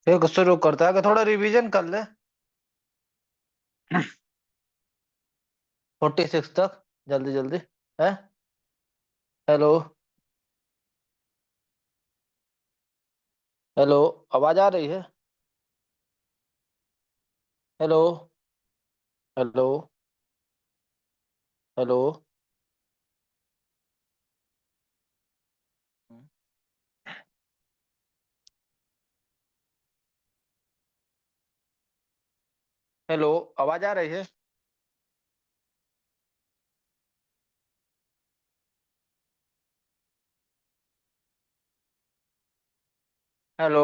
एक शुरू करता है कि थोड़ा रिवीजन कर ले। 46 तक, जल्दी जल्दी। है। हेलो। हेलो। आवाज आ रही है? हेलो। हेलो। हेलो। हेलो। आवाज आ रही है? हेलो।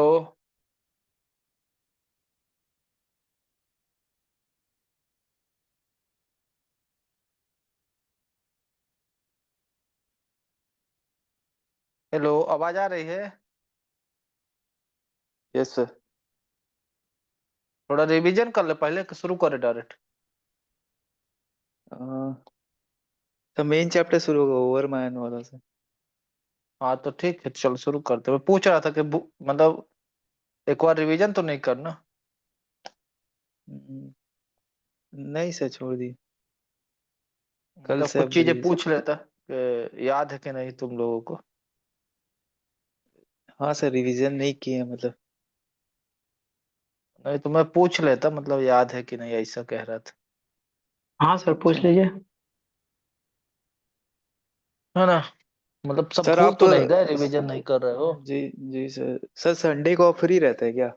हेलो। आवाज आ रही है? Yes sir. थोड़ा रिवीजन कर ले पहले कि शुरू करे डायरेक्ट। तो मेन चैप्टर शुरू होगा ओवरमैन वाला से। हाँ तो ठीक है, चल शुरू करते। मैं पूछ रहा था कि मतलब एक बार रिवीजन तो नहीं करना? हम्म, नहीं सर, छोड़ दी। कल मतलब से कुछ अब चीजें रिवीजन। पूछ लेता कि याद है कि नहीं तुम लोगों को। हाँ सर, रिवीजन नहीं किए मतलब। नहीं तो मैं पूछ लेता, मतलब याद है कि नहीं, ऐसा कह रहा था। हाँ सर, पूछ लीजिए। है ना? मतलब सब सर भूल आप। तो नहीं गए, रिवीजन नहीं कर रहे हो? जी। जी सर, सर संडे को फ्री रहता है क्या?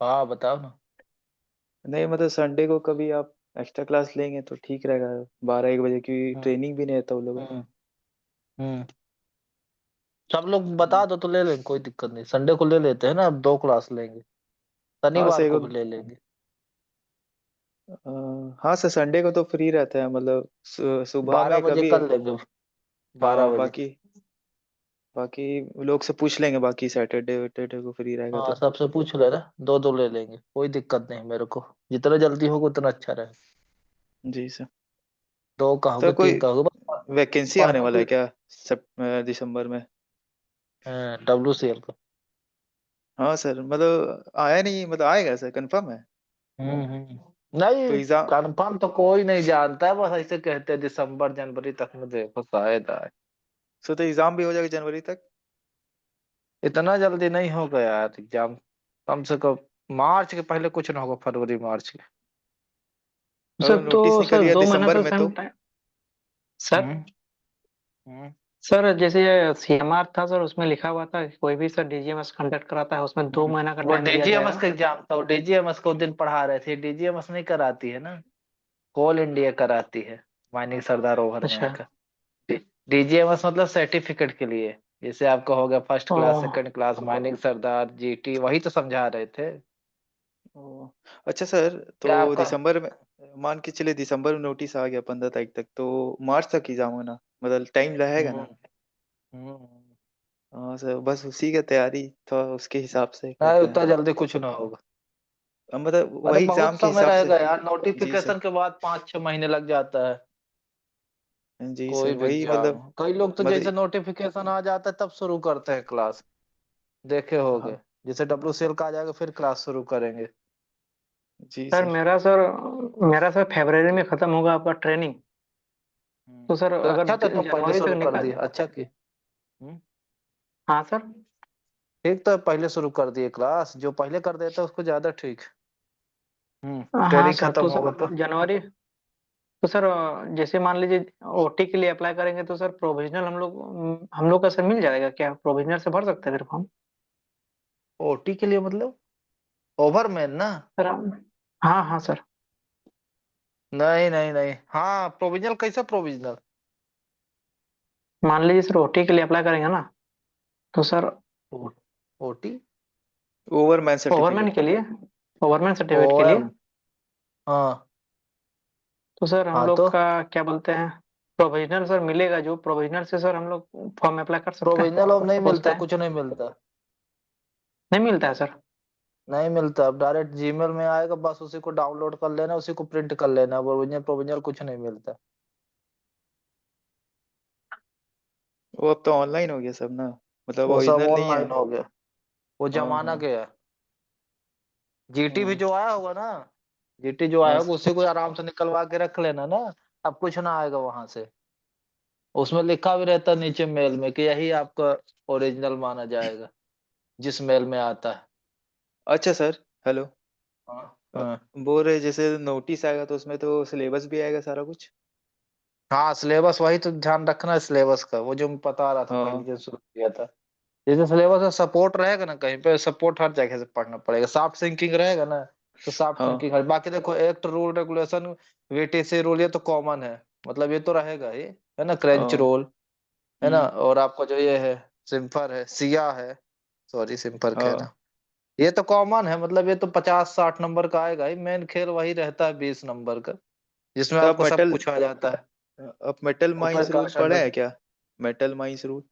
हाँ बताओ ना। नहीं मतलब संडे को कभी आप एक्स्ट्रा क्लास लेंगे तो ठीक रहेगा। 12-1 बजे की हम्म। ट्रेनिंग भी नहीं रहता उन लोगों का। हम्म। हम्म। सब लोग बता दो तो ले लेंगे, कोई दिक्कत नहीं। संडे को ले लेते हैं ना, अब 2 क्लास लेंगे। हाँ शनिवार सर को को। भी ले लेंगे। हाँ सर, संडे को तो फ्री रहता है मतलब सुबह 12 में बजे कभी। कर लेंगे। बारह हाँ बजे बाकी। बाकी लोग से पूछ लेंगे, बाकी सैटरडे वैटरडे को फ्री रहेगा हाँ तो। सबसे पूछ लेना, दो दो ले लेंगे, कोई दिक्कत नहीं मेरे को। जितना जल्दी होगा उतना अच्छा रहे। जी सर। दो सर कहोगे, कोई 3 कहोगे, बस वैकेंसी आने पढ़ना वाला भी। है क्या? दिसंबर में। WCL का। हाँ सर मतलब आया नहीं, मतलब आएगा सर, कंफर्म है? तो नहीं, एग्जाम। कंफर्म तो कोई नहीं जानता है, बस ऐसे कहते हैं दिसंबर जनवरी तक में देखो शायद आए। सो तो एग्जाम भी हो जाएगा जनवरी तक? इतना जल्दी नहीं होगा यार एग्जाम। कम से कम मार्च के पहले कुछ ना होगा, फरवरी मार्च के। अगर सर तो नोटिस निकल सर गया 2 महीना दिसंबर तो में टाइम तो। टाइम। सर। हम्म। हम्म। सर जैसे CMR था सर, उसमें लिखा हुआ था कि कोई भी सर DGMS कंडक्ट कराता है उसमें 2 महीना का वो टाइम दिया डीजीएमएस जाएगा। का एग्जाम था, वो डीजीएमएस को उस दिन पढ़ा रहे थे। डीजीएमएस नहीं कराती है ना, कोल इंडिया कराती है। माइनिंग सरदार ओवरमैन अच्छा। का। डीजीएमएस मतलब सर्टिफिकेट के लिए। जैसे आपका हो गया फर्स्ट ओ। क्लास, सेकंड क्लास, माइनिंग सरदार, जीटी, वही तो समझा रहे थे। ओ, अच्छा सर तो क्या आपका? दिसंबर में। मान के चले दिसंबर में नोटिस आ गया 15 तारीख तक, तो मार्च तक एग्जाम होना मतलब टाइम रहेगा हम्म। ना? हम्म। हाँ सर, बस उसी का तैयारी था, उसके हिसाब से नहीं, करते हैं। उतना जल्दी कुछ ना होगा। अब मतलब अरे वही बहुत एग्जाम के समय हिसाब से। रहेगा यार, जी सर। नोटिफिकेशन के बाद 5-6 महीने लग जाता है। जी कोई सर, भी वही एग्जाम, मतलब। कई लोग तो जैसे मतलब। नोटिफिकेशन आ जाता है तब शुरू करते हैं क्लास। देखे होगे। हाँ। जैसे WCL का आ जाएगा फिर क्लास शुरू करेंगे। जी सर सर। मेरा सर फरवरी में खत्म होगा आपका ट्रेनिंग। तो सर तो अगर अच्छा तो तुम पहले जनवरी तक शुरू कर निकाल। दिए, अच्छा की। हम्म। हाँ सर। ठीक तो है, पहले शुरू कर दिए क्लास, जो पहले कर देता है उसको ज्यादा ठीक। हाँ ट्रेनिंग सर, खत्म तो होगा तो। सर जनवरी। तो सर जैसे मान लीजिए OT के लिए अप्लाई करेंगे तो सर प्रोविजनल हम लोग का सर मिल जाएगा क्या? प्रोविजनल से भर सकते हैं फिर फॉर्म? OT के लिए मतलब ओवरमैन ना? सर हाँ हाँ सर। नहीं नहीं नहीं, हाँ प्रोविजनल, कैसा प्रोविजनल? मान लीजिए सर OT के लिए अप्लाई करेंगे ना, तो सर OT। ओवरमैन ओवरमैन सर्टिफिकेट। के लिए, ओवरमैन सर्टिफिकेट के लिए। OM। हाँ। तो सर हम हाँ लोग तो का क्या बोलते हैं, प्रोविजनल सर मिलेगा? जो प्रोविजनल से सर हम लोग फॉर्म अप्लाई कर सकते हैं प्रोविजनल अब नहीं उस मिलता, टाइम? कुछ नहीं मिलता। नहीं मिलता है सर? नहीं मिलता, अब डायरेक्ट जीमेल में आएगा, बस उसी को डाउनलोड कर लेना, उसी को प्रिंट कर लेना। प्रोविजनल प्रोविजनल कुछ नहीं मिलता। वो अब तो ऑनलाइन हो गया सब ना। मतलब वो सब ओरिजिनल नहीं है। ऑनलाइन हो गया। वो हाँ जमाना हाँ। गया। जीटी भी हाँ जो आया होगा ना, जीटी जो आया हाँ होगा उसी को आराम से निकलवा के रख लेना ना। अब कुछ ना आएगा वहां से। उसमें लिखा भी रहता है नीचे मेल में कि यही आपका ओरिजिनल माना जाएगा, जिस मेल में आता है। अच्छा सर। हेलो। हाँ अ, हाँ। बोल रहे जैसे नोटिस आएगा तो उसमें तो सिलेबस भी आएगा सारा कुछ। हाँ सिलेबस, वही तो ध्यान रखना है सिलेबस का, वो जो मैं बता रहा था पहले हाँ जो शुरू किया था। जैसे सिलेबस में सपोर्ट रहेगा ना, कहीं पे सपोर्ट हर जगह से पढ़ना पड़ेगा। सॉफ्ट सिंकिंग रहेगा ना, तो सॉफ्ट हाँ। सिंकिंग हर, बाकी देखो act rule regulation VTC rule ये तो कॉमन है, मतलब ये तो रहेगा ही, है ना। क्रेंच हाँ। रूल, है ना। हम्म। और आपका जो ये है सिम्फर है, सिया है, सॉरी सिम्फर है हाँ। ना। ये तो कॉमन है, मतलब ये तो 50-60 नंबर का आएगा ही। मेन खेल वही रहता है 20 नंबर का, जिसमें तो आप आपको सब मेटल पूछा जाता है। आप मेटल ऊपर माइंस का रूल पढ़े हैं स्टैंडर्ड। क्या? Metal mines rule.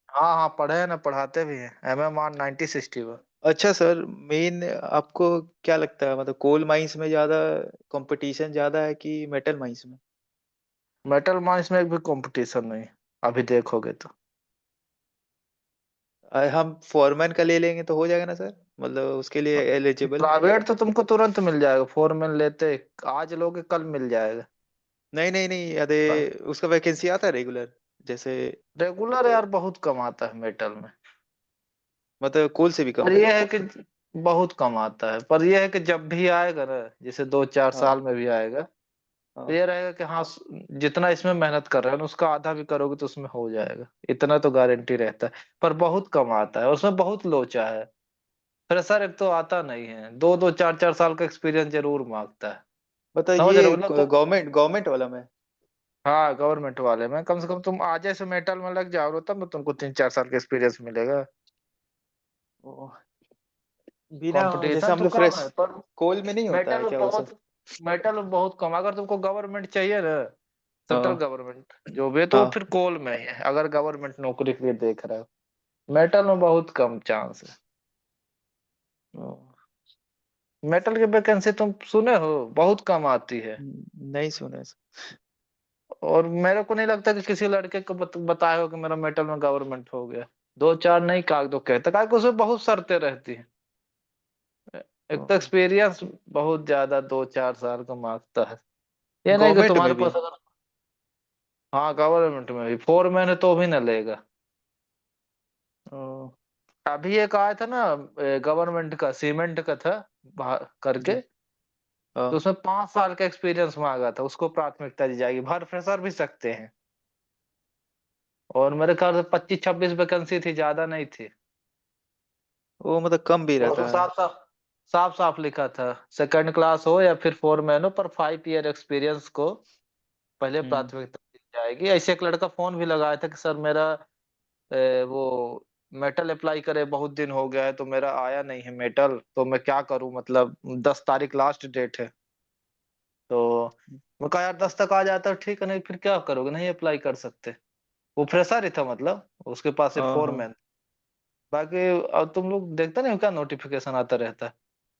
हाँ हाँ पढ़े हैं ना, पढ़ाते भी हैं, MMR 9061। अच्छा सर, मेन आपको क्या लगता है, मतलब कोल माइंस में ज्यादा कंपटीशन ज्यादा है कि मेटल माइंस में? मेटल माइंस में एक भी कंपटीशन नहीं, अभी देखोगे तो। हम फॉरमैन का ले लेंगे तो हो जाएगा ना सर, मतलब उसके लिए एलिजिबल? प्राइवेट तो तुमको तुरंत मिल जाएगा, फोरमैन लेते आज लोगे कल मिल जाएगा। नहीं नहीं नहीं, अरे उसका वैकेंसी आता है रेगुलर जैसे? रेगुलर यार बहुत कम आता है मेटल में। मतलब कोल से भी पर कम? ये है कि बहुत कम आता है, पर ये है कि जब भी आएगा ना, जैसे 2-4 साल हाँ में भी आएगा, तो हाँ। ये रहेगा कि हाँ जितना इसमें मेहनत कर रहे हैं ना, उसका आधा भी करोगे तो उसमें हो जाएगा, इतना तो गारंटी रहता है। पर बहुत कम आता है, और उसमें बहुत लोचा है। फ्रेशर एक तो आता नहीं है, 2-2 4-4 साल का एक्सपीरियंस जरूर मांगता है। मतलब समझ रहे ये हो मतलब तुम। गवर्नमेंट गवर्नमेंट वाला में? हाँ गवर्नमेंट वाले में कम से कम तुम आज से मेटल में लग जाओ तब ना तुमको 3-4 साल का एक्सपीरियंस मिलेगा। ओ, बिना जैसे कंपटीशन हम तो लोग कम फ्रेश है पर कोल में नहीं होता मेटल है में क्या वो सब? बहुत, मेटल में बहुत कम। अगर तुमको गवर्नमेंट चाहिए ना, सेंट्रल हाँ गवर्नमेंट जो भी है, तो वो हाँ। फिर कोल में ही है, अगर गवर्नमेंट नौकरी के लिए देख रहे हो। मेटल में बहुत कम चांस है। ओ, मेटल की वैकेंसी तुम सुने हो, बहुत कम आती है। नहीं सुना सर। और मेरे को नहीं लगता कि किसी लड़के को बताया हो कि मेरा मेटल में गवर्नमेंट हो गया। 2-4 नहीं का दो कहता, क्या कि उसमें बहुत शर्तें रहती हैं। एक तो एक्सपीरियंस बहुत ज्यादा 2-4 साल का मांगता है। ये नहीं कि गवर्नमेंट में तुम्हारे भी? पास अगर, हाँ गवर्नमेंट में भी फोरमैन है तो भी ना लेगा। ओ, अभी एक आया था ना गवर्नमेंट का, सीमेंट का था जी। करके, तो हाँ। उसमें 5 साल का एक्सपीरियंस मांगा था, उसको प्राथमिकता दी जाएगी, भर फ्रेशर भी सकते हैं। और मेरे ख्याल से 25-26 वैकेंसी थी, ज्यादा नहीं थी। वो मतलब कम भी और उसमें रहता है? साफ साफ साफ साफ लिखा था, सेकंड क्लास हो या फिर फोरमैन हो, पर 5 ईयर एक्सपीरियंस को पहले हम्म। प्राथमिकता दी जाएगी। ऐसे एक लड़का फोन भी लगाया था कि सर मेरा वो मेटल अप्लाई करे बहुत दिन हो गया है, तो मेरा आया नहीं है मेटल, तो मैं क्या करूं, मतलब 10 तारीख लास्ट डेट है। तो मैं कहा यार 10 तक आ जाता है ठीक है, नहीं फिर क्या करोगे, नहीं अप्लाई कर सकते। वो फ्रेशर ही था, मतलब उसके पास सिर्फ हाँ हाँ। फोरमैन। बाकी अब तुम लोग देखते नहीं हो क्या नोटिफिकेशन आता रहता है,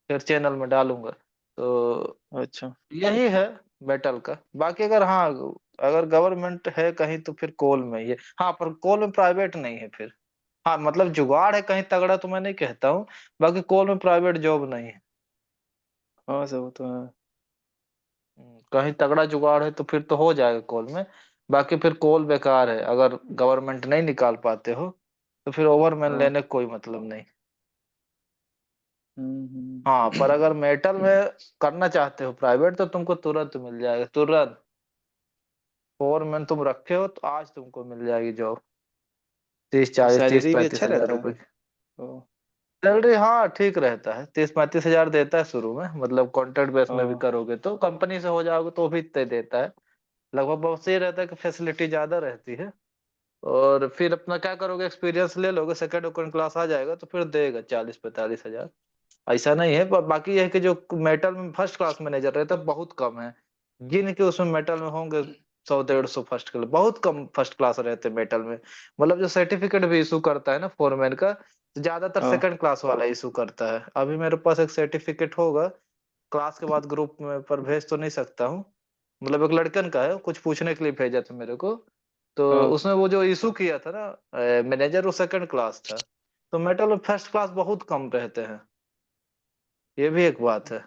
फिर चैनल में डालूंगा तो। अच्छा। यही है मेटल का। बाकी अगर हाँ, अगर गवर्नमेंट है कहीं तो फिर कोल में ही है। हाँ पर कोल में प्राइवेट नहीं है फिर। हाँ मतलब जुगाड़ है कहीं तगड़ा तो मैं नहीं कहता हूँ, बाकी कोल में प्राइवेट जॉब नहीं है। हाँ सर वो तो है। कहीं तगड़ा जुगाड़ है तो फिर तो हो जाएगा कोल में। बाकी फिर कोल बेकार है, अगर गवर्नमेंट नहीं निकाल पाते हो तो फिर ओवरमैन हाँ। लेने का कोई मतलब नहीं। हम्म। हाँ पर अगर मेटल में करना चाहते हो प्राइवेट, तो तुमको तुरंत मिल जाएगा, तुरंत। फोरमैन तुम रखे हो तो आज तुमको मिल जाएगी जॉब, 30-40 तीस सैलरी भी पैंतीस अच्छा हजार रहता है? रुपए ओ। सैलरी हाँ ठीक रहता है, 30-35 हजार देता है शुरू में, मतलब कॉन्ट्रैक्ट बेस में भी हाँ करोगे तो, कंपनी से हो जाओगे तो भी इतने देता है। लगभग बहुत सही रहता है कि फैसिलिटी ज्यादा रहती है। और फिर अपना क्या करोगे, एक्सपीरियंस ले लोगे, सेकंड सेकंड क्लास आ जाएगा तो फिर देगा 40-45 हजार। ऐसा नहीं है, पर बाकी यह है कि जो मेटल में फर्स्ट क्लास मैनेजर रहता है बहुत कम है। गिन के उसमें मेटल में होंगे 100-150 फर्स्ट क्लास, बहुत कम फर्स्ट क्लास रहते हैं मेटल में। मतलब जो सर्टिफिकेट भी इशू करता है ना फोरमैन का, तो ज्यादातर हाँ सेकंड क्लास वाला इशू करता है। अभी मेरे पास एक सर्टिफिकेट होगा, क्लास के बाद ग्रुप में पर भेज तो नहीं सकता हूँ। मतलब एक लड़कन का है, कुछ पूछने के लिए भेजा था मेरे को। तो हाँ। उसमें वो जो इशू किया था ना मैनेजर, वो सेकंड क्लास था। तो मेटल में फर्स्ट क्लास बहुत कम रहते हैं। ये भी एक बात है।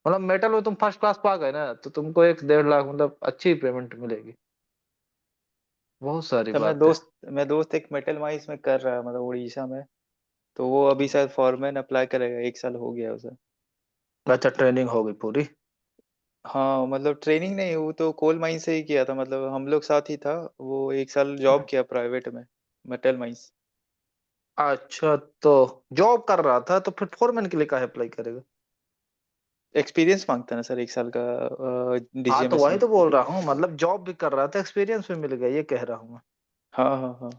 मतलब मेटल में तुम फर्स्ट क्लास पा गए ना, तो तुमको 1-1.5 लाख मतलब अच्छी पेमेंट मिलेगी। बहुत सारी तो बात है। मैं दोस्त एक मेटल माइंस में कर रहा है, मतलब उड़ीसा में। तो वो अभी शायद फॉरमैन अप्लाई करेगा, 1 साल हो गया उसे। अच्छा, ट्रेनिंग हो गई पूरी? हाँ, मतलब ट्रेनिंग नहीं, वो तो कोल माइन से ही किया था, मतलब हम लोग साथ ही था। वो 1 साल जॉब किया प्राइवेट में, मेटल माइंस। अच्छा, तो जॉब कर रहा था तो फिर फोरमैन के लिए काहे अप्लाई करेगा? एक्सपीरियंस मांगता है ना सर, 1 साल का हाँ, तो डीजीएमएस वही में। तो बोल रहा हूँ, मतलब जॉब भी कर रहा था, एक्सपीरियंस भी मिल गया, ये कह रहा हूँ मैं। हाँ हाँ हाँ।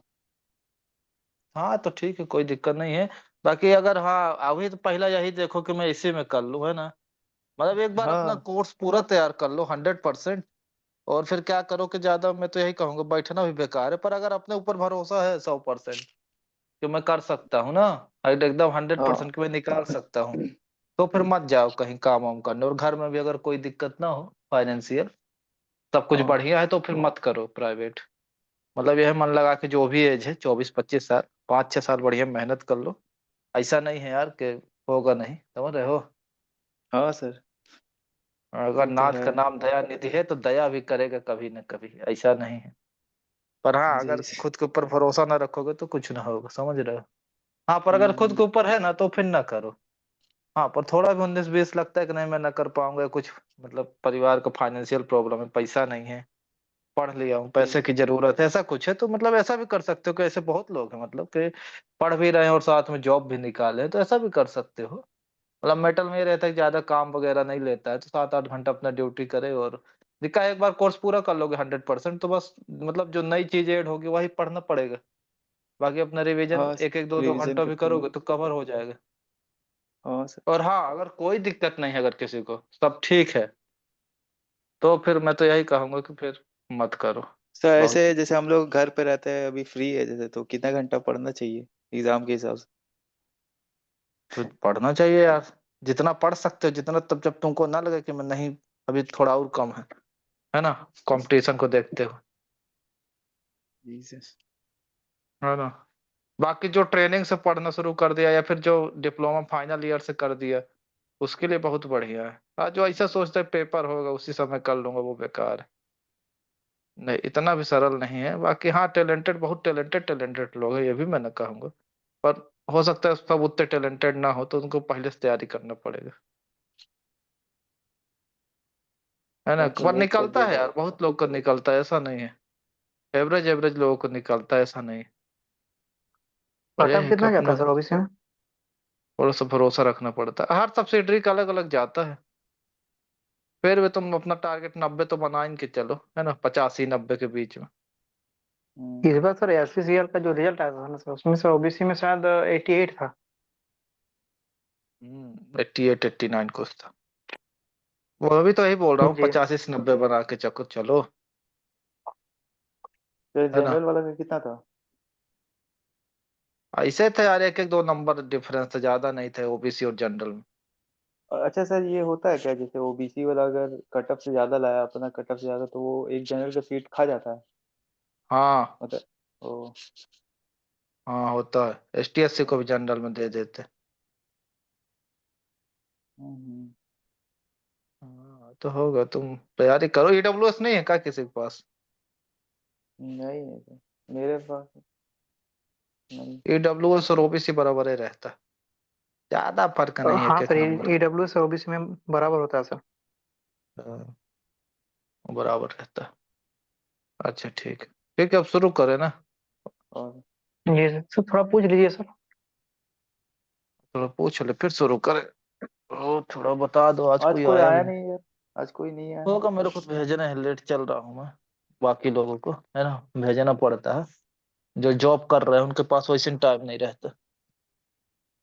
हाँ, तो ठीक है, कोई दिक्कत नहीं है। बाकी अगर, हाँ, अभी तो पहला यही देखो कि मैं इसी में कर लूँ, है ना। मतलब एक बार अपना हाँ कोर्स पूरा तैयार कर लो 100%। और फिर क्या करो कि ज्यादा, मैं तो यही कहूंगा, बैठना भी बेकार है, पर अगर अपने ऊपर भरोसा है 100% कि मैं कर सकता हूँ ना, एकदम हंड्रेड हाँ परसेंट कि मैं निकाल सकता हूँ, तो फिर मत जाओ कहीं काम वाम करने। और घर में भी अगर कोई दिक्कत ना हो फाइनेंशियल, सब कुछ हाँ बढ़िया है, तो फिर मत करो प्राइवेट। मतलब यह मन लगा कि जो भी एज है 24-25 साल, 5-6 साल बढ़िया मेहनत कर लो। ऐसा नहीं है यार कि होगा नहीं, समझ रहे हो। हाँ सर, अगर वो तो नाथ है। का नाम दया निधि है तो दया भी करेगा कभी न कभी, ऐसा नहीं है। पर हाँ, जी अगर जी। खुद के ऊपर भरोसा ना रखोगे तो कुछ ना होगा, समझ रहे हो। हाँ, पर अगर खुद हम्म। के ऊपर है ना तो फिर ना करो। हाँ, पर थोड़ा भी 19-20 लगता है कि नहीं मैं ना कर पाऊंगा, कुछ मतलब परिवार का फाइनेंशियल प्रॉब्लम है, पैसा नहीं है, पढ़ लिया हूँ, पैसे ठीक। की जरूरत है, ऐसा कुछ है, तो मतलब ऐसा भी कर सकते हो कि ऐसे बहुत लोग हैं, मतलब कि पढ़ भी रहे हैं और साथ में जॉब भी निकाले हैं, तो ऐसा भी कर सकते हो। मतलब मेटल में ये रहता है कि ज्यादा काम वगैरह नहीं लेता है, तो 7-8 घंटा अपना ड्यूटी करे, और दिक्कत एक बार कोर्स पूरा कर लोगे 100%, तो बस मतलब जो नई चीज ऐड होगी वही पढ़ना पड़ेगा। बाकी अपना रिवीजन हाँ, 1-1 2-2 रिवीजन घंटा भी करते रहो। करोगे तो कवर हो जाएगा। हाँ सर। और हाँ, अगर कोई दिक्कत नहीं है, अगर किसी को सब ठीक है, तो फिर मैं तो यही कहूंगा कि फिर मत करो। सर ऐसे बहुत जैसे हम लोग घर पे रहते हैं, अभी फ्री है जैसे, तो कितना घंटा पढ़ना चाहिए एग्जाम के हिसाब से? तो पढ़ना चाहिए यार, जितना पढ़ सकते हो, जितना, तब जब तुमको ना लगे कि मैं नहीं, अभी थोड़ा और कम है ना, कंपटीशन को देखते हो, जी सर। है ना। बाकी जो ट्रेनिंग से पढ़ना शुरू कर दिया, या फिर जो डिप्लोमा फाइनल ईयर से कर दिया, उसके लिए बहुत बढ़िया है। जो ऐसा सोचता है पेपर होगा उसी समय कर लूंगा, वो बेकार है। नहीं, इतना भी सरल नहीं है। बाकी हाँ, टैलेंटेड, बहुत टैलेंटेड टैलेंटेड लोग हैं, ये भी मैं ना कहूंगा। पर हो सकता है सब उतने टैलेंटेड ना हो, तो उनको पहले से तैयारी करना पड़ेगा, है ना। अच्छा, पर वेट कर निकलता है देगा। यार, बहुत लोग का निकलता है, ऐसा नहीं है। एवरेज एवरेज लोगों को निकलता है, ऐसा नहीं है। पर कट यही ऑफ है कि कितना जाता अपना है सर ओबीसी में? थोड़ा सा भरोसा रखना पड़ता है, हर सब्सिडरी का अलग अलग जाता है। फिर भी तुम अपना टारगेट 90 तो बना के चलो, है ना, 85-90 के बीच में। इस बार सर एसपीसीएल का जो रिजल्ट आया था ना सर, उसमें सर ओबीसी में शायद 88 था। 88-89 कुछ था। वो अभी तो यही बोल रहा हूँ, जी। 85 से 90 बना के चको चलो, फिर है ना। जनरल वाला का कितना था? ऐसे थे यार, 1-2 नंबर डिफरेंस थे, ज्यादा नहीं थे ओबीसी और जनरल में। और अच्छा सर, ये होता है क्या, जैसे ओबीसी वाला अगर कट ऑफ से ज्यादा लाया, अपना कट ऑफ से ज्यादा, तो वो एक जनरल का सीट खा जाता है? हाँ मतलब ओ। हाँ, होता है, एसटीएससी को भी जनरल में दे देते। हम्म। हाँ, तो होगा, तुम तैयारी करो। ईडब्ल्यूएस नहीं है क्या किसी के पास? नहीं है सर, मेरे पास नहीं। ईडब्ल्यूएस और ओबीसी बराबर ही रहता है, ज्यादा फर्क नहीं है, हाँ एक सर, एक नंबर। ईडब्ल्यू से ओबीसी में बराबर होता है सर। हाँ, बराबर रहता है। अच्छा, ठीक है, ठीक है, अब शुरू करें ना। और जी सर, थोड़ा पूछ लीजिए सर। थोड़ा पूछ ले फिर शुरू करें। ओ, थोड़ा बता दो, आज आज कोई कोई आया भी आया नहीं। नहीं यार, आज कोई नहीं आया। होगा, मेरे को भेजना है, लेट चल रहा हूँ मैं, बाकी लोगों को, है ना, भेजना पड़ता है। जो जॉब कर रहे हैं उनके पास वैसे टाइम नहीं रहता,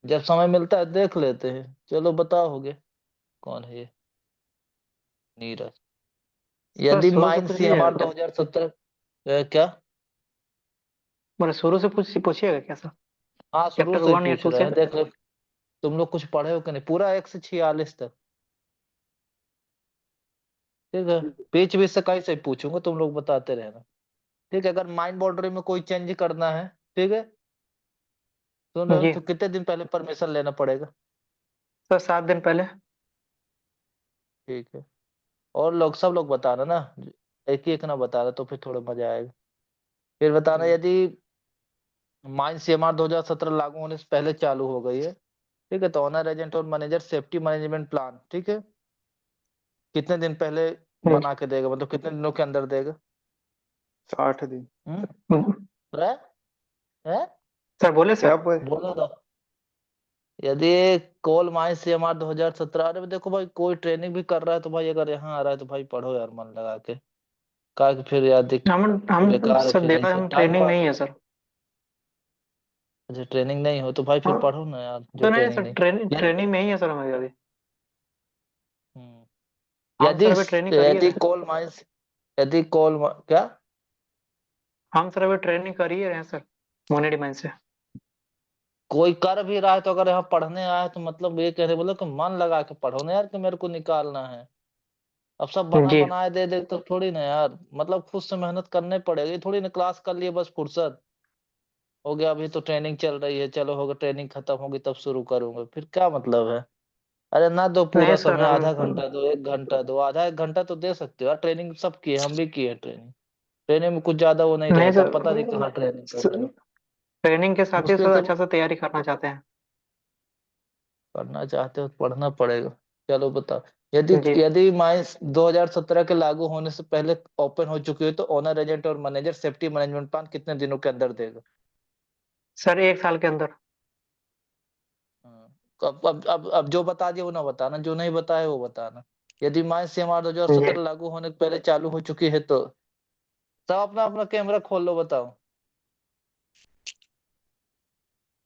जब समय मिलता है देख लेते हैं। चलो बताओगे कौन है ये? नीरज। सर यदि शुरू से माइन पूछ लीजिएगा सीएमआर क्या? 2017, क्या? बोले शुरू से पूछिएगा क्या सर? हाँ, शुरू चैप्टर से ही 1 या पूछ 2 रहे से? हैं, देख लो। तुम लोग कुछ पढ़े हो कि नहीं, पूरा 1 से 46 तक, ठीक है। बीच बीच से कहीं से ही पूछूंगा, तुम लोग बताते रहना, ठीक है। अगर माइंड बाउंड्री में कोई चेंज करना है, ठीक है, तो जी। कितने दिन पहले परमिशन लेना पड़ेगा? सर 7 दिन पहले। ठीक है। और लोग सब लोग बताना ना, एक ही एक ना बताना तो फिर थोड़ा मजा आएगा। फिर बताना यदि माइन सीएमआर 2017 लागू होने से पहले चालू हो गई है, ठीक है, तो ऑनर एजेंट और मैनेजर सेफ्टी मैनेजमेंट प्लान, ठीक है, कितने दिन पहले बना के देगा, मतलब कितने दिनों के अंदर देगा? 8 दिन। हम्म। है? है? सर बोले क्या सर। बोल? बोलो तो। यदि कोल माइन सीएमआर 2017, अरे देखो भाई, कोई ट्रेनिंग भी कर रहा है तो भाई अगर यहाँ आ रहा है तो भाई पढ़ो यार मन लगा के, का कि फिर यार हम बेकार है सर फिर देखा ऐसे हम टाइम ट्रेनिंग पास। नहीं है सर। अच्छा ट्रेनिंग नहीं हो तो भाई फिर हाँ पढ़ो ना यार, जो तो नहीं ट्रेनिंग सर, नहीं। ट्रेनिंग में ही है सर हमारी अभी। हम्म। हम यदि सर अभी ट्रेनिंग कर ही रहे यदि हैं। कोल माइंस, यदि क्या? हम सर अभी ट्रेनिंग कर ही रहे हैं सर, मोनेडी माइन से। कोई कर भी रहा है तो अगर यहाँ पढ़ने आया है तो मतलब ये कहने बोलो कि मन लगा के पढ़ो ना यार, कि मेरे को निकालना है। अब सब बना जी। बनाए दे दे तो थोड़ी ना यार, मतलब खुद से मेहनत करने पड़ेगी, थोड़ी ना क्लास कर लिए बस फुर्सत हो गया, अभी तो ट्रेनिंग चल रही है, चलो होगा ट्रेनिंग खत्म होगी तब शुरू करूंगा, फिर क्या मतलब है? अरे ना दो नहीं पूरा सर समय, हम आधा घंटा दो, 1 घंटा दो, आधा 1 घंटा तो दे सकते हो यार, ट्रेनिंग सब की है, हम भी किए हैं ट्रेनिंग। ट्रेनिंग में कुछ ज्यादा वो नहीं नहीं रहता, सर, पता नहीं कहाँ ट्रेनिंग कर रहे हो। ट्रेनिंग के साथ ही मुश्किल सर से अच्छा से तैयारी करना चाहते हैं। पढ़ना चाहते हो तो पढ़ना पड़ेगा। चलो बताओ, यदि जी यदि माइंस 2017 के लागू होने से पहले ओपन हो चुकी है तो ओनर एजेंट और मैनेजर सेफ्टी मैनेजमेंट प्लान कितने दिनों के अंदर देगा? सर, 1 साल के अंदर। हाँ। तो अब जो बता दिया वो ना बताना, जो नहीं बताया वो बताना। यदि माइंस सीएमआर जी 2017 लागू होने के पहले चालू हो चुकी है तो सब अपना अपना कैमरा खोल लो, बताओ।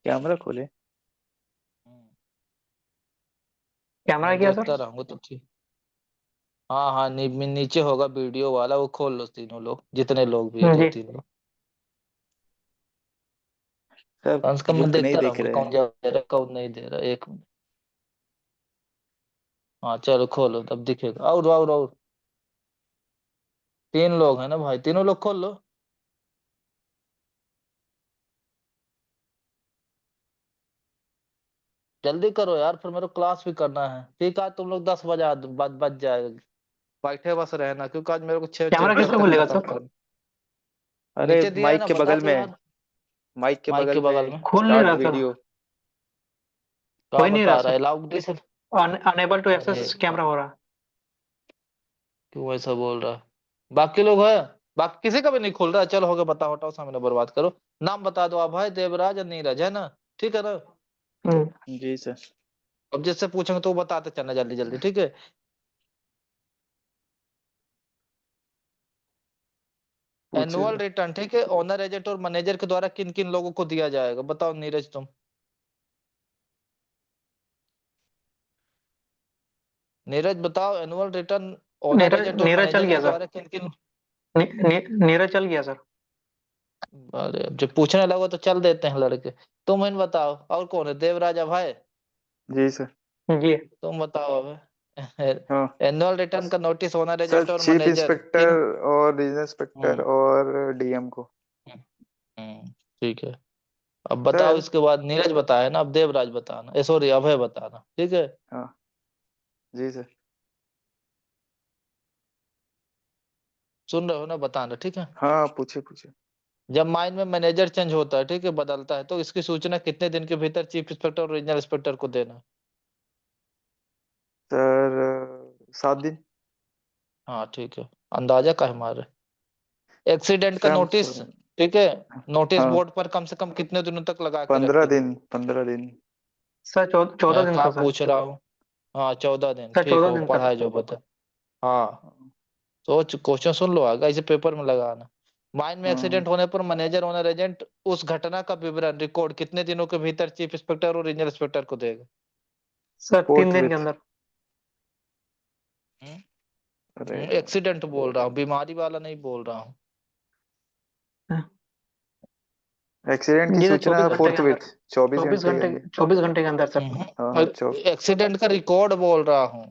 कैमरा खोले? हम्म, कैमरा मैं किया सर। देखता रहूंगा तो ठीक। हाँ हाँ, नीचे होगा वीडियो वाला, वो खोल लो तीनों लोग, जितने लोग भी है, दो जी तीन लोग। सर कम से कम मैं बुक नहीं देखता देख रहूंगा रहे कौन हैं। जा दे रहा है कौन नहीं दे रहा, 1 मिनट। हाँ चलो खोलो तब दिखेगा, और 3 लोग हैं ना भाई, तीनों लोग खोल लो। जल्दी करो यार, फिर मेरे को क्लास भी करना है, ठीक है? आज तुम लोग 10 बजे बज जाएगा, बैठे बस रहना, क्योंकि आज मेरे को छः कैमरा छः किसमें तक खुलेगा खत्म सर? करना। अरे नीचे दिया है माइक ना, के बता बगल दो में, यार। माइक के माइक के बगल बगल में में खोल नहीं स्टार्ट रहा सर। वीडियो। क्या हो ही नहीं रहा बता रहा है, sir. Loud this? Unable to अरे एक्सेस कैमरा हो रहा है। क्यों ऐसा बोल रहा है? बाकी लोग है, बाकी किसी का भी नहीं खुल रहा है। चलो हो गया, बताओ, हटाओ, सामने बर्बाद करो। नाम बता दो, अभय, देवराज और नीरज, है ना? ठीक है ना? हम्म, जी सर। अब जिससे पूछेंगे तो वो बताते चलना जल्दी जल्दी, ठीक है? पूछे एनुअल सर। रिटर्न, ठीक है, ओनर एजेंट और मैनेजर के द्वारा किन किन लोगों को दिया जाएगा, बताओ नीरज तुम। नीरज बताओ, annual return owner Neeraj agent और नीरज चल मैनेजर गया के सर। द्वारा किन किन। नीरज चल गया सर। अरे अब जब पूछने लगो तो चल देते हैं लड़के। तुम इन बताओ, और कौन है, देवराज, अभय? जी सर। हम्म, जी तुम बताओ अभय। हाँ एनुअल रिटर्न का नोटिस ओनर सर, एजेंट और चीफ मैनेजर इंस्पेक्टर किन। और रीजनल इंस्पेक्टर हम्म और डीएम को। हम्म ठीक है। अब बताओ, सर। इसके बाद नीरज बताया ना, अब देवराज बताना, सॉरी अभय बताना, ठीक है? हाँ जी सर। सुन रहे हो ना, बताना, ठीक है? हाँ पूछे पूछे। जब माइन में मैनेजर चेंज होता है, ठीक है, बदलता है, तो इसकी सूचना कितने दिन के भीतर चीफ इंस्पेक्टर और रीजनल इंस्पेक्टर को देना? सर 7 दिन। हाँ ठीक है, अंदाजा का है मारे। एक्सीडेंट का सर हम नोटिस, ठीक है, नोटिस हाँ बोर्ड पर कम से कम कितने दिनों तक लगा के 15 दिन, रखेंगे? 15 दिन। सर, 14 दिन कहाँ था सर। पूछ रहा हूँ। हाँ 14 दिन, सर, ठीक है, 14 वो दिन पढ़ा तक। है जो बता। हाँ, सोच क्वेश्चन सुन लो आगे, इसे पेपर में लगाना। माइन में हाँ एक्सीडेंट होने पर मैनेजर ओनर एजेंट उस घटना का विवरण रिकॉर्ड कितने दिनों के भीतर चीफ इंस्पेक्टर और रीजनल इंस्पेक्टर को देगा? सर, 3 दिन के फोर्थ। अंदर। अरे एक्सीडेंट बोल रहा हूँ, बीमारी वाला नहीं बोल रहा हूँ। एक्सीडेंट की जी सर, सूचना 24 घंटे के फोर्थ अंदर। विथ 24 चौबीस घंटे के घंटे अंदर। 24 घंटे के अंदर सर। हाँ हाँ एक्सीडेंट का रिकॉर्ड बोल रहा हूँ,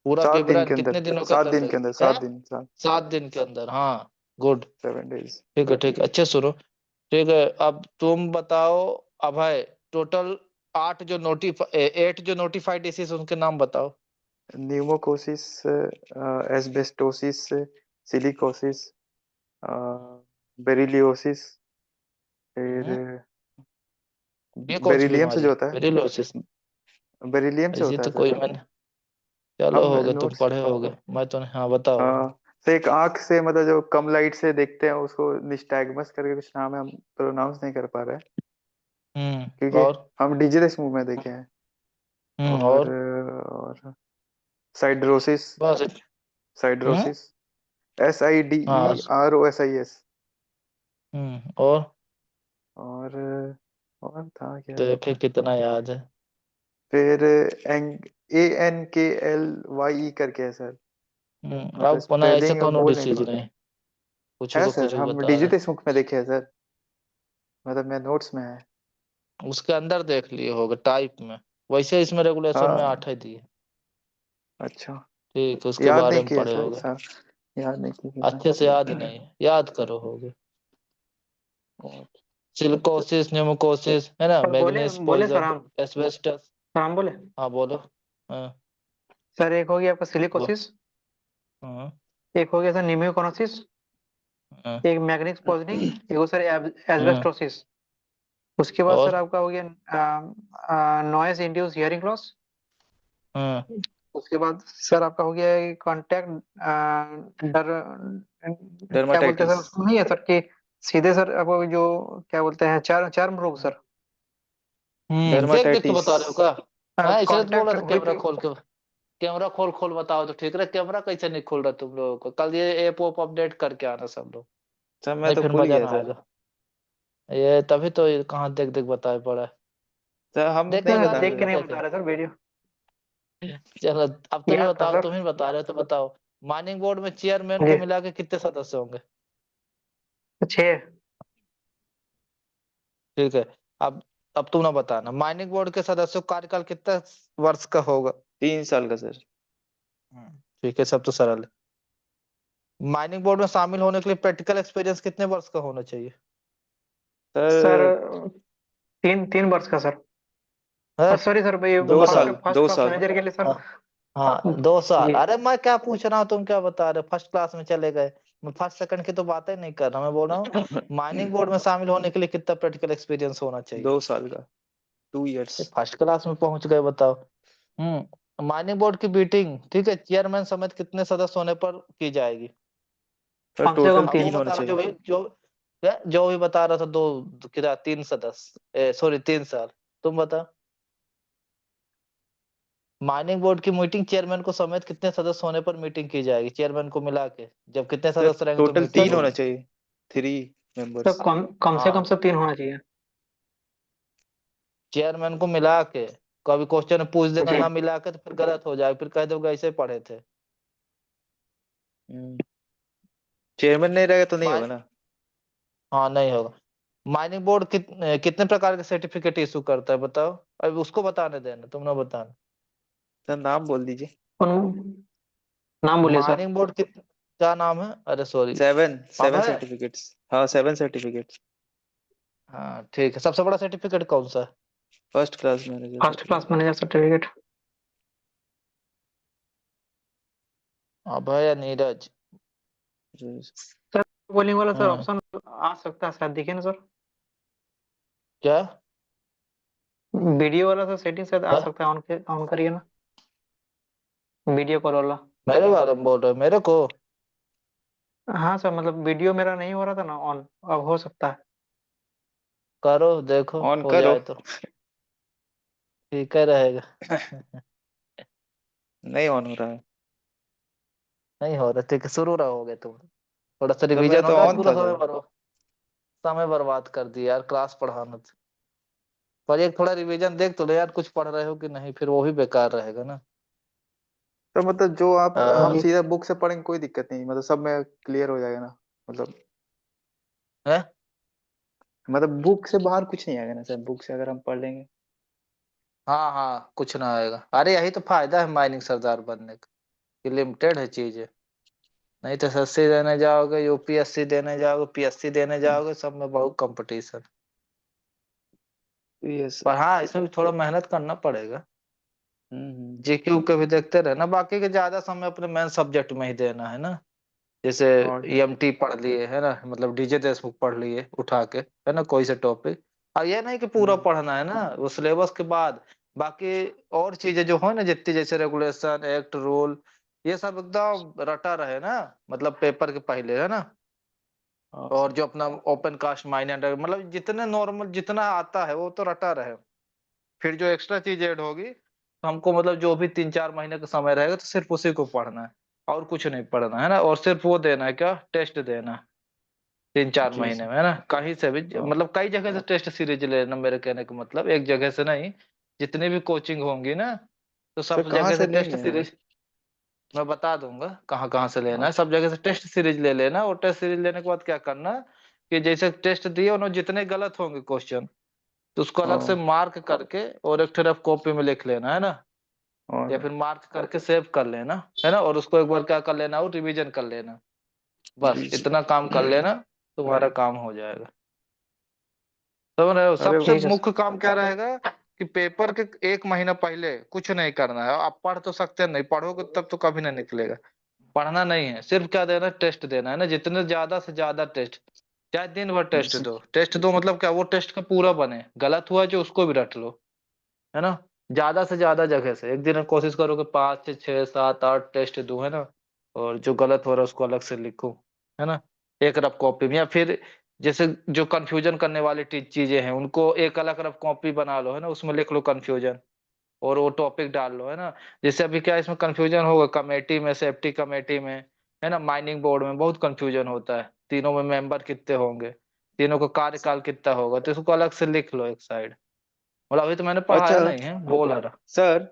पूरा 7 दिन विवरण के अंदर, कितने दिनों के 7 अंदर दिन के देगा? अंदर, है? 7 दिन, 7। 7 दिन के अंदर, हाँ। गुड। 7 डेज। ठीक है ठीक है, अच्छे सुनो। ठीक है, अब तुम बताओ अभय, टोटल एट जो नोटिफाइड डिसीज उनके नाम बताओ। न्यूमोकोसिस, एस्बेस्टोसिस, सिलिकोसिस, बेरिलियोसिस, फिर ये कौन सी बेरिलियम से बीमारी जो है होता है, बेरिलोसिस? बेरिलियम से ऐसी होता है तो सर। कोई मैंने, चलो हम हो गए, तुम नोट्स, पढ़े होगे, मैं तो नहीं। हाँ बताओ। हाँ, तो एक आंख से मतलब जो कम लाइट से देखते हैं उसको निस्टैग्मस करके कुछ नाम है, हम प्रोनाउंस नहीं कर पा रहे हैं क्योंकि और हम डिजिटल मूव में देखे हैं। और और और साइड्रोसिस, बस। हम्म साइड्रोसिस, हाँ। SIDEROSIS। और और था क्या? देखे कितना याद है। फिर ANKLYE करके है सर, मतलब अब बना ऐसे स्पेलिंग अब कोनो बोल नहीं डिसीज पा नहीं, कुछ है को सर, कुछ भी हम बता रहे। डिजिटल बुक में देखे हैं सर, मतलब मैं नोट्स में है। उसके अंदर देख लिए होगे टाइप में, वैसे इसमें रेगुलेशन में हाँ, 8 है दिए। अच्छा, ठीक, उसके याद बारे नहीं में किया पढ़े सर, होगे। याद नहीं किया मैं। अच्छे से याद नहीं है, याद करो होगे। और सिलिकोसिस, न्यूमोकोसिस है ना, सर बोले मैग्नीज बोले सर पॉइजन, हम एस्बेस्टस। सर हम बोले हाँ बोलो। हाँ। सर, एक हो गया आपका वो सिलिकोसिस, हाँ। एक हो गया सर निम्योकोनोसिस, हाँ। एक मैग्निस पॉइजनिंग, एक हो सर हाँ। एस्बेस्टोसिस। उसके बाद सर और आपका हो गया नॉइज इंड्यूस हियरिंग लॉस। हाँ। उसके बाद सर आपका हो गया कॉन्टैक्ट डर, क्या बोलते हैं डर्माटाइटिस, सर उसको, नहीं है सर कि सीधे सर आपको जो क्या बोलते हैं चर्म रोग सर। देख देख के डर्माटाइटिस। बता रहे हो क्या? हाँ इसलिए तो बोल कॉन्टैक्ट रहा था विथ, कैमरा खोल के, कैमरा खोल खोल बताओ तो ठीक रहे। कैमरा कैसे नहीं खोल रहा तुम लोगों को? कल ये ऐप वोप अपडेट करके आना सब लोग, सर मैं नहीं तो फिर भूल मजा गया ना सर। आएगा। ये तभी तो ये कहाँ देख देख बताए पड़ा है। सर हम नहीं देखा बता देख के रहे नहीं क्या बता क्या? रहे सर वीडियो। चलो अब तुम ही याद था बताओ, सर। तुम ही बता रहे हो तो बताओ। माइनिंग बोर्ड में चेयरमैन को जी, मिला के कितने सदस्य होंगे? तो 6। ठीक है। अब अब तुम ना बताना, माइनिंग बोर्ड के सदस्यों का कार्यकाल कितने वर्ष का होगा? 3 साल का सर। ठीक है, सब तो सरल है। माइनिंग बोर्ड में शामिल होने के लिए प्रैक्टिकल एक्सपीरियंस कितने वर्ष का होना चाहिए? सर सर 3 3 वर्ष का सर। है? सॉरी सर भाई, तुम दो फर्स्ट साल बताओ। फर्स्ट दो क्लास साल मैनेजर के लिए सर। हाँ। हाँ 2 साल। जी, अरे मैं क्या पूछ रहा हूँ, तुम क्या बता रहे हो? फर्स्ट क्लास में चले गए। मैं फर्स्ट सेकंड की तो बातें नहीं कर रहा, मैं बोल रहा हूँ माइनिंग बोर्ड में शामिल होने के लिए कितना प्रैक्टिकल एक्सपीरियंस होना चाहिए? 2 साल का, 2 इयर्स। फर्स्ट क्लास में पहुंच गए, बताओ। माइनिंग बोर्ड की मीटिंग, ठीक है, चेयरमैन समेत कितने सदस्य होने पर की जाएगी? सर कम से टोटल कम अब वो 3। तीन होने बता रहा जो चाहिए। भी जो भी बता रहा था, दो कितना, 3 सदस्य, सॉरी 3 साल। तुम बता। माइनिंग बोर्ड की मीटिंग चेयरमैन को समेत कितने सदस्य होने पर मीटिंग की जाएगी? चेयरमैन को मिला के जब कितने सर सदस्य रहेंगे तो टोटल मीटिंग 3 होना होगी? चाहिए, 3 थोड़ा सा रिवीजन सर हो मेरा गया, तो आज ऑन पूरा था सर। समय बर्बाद कर दिया यार, क्लास पढ़ाना था। पर एक थोड़ा रिवीजन देख तो ले यार, कुछ पढ़ रहे हो कि नहीं, फिर वो भी बेकार रहेगा ना। तो मतलब जो आप, हम जी। सीधा बुक से पढ़ेंगे कोई दिक्कत नहीं, मतलब सब में क्लियर हो जाएगा ना, मतलब है? मतलब बुक से बाहर कुछ नहीं आएगा ना सर, बुक से अगर हम पढ़ लेंगे। हाँ हाँ, कुछ ना आएगा। अरे यही तो फायदा है माइनिंग सरदार बनने का, कि लिमिटेड है चीजें। नहीं तो एसएससी देने जाओगे, यूपीएससी देने जाओगे, पीएससी देने जाओगे, सब में बहुत कंपटीशन। यस पर हाँ इसमें भी थोड़ा मेहनत करना पड़ेगा। हम्म। जीक्यू के भी देखते रहना, बाकी के ज्यादा समय अपने मेन सब्जेक्ट में ही देना है ना। जैसे और ईएमटी पढ़ लिए है ना, मतलब डीजे देशमुख पढ़ लिए उठा के, है ना, कोई से टॉपिक। और ये नहीं कि पूरा हम्म, पढ़ना है ना वो सिलेबस के बाद, बाकी और चीजें जो हो ना जितनी, जैसे रेगुलेशन एक्ट रूल, ये सब एकदम रटा रहे ना, मतलब पेपर के पहले, है ना। हाँ और सर। जो अपना ओपन कास्ट माइनर, मतलब जितने नॉर्मल जितना आता है वो तो रटा रहे। फिर जो एक्स्ट्रा चीज ऐड होगी तो हमको मतलब जो भी 3-4 महीने का समय रहेगा तो सिर्फ उसी को पढ़ना है, और कुछ नहीं पढ़ना है ना। और सिर्फ वो देना है, क्या, टेस्ट देना है 3-4 जी महीने सर। में, है ना। कहीं से भी हाँ मतलब कई जगह से टेस्ट सीरीज लेना, मेरे कहने का मतलब एक जगह से नहीं, जितनी भी कोचिंग होंगी ना तो सर, सब कहाँ जगह से से टेस्ट लेंगे? सीरीज, मैं बता दूंगा कहाँ कहाँ से लेना हाँ है। सब जगह से टेस्ट सीरीज ले लेना, और टेस्ट सीरीज लेने के बाद क्या करना, कि जैसे टेस्ट दिए उन्होंने जितने गलत होंगे क्वेश्चन, तो उसको अलग से हाँ मार्क करके और एक तरफ कॉपी में लिख लेना, है ना। या और फिर मार्क करके सेव कर लेना, है ना। और उसको एक बार क्या कर लेना, वो रिवीजन कर लेना। बस जी सर। इतना काम कर लेना, तुम्हारा काम हो जाएगा। समझ रहे हो, अरे सबसे ठीक है सर। मुख्य काम क्या रहेगा, कि पेपर के 1 महीना पहले कुछ नहीं करना है। आप पढ़ तो सकते हैं, नहीं पढ़ोगे तब तो कभी नहीं निकलेगा। पढ़ना नहीं है, सिर्फ क्या देना है, टेस्ट देना है ना, जितने ज्यादा से ज्यादा टेस्ट, चाहे दिन भर जी टेस्ट सर। दो। टेस्ट दो मतलब क्या, वो टेस्ट का पूरा बने, गलत हुआ जो उसको भी रट लो, है ना। ज्यादा से ज्यादा जगह से एक दिन में कोशिश करो कि 5 से 6 7 8 टेस्ट दो, है ना। और जो गलत हो रहा है उसको अलग से लिखो, है ना, एक रफ कॉपी में। या फिर जैसे जो कंफ्यूजन करने वाली चीजें हैं उनको एक अलग रफ कॉपी बना लो, है ना, उसमें लिख लो कंफ्यूजन, और वो टॉपिक डाल लो, है ना। जैसे अभी क्या इसमें कंफ्यूजन होगा, कमेटी में, सेफ्टी कमेटी में, है ना, माइनिंग बोर्ड में बहुत कंफ्यूजन होता है, तीनों में मेंबर कितने होंगे, तीनों का कार्यकाल कितना होगा, तो इसको अलग से लिख लो एक साइड। मतलब अभी तो मैंने अच्छा पढ़ाया नहीं है, बोल रहा। सर,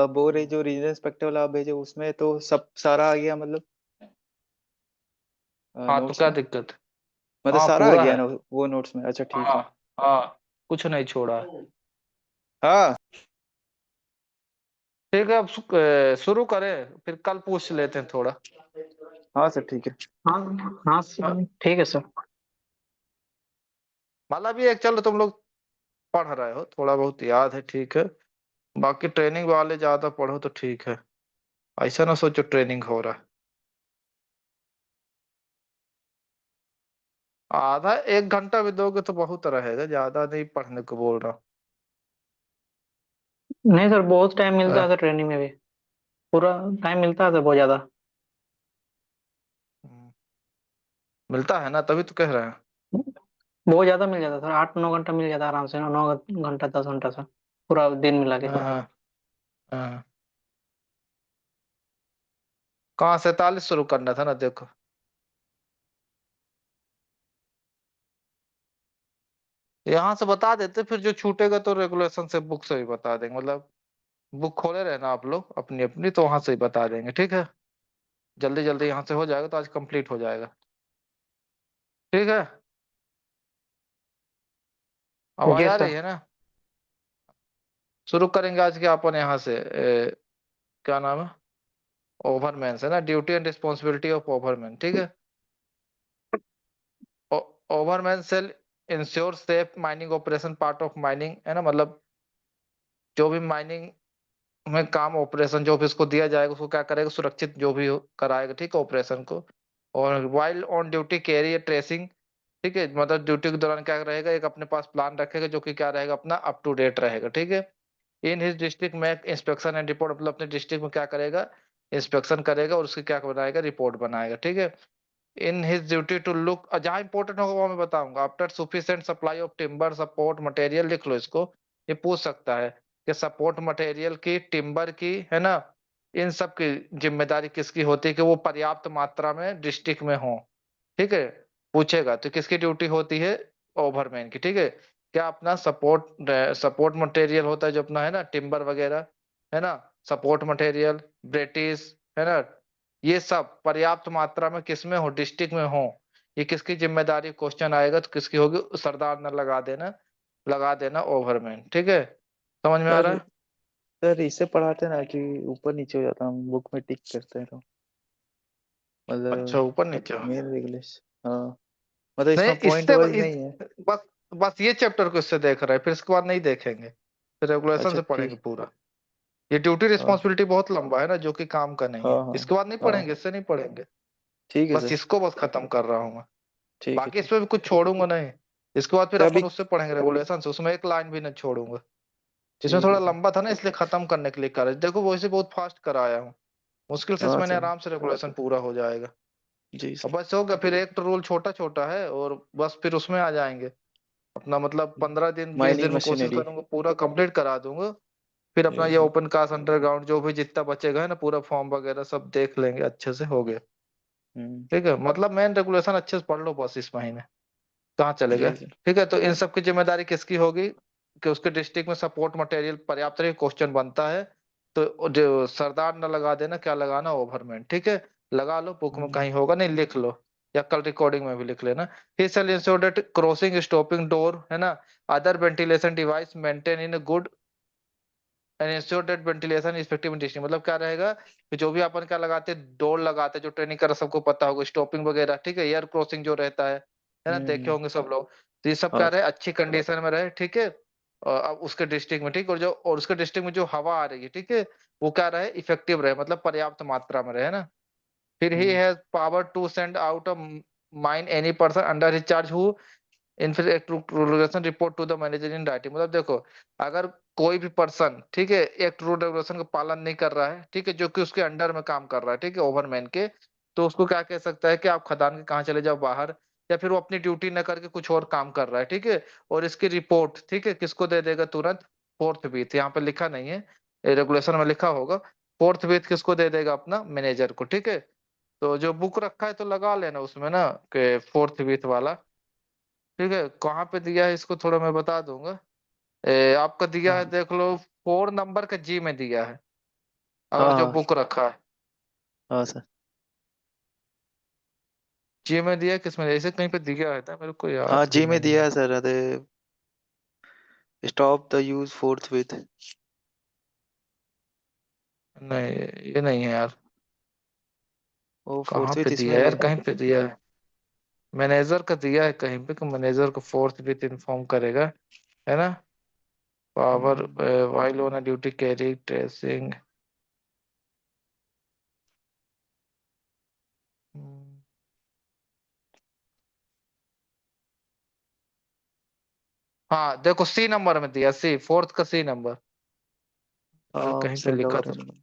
वो रही जो रीजन इंस्पेक्टर वाला आप भेजे, उसमें तो सब सारा आ गया मतलब हाँ तो नोट्स क्या में, दिक्कत है? मतलब हाँ सारा आ पूरा गया है। ना वो नोट्स में? अच्छा ठीक हाँ है। हाँ, कुछ नहीं छोड़ा है। हाँ ठीक है, अब शुरू करें, फिर कल पूछ लेते हैं थोड़ा। हाँ सर ठीक है। हाँ हाँ हाँ, सर, ठीक है सर। मतलब ये एक, चलो तुम लोग पढ़ रहे हो, थोड़ा बहुत याद है, ठीक है। बाकी ट्रेनिंग वाले ज्यादा पढ़ो तो ठीक है, ऐसा ना सोचो ट्रेनिंग हो रहा है। आधा 1 घंटा भी दोगे तो बहुत रहेगा, ज्यादा नहीं पढ़ने को बोल रहा नहीं सर, बहुत टाइम मिलता है हूँ। सर ट्रेनिंग में भी, पूरा टाइम मिलता है सर, बहुत ज्यादा। मिलता है ना, तभी तो कह रहे हैं। बहुत ज्यादा मिल जाता है सर, 8-9 घंटा मिल जाता है आराम से, 9 घंटा 10 घंटा सर, पूरा दिन मिला के। हाँ हाँ, कहाँ 47 शुरू करना था ना, देखो। यहाँ से बता देते, फिर जो छूटेगा तो रेगुलेशन से, बुक से भी बता देंगे, मतलब बुक खोले रहना आप लोग अपनी अपनी, तो वहां से ही बता देंगे, ठीक है। जल्दी जल्दी यहाँ से हो जाएगा तो आज कंप्लीट हो जाएगा, ठीक है। आवाज जी आ सर। रही है ना। शुरू करेंगे आज के अपन यहाँ से, क्या नाम है, ओवरमैन से ना, duty and responsibility of overman, ठीक है। Overman shall ensure safe mining operation part of mining, है ना, मतलब जो भी माइनिंग में काम, ऑपरेशन जो भी इसको दिया जाएगा उसको क्या करेगा, सुरक्षित जो भी कराएगा, ठीक है, ऑपरेशन को। और while on duty carry tracing, ठीक है, मतलब ड्यूटी के दौरान क्या रहेगा, एक अपने पास प्लान रखेगा जो कि क्या रहेगा, अपना अप टू डेट रहेगा, ठीक है। इन हिज डिस्ट्रिक्ट में इंस्पेक्शन एंड रिपोर्ट, मतलब अपने डिस्ट्रिक्ट में क्या करेगा, इंस्पेक्शन करेगा और उसकी क्या बनाएगा, रिपोर्ट बनाएगा, ठीक है। In his duty to look, जहां इंपॉर्टेंट होगा वो मैं बताऊंगा, after sufficient supply of timber support material, लिख लो इसको, ये पूछ सकता है कि सपोर्ट मटेरियल की, टिम्बर की, है ना, इन सब की जिम्मेदारी किसकी होती है, कि वो पर्याप्त मात्रा में डिस्ट्रिक्ट में हो, ठीक है। पूछेगा तो किसकी ड्यूटी होती है, ओवरमैन की, ठीक है। क्या अपना सपोर्ट मटेरियल होता है जो अपना, है ना, टिम्बर वगैरह, है ना, सपोर्ट मटेरियल, ब्रिटिश, है ना, ये सब पर्याप्त मात्रा में किसमें हो, डिस्ट्रिक्ट में हो, ये किसकी जिम्मेदारी, क्वेश्चन आएगा तो किसकी होगी, सरदार न लगा देना ओवरमैन, ठीक है। समझ में आ सर रहा है। सर इससे पढ़ाते ना कि ऊपर नीचे हो जाता, हम बुक में टिक करते हैं तो अच्छा मतलब ऊपर नीचे हो। Main regulation. हाँ मतलब नहीं इसमें पॉइंट इससे वाइज नहीं है। बस तो बस ये चैप्टर को इससे देख रहे हैं, फिर इसके बाद नहीं देखेंगे, फिर रेगुलेशन अच्छा से पढ़ेंगे ठीक। पूरा। ये ड्यूटी हाँ रिस्पॉन्सिबिलिटी बहुत लंबा है ना, जो कि काम का नहीं हाँ है, हाँ इसके बाद नहीं हाँ। पढ़ेंगे, इससे नहीं पढ़ेंगे। ठीक है बस सर। इसको बस खत्म कर रहा हूँ मैं, ठीक है बाकी ठीक। इसमें भी कुछ छोड़ूंगा नहीं। इसके बाद फिर तो अपन अभी। उससे पढ़ेंगे रेगुलेशन से, उसमें एक लाइन भी नहीं छोड़ूंगा। इसमें ठीक थोड़ा है सर। लंबा था ना, इसलिए खत्म करने के लिए कर देखो, वो इसे बहुत फास्ट कराया हूँ, मुश्किल से हाँ इसमें सर। आराम से रेगुलेशन पूरा हो जाएगा। जी अब सर। बस हो गया, फिर एक तो रूल छोटा छोटा है, और बस फिर उसमें आ जाएंगे अपना, मतलब 15 दिन 20 दिन माइनिंग में कोशिश मशीनरी। करूंगा पूरा कंप्लीट करा दूंगा। फिर अपना जी ये सर। ओपन कास्ट अंडरग्राउंड जो भी जितना बचेगा है ना, पूरा फॉर्म वगैरह सब देख लेंगे अच्छे से, हो गया। हम्म। ठीक है, मतलब मेन रेगुलेशन अच्छे से पढ़ लो बस इस महीने, कहाँ चले गए। जी सर। ठीक है, तो इन सब की जिम्मेदारी किसकी होगी, कि उसके डिस्ट्रिक्ट में सपोर्ट मटेरियल पर्याप्त रहे, क्वेश्चन बनता है तो जो सरदार न लगा देना, क्या लगाना, ओवरमैन, ठीक है। लगा लो, बुक में हम्म कहीं होगा नहीं, लिख लो, या कल रिकॉर्डिंग में भी लिख लेना। He shall ensure that crossing stopping door है ना, other ventilation device maintain in good and ensure that ventilation effective in district. मतलब क्या रहेगा कि जो भी अपन क्या लगाते हैं, डोर लगाते हैं, जो ट्रेनिंग कर सबको पता होगा, स्टॉपिंग वगैरह, ठीक है, एयर क्रॉसिंग जो रहता है ना, देखे हम्म। होंगे सब लोग। तो ये सब क्या हाँ रहे, अच्छी कंडीशन में रहे, ठीक है। और अब उसके डिस्ट्रिक्ट में, ठीक, और उसके डिस्ट्रिक्ट में जो हवा आ रही है, ठीक है, वो क्या रहे, इफेक्टिव रहे, मतलब पर्याप्त मात्रा में रहे ना। फिर he has power to send out a mine any person under his charge who regulation report to the manager in writing. मतलब देखो, अगर कोई भी पर्सन, ठीक है, एक रूल रेगुलेशन का पालन नहीं कर रहा है, ठीक है, जो कि उसके अंडर में काम कर रहा है, ठीक है, ओवरमैन के, तो उसको क्या कह सकता है कि आप खदान के कहाँ चले जाओ बाहर, या फिर वो अपनी ड्यूटी न करके कुछ और काम कर रहा है, ठीक है। और इसकी रिपोर्ट, ठीक है, किसको दे देगा तुरंत, फोर्थ बीथ, यहाँ पे लिखा नहीं है, रेगुलेशन में लिखा होगा, फोर्थ बीथ किसको दे देगा, अपना मैनेजर को, ठीक है। तो जो बुक रखा है तो लगा लेना उसमें ना, कि फोर्थ बीथ वाला, ठीक है। कहाँ पे दिया है इसको थोड़ा मैं बता दूंगा। आपका दिया है, हाँ देख लो, 4 नंबर का जी में दिया है, हाँ अगर जो हाँ बुक रखा है, हाँ सर। जी में दिया है, किसमें ऐसे कहीं पे दिया है था, मेरे को हाँ याद भी जी में नहीं दिया है। है सर। अरे stop the use fourth with. नहीं, ये नहीं है यार, वो कहाँ फोर्थ पे विथ इसमें दिया है ही यार, है। कहीं पे दिया है, मैनेजर का दिया है कहीं पे, कि मैनेजर को फोर्थ विथ इन्फॉर्म करेगा, है ना। Power hmm, while on duty carry tracing. हाँ देखो, सी नंबर में दिया, सी फोर्थ का सी नंबर, अगर हाँ कहीं पे सेंड लिखा आउट था। एनिमल।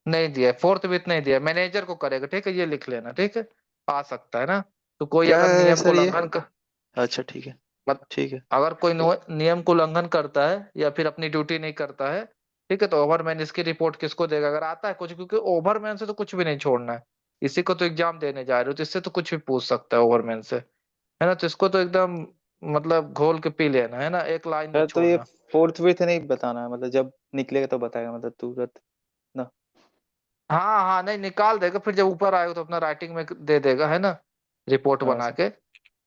नहीं दिया, फोर्थ विथ नहीं दिया, मैनेजर को करेगा, ठीक है, ये लिख लेना, ठीक है, आ सकता है ना। तो कोई क्या अगर है नियम को सर ये? उल्लंघन कर, अच्छा ठीक है। मत, ठीक है। अगर कोई नियम को उल्लंघन करता है या फिर अपनी ड्यूटी नहीं करता है, ठीक है, तो ओवरमैन इसकी रिपोर्ट किसको देगा, अगर आता है कुछ, क्योंकि ओवरमैन से तो कुछ भी नहीं छोड़ना है। इसी को तो एग्जाम देने जा रहे हो, तो इससे तो कुछ भी पूछ सकता है ओवरमैन से, है ना। तो इसको तो एकदम मतलब घोल के पी लेना है ना, एक लाइन नहीं सर तो ये छोड़ना। फोर्थ विथ नहीं बताना है, मतलब जब निकलेगा तो बताएगा, मतलब तुरंत ना। हाँ हाँ, नहीं निकाल देगा, फिर जब ऊपर आएगा तो अपना राइटिंग में दे देगा, है ना, रिपोर्ट हाँ बना सर। के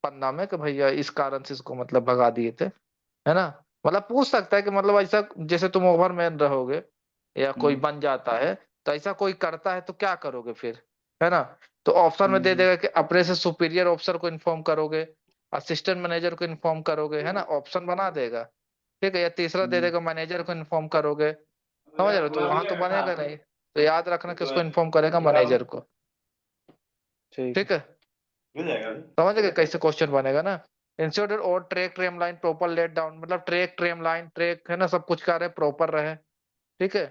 पन्ना में, कि भैया इस कारण से इसको मतलब भगा दिए थे, है ना। मतलब पूछ सकता है कि मतलब ऐसा, जैसे तुम ओवरमैन रहोगे या कोई हम्म बन जाता है, तो ऐसा कोई करता है तो क्या करोगे फिर, है ना। तो ऑप्शन में दे हम्म देगा कि अपने से सुपीरियर ऑफिसर को इन्फॉर्म करोगे, असिस्टेंट मैनेजर को इन्फॉर्म करोगे, है ना, ऑप्शन बना देगा, ठीक है। या तीसरा दे हम्म। देगा, मैनेजर को इन्फॉर्म करोगे, समझ रहे हो, तो वहां तो बनेगा नहीं। तो याद रखना किसको इन्फॉर्म करेगा, मैनेजर को, ठीक है। ठीक है। समझ गए कैसे क्वेश्चन बनेगा ना। इंसर्टेड और track tram line proper let down, मतलब ट्रैक ट्रेम लाइन ट्रैक है ना, सब कुछ का रहे प्रॉपर रहे, ठीक है,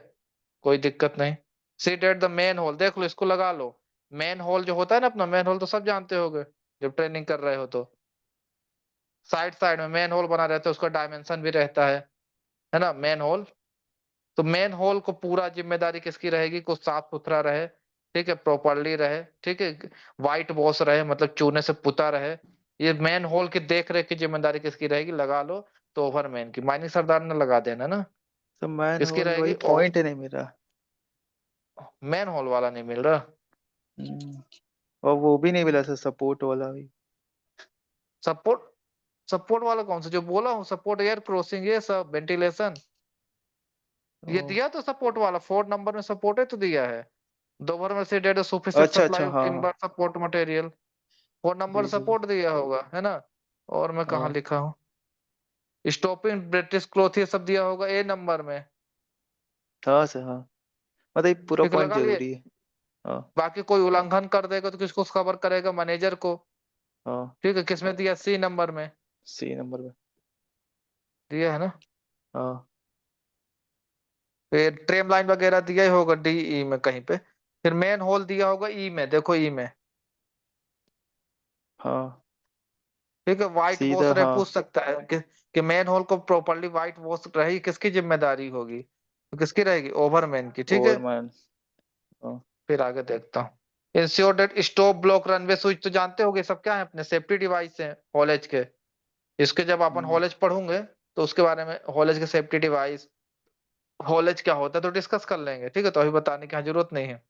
कोई दिक्कत नहीं। Seat at the main whole, देख लो इसको लगा लो। मेन होल जो होता है ना अपना, मेन होल तो सब जानते होगे जब ट्रेनिंग कर रहे हो तो, साइड साइड में मेन होल बना रहता है, उसका डायमेंशन भी रहता है ना, मेन होल। तो मेन होल को पूरा जिम्मेदारी किसकी रहेगी, कुछ साफ सुथरा रहे, ठीक है, प्रॉपरली रहे, ठीक है, व्हाइट वॉश रहे, मतलब चूने से पुता रहे। ये मेन होल की देख रेख की जिम्मेदारी किसकी रहेगी, लगा लो। तो ओवरमैन की, माइनिंग सरदार ने लगा देना ना। तो मैन किसकी होल रहेगी, वही पॉइंट नहीं मिल रहा। मेन होल वाला नहीं मिल रहा। हम्म, और वो भी नहीं मिला सर, सपोर्ट वाला भी। सपोर्ट, सपोर्ट वाला कौन सा, जो बोला हूँ, सपोर्ट एयर क्रॉसिंग, ये सब वेंटिलेशन, ओ, ये दिया तो सपोर्ट वाला 4 नंबर में सपोर्ट है तो दिया है। दोपहर में से डेट सफिशिएंट अच्छा सप्लाई अच्छा, ऑफ हाँ हाँ, timber support material, phone number जी जी जी, सपोर्ट दिया होगा है ना। और मैं कहाँ हाँ लिखा हूँ, स्टॉपिंग ब्रिटिश क्लॉथ ये सब दिया होगा ए नंबर में। हाँ सर, हाँ मतलब ये पूरा ठीक पॉइंट लगा लिए। जरूरी है। हाँ बाकी कोई उल्लंघन कर देगा तो किसको खबर करेगा, मैनेजर को। हाँ, ठीक है, किसमें दिया, सी नंबर में सी नंबर में, दिया है ना। हाँ फिर ट्रेम लाइन वगैरह दिया ही होगा डी ई में कहीं पे। फिर मेन होल दिया होगा ई में, देखो ई में। हाँ, ठीक है, व्हाइट वॉश सीधा रहे, हाँ, पूछ सकता है कि मेन होल को प्रॉपरली व्हाइट वॉश रही, किसकी जिम्मेदारी होगी, तो किसकी रहेगी, ओवरमैन की। ठीक है, ओवरमैन, हाँ फिर आगे देखता हूँ। Ensure that stop block runway switch, तो जानते होगे सब क्या है, अपने सेफ्टी डिवाइस है हॉलेज के। इसके जब अपन हम्म, हॉलेज पढ़ूंगे तो उसके बारे में, हॉलेज के सेफ्टी डिवाइस, हॉलेज क्या होता है, तो डिस्कस कर लेंगे। ठीक है, तो अभी बताने की यहाँ जरूरत नहीं है।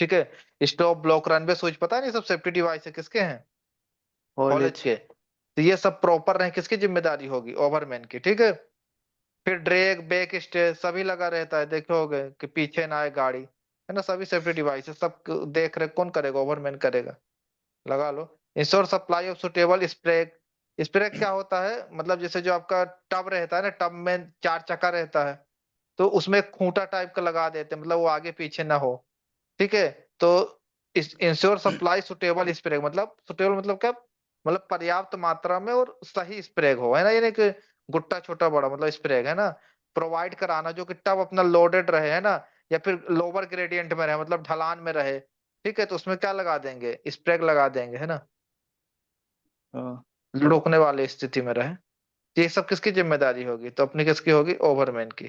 ठीक है, स्टॉप ब्लॉक रनवे स्विच पता नहीं, सब सेफ्टी डिवाइस है, किसके हैं, हॉलेज कॉलेज, के। तो ये सब प्रॉपर रहे, किसकी जिम्मेदारी होगी, ओवरमैन की। ठीक है, फिर ड्रैग बैक स्टे सभी लगा रहता है, देखे होगे कि पीछे ना आए गाड़ी, है ना, सभी सेफ्टी डिवाइस है, सब देख रेख कौन करेगा, ओवरमैन करेगा। लगा लो। Ensure supply of suitable spray. Spray क्या होता है, मतलब जैसे जो आपका टब रहता है ना, टब में 4 चक्का रहता है, तो उसमें एक खूंटा टाइप का लगा देते हैं, मतलब वो आगे पीछे ना हो। ठीक है, तो इस इंश्योर सप्लाई सुटेबल स्प्रे, मतलब सुटेबल मतलब क्या, मतलब पर्याप्त मात्रा में और सही स्प्रे हो, है ना, ये नहीं कि गुट्टा छोटा बड़ा, मतलब स्प्रे है ना, प्रोवाइड कराना जो कि टब अपना लोडेड रहे, है ना, या फिर लोअर ग्रेडियंट में रहे, मतलब ढलान में रहे। ठीक है, तो उसमें क्या लगा देंगे, स्प्रे लगा देंगे, है ना, हाँ रोकने वाली स्थिति में रहे। ये सब किसकी जिम्मेदारी होगी, तो अपनी किसकी होगी, ओवरमैन की।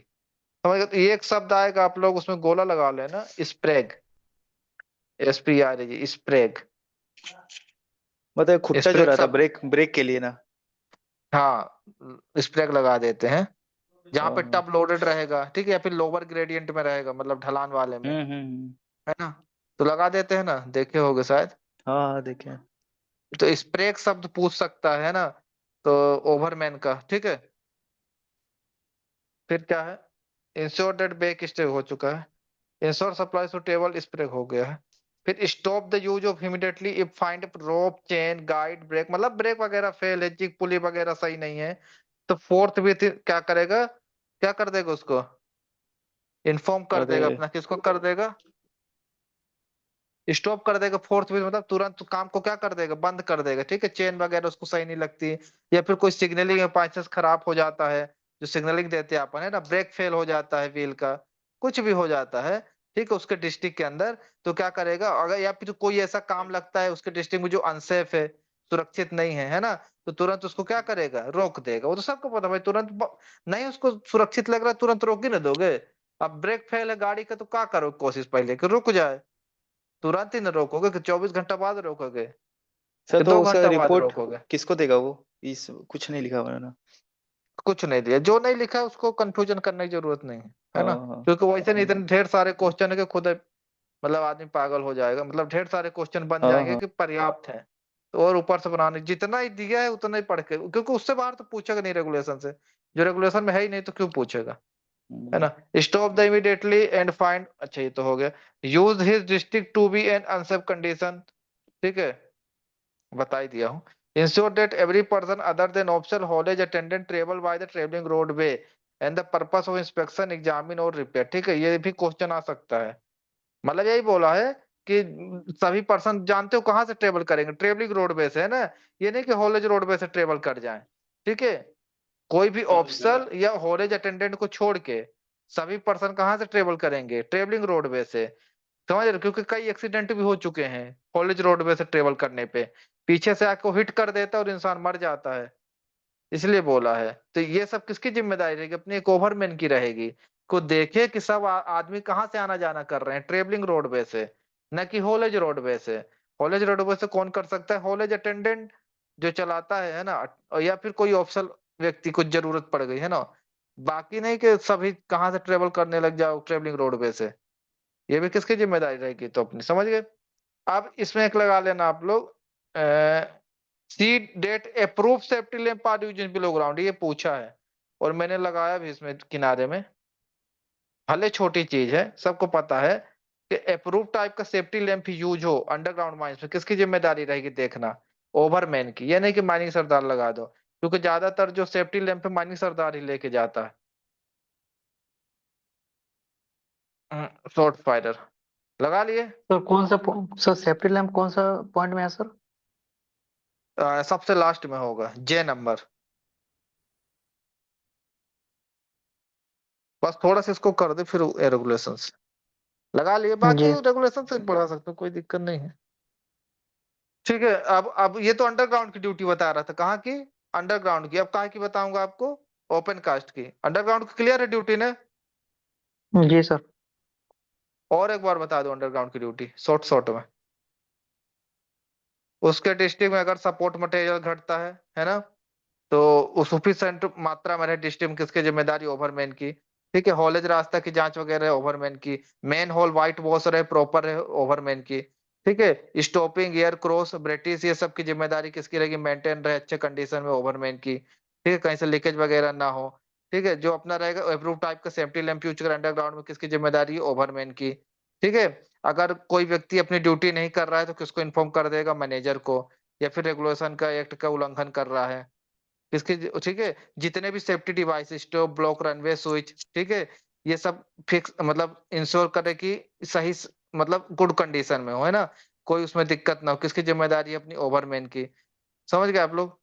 समझ गए, तो ये एक शब्द आएगा, आप लोग उसमें गोला लगा लेना, स्प्रेग, SPREG, स्प्रेग। मतलब खुट्टा जो स्प्रेग रहता है सब, ब्रेक ब्रेक के लिए ना, हाँ, स्प्रेग लगा देते हैं जहां हाँ पे हाँ, टब लोडेड रहेगा। ठीक है, या फिर लोअर ग्रेडियंट में रहेगा, मतलब ढलान वाले में, हम्म, है ना, तो लगा देते हैं ना, देखे होगे शायद। हाँ हाँ देखे, तो स्प्रेग शब्द पूछ सकता है ना, तो ओवरमैन का। ठीक है, फिर क्या है, इंश्योर दैट बैक स्टे हो चुका है, इंश्योर सप्लाई सुटेबल स्प्रे हो गया है। फिर stop the use of immediately if find rope chain guide break, मतलब ब्रेक वगैरह फेल है, जिग पुली वगैरह सही नहीं है, तो फोर्थ भी क्या करेगा, क्या कर देगा उसको, इन्फॉर्म कर अरे देगा अपना, किसको कर देगा, स्टॉप कर देगा। फोर्थ भी मतलब तुरंत काम को क्या कर देगा, बंद कर देगा। ठीक है, चेन वगैरह उसको सही नहीं लगती, या फिर कोई सिग्नलिंग बाईचांस खराब हो जाता है, जो सिग्नलिंग देते हैं अपन, है ना, ब्रेक फेल हो जाता है व्हील का, कुछ भी हो जाता है। ठीक है, उसके डिस्ट्रिक्ट के अंदर, तो क्या करेगा, अगर या फिर कोई ऐसा काम लगता है उसके डिस्ट्रिक्ट में जो अनसेफ है, सुरक्षित नहीं है ना, तो तुरंत उसको क्या करेगा, रोक देगा। वो तो सबको पता भाई, तुरंत नहीं उसको सुरक्षित लग रहा है, तुरंत रोक ही ना दोगे। अब ब्रेक फेल है गाड़ी का, तो क्या करो, कोशिश पहले कि रुक जाए, तुरंत ही न रोकोगे कि 24 घंटा बाद रोकोगे, सर कि तो दो उसका घंटा बाद रिपोर्ट रोकोगे। किसको देगा वो, इस कुछ नहीं लिखा हुआ है ना, कुछ नहीं दिया, जो नहीं लिखा है उसको कंफ्यूजन करने की जरूरत नहीं है ना, हाँ हाँ, क्योंकि वैसे नहीं, इतने ढेर सारे क्वेश्चन है कि खुद मतलब आदमी पागल हो जाएगा, मतलब ढेर सारे क्वेश्चन बन हाँ जाएंगे हाँ, कि पर्याप्त है। तो और ऊपर से बनाने, जितना ही दिया है उतना ही पढ़ के, क्योंकि उससे बाहर तो पूछेगा नहीं रेगुलेशन से, जो रेगुलेशन में है ही नहीं तो क्यों पूछेगा, है हम्म, ना। Stop the immediately and find, अच्छा ये तो हो गया। Use his district to be an unsafe condition, ठीक है, बता ही दिया हूँ। Ensure that every person other than officer haulage attendant travel by the travelling road way and the purpose of inspection examine और रिपेयर। ठीक है, ये भी क्वेश्चन आ सकता है, मतलब यही बोला है कि सभी पर्सन जानते हो कहाँ से ट्रेवल करेंगे, ट्रेवलिंग रोडवे से, है ना, ये नहीं कि हॉलेज रोडवे से ट्रेवल कर जाएं। ठीक है, कोई भी ऑफिसर या हॉलेज अटेंडेंट को छोड़ के सभी पर्सन कहाँ से ट्रेवल करेंगे, ट्रेवलिंग रोडवे से। समझ रहे हो? क्योंकि कई एक्सीडेंट भी हो चुके हैं कॉलेज रोडवे से ट्रेवल करने पे, पीछे से आके हिट कर देता है और इंसान मर जाता है, इसलिए बोला है। तो ये सब किसकी जिम्मेदारी रहेगी, अपनी एक ओवरमैन की रहेगी, को देखे कि सब आदमी कहाँ से आना जाना कर रहे हैं, ट्रेवलिंग रोडवे से, न कि हॉलेज रोडवे से। हॉलेज रोडवे से कौन कर सकता है, हॉलेज अटेंडेंट जो चलाता है ना, और या फिर कोई ऑफिशियल व्यक्ति को जरूरत पड़ गई, है ना, बाकी नहीं कि सभी कहाँ से ट्रेवल करने लग जाओ ट्रेवलिंग रोडवे से। ये भी किसकी जिम्मेदारी रहेगी, तो अपनी, समझ गए। अब इसमें एक लगा लेना आप लोग, see that approve safety lamp are used in below ground, ये पूछा है और मैंने लगाया भी इसमें किनारे में, भले छोटी चीज है सबको पता है, कि अप्रूव टाइप का सेफ्टी लैंप यूज हो अंडरग्राउंड माइंस में, किसकी जिम्मेदारी रहेगी देखना? ओवरमैन की। ये नहीं कि माइनिंग सरदार लगा दो, क्योंकि ज्यादातर जो सेफ्टी लैंप है माइनिंग सरदार ही लेके जाता है। शॉर्ट फायरर लगा लिए। सर कौन सा सर सेफ्टी लैंप कौन सा पॉइंट में है सर? सबसे लास्ट में होगा जे नंबर। बस थोड़ा सा इसको कर दे फिर रेगुलेशन से लगा लिए, बाकी जी। रेगुलेशन से बढ़ा सकते हो, कोई दिक्कत नहीं है। ठीक है, अब ये तो अंडरग्राउंड की ड्यूटी बता रहा था, कहाँ की? अंडरग्राउंड की। अब कहाँ की बताऊंगा आपको? ओपन कास्ट की। अंडरग्राउंड की क्लियर है ड्यूटी ने? जी सर। और एक बार बता दो अंडरग्राउंड की ड्यूटी शॉर्ट शॉर्ट में। उसके डिस्ट्रिक्ट में अगर सपोर्ट मटेरियल घटता है ना, तो उस सफिशिएंट मात्रा में रहे डिस्ट्रिक्ट में, किसकी जिम्मेदारी? ओवरमैन की। ठीक है, हॉलेज रास्ता की जांच वगैरह ओवरमैन की। मेन हॉल व्हाइट वॉश रहे प्रॉपर रहे, ओवरमैन की। ठीक है, स्टॉपिंग एयर क्रॉस ब्रिटिश ये सब की जिम्मेदारी किसकी रहेगी? मेंटेन रहे अच्छे कंडीशन में, ओवरमैन की। ठीक है, कहीं से लीकेज वगैरह ना हो। ठीक है, जो अपना रहेगा अप्रूव टाइप का सेफ्टी लैंप यूज कर अंडरग्राउंड में, किसकी जिम्मेदारी? ओवरमैन की। ठीक है, अगर कोई व्यक्ति अपनी ड्यूटी नहीं कर रहा है तो किसको इन्फॉर्म कर देगा? मैनेजर को। या फिर रेगुलेशन का एक्ट का उल्लंघन कर रहा है किसके? ठीक है, जितने भी safety device, stop block runway switch, ठीक है, ये सब फिक्स मतलब इंश्योर करे कि सही मतलब गुड कंडीशन में हो, है ना, कोई उसमें दिक्कत ना हो, किसकी जिम्मेदारी है? अपनी ओवरमैन की। समझ गए आप लोग?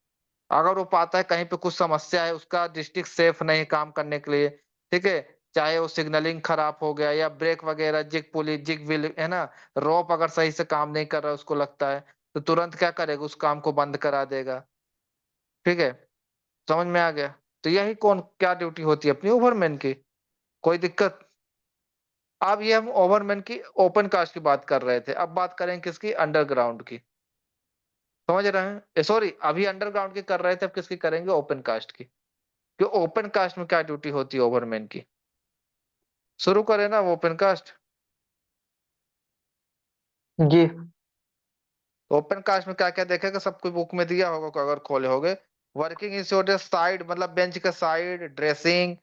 अगर वो पाता है कहीं पे कुछ समस्या है, उसका डिस्ट्रिक्ट सेफ नहीं काम करने के लिए, ठीक है, चाहे वो सिग्नलिंग खराब हो गया या ब्रेक वगैरह, जिग पुली जिग व्हील, है ना, रोप अगर सही से काम नहीं कर रहा उसको लगता है, तो तुरंत क्या करेगा? उस काम को बंद करा देगा। ठीक है, समझ में आ गया? तो यही कौन क्या ड्यूटी होती है अपनी ओवरमैन की। कोई दिक्कत? अब ये हम ओवरमैन की ओपन कास्ट की बात कर रहे थे, अब बात करें किसकी? अंडरग्राउंड की। समझ रहे हैं? सॉरी, अभी अंडरग्राउंड की कर रहे थे, अब किसकी करेंगे? ओपन कास्ट की। कि ओपन कास्ट में क्या ड्यूटी होती है ओवरमैन की? शुरू करें ना ओपन कास्ट। जी। ओपन कास्ट में क्या क्या देखेगा? सबको बुक में दिया होगा अगर खोले होगे। वर्किंग इंश्योरेंस साइड मतलब बेंच का साइड ड्रेसिंग,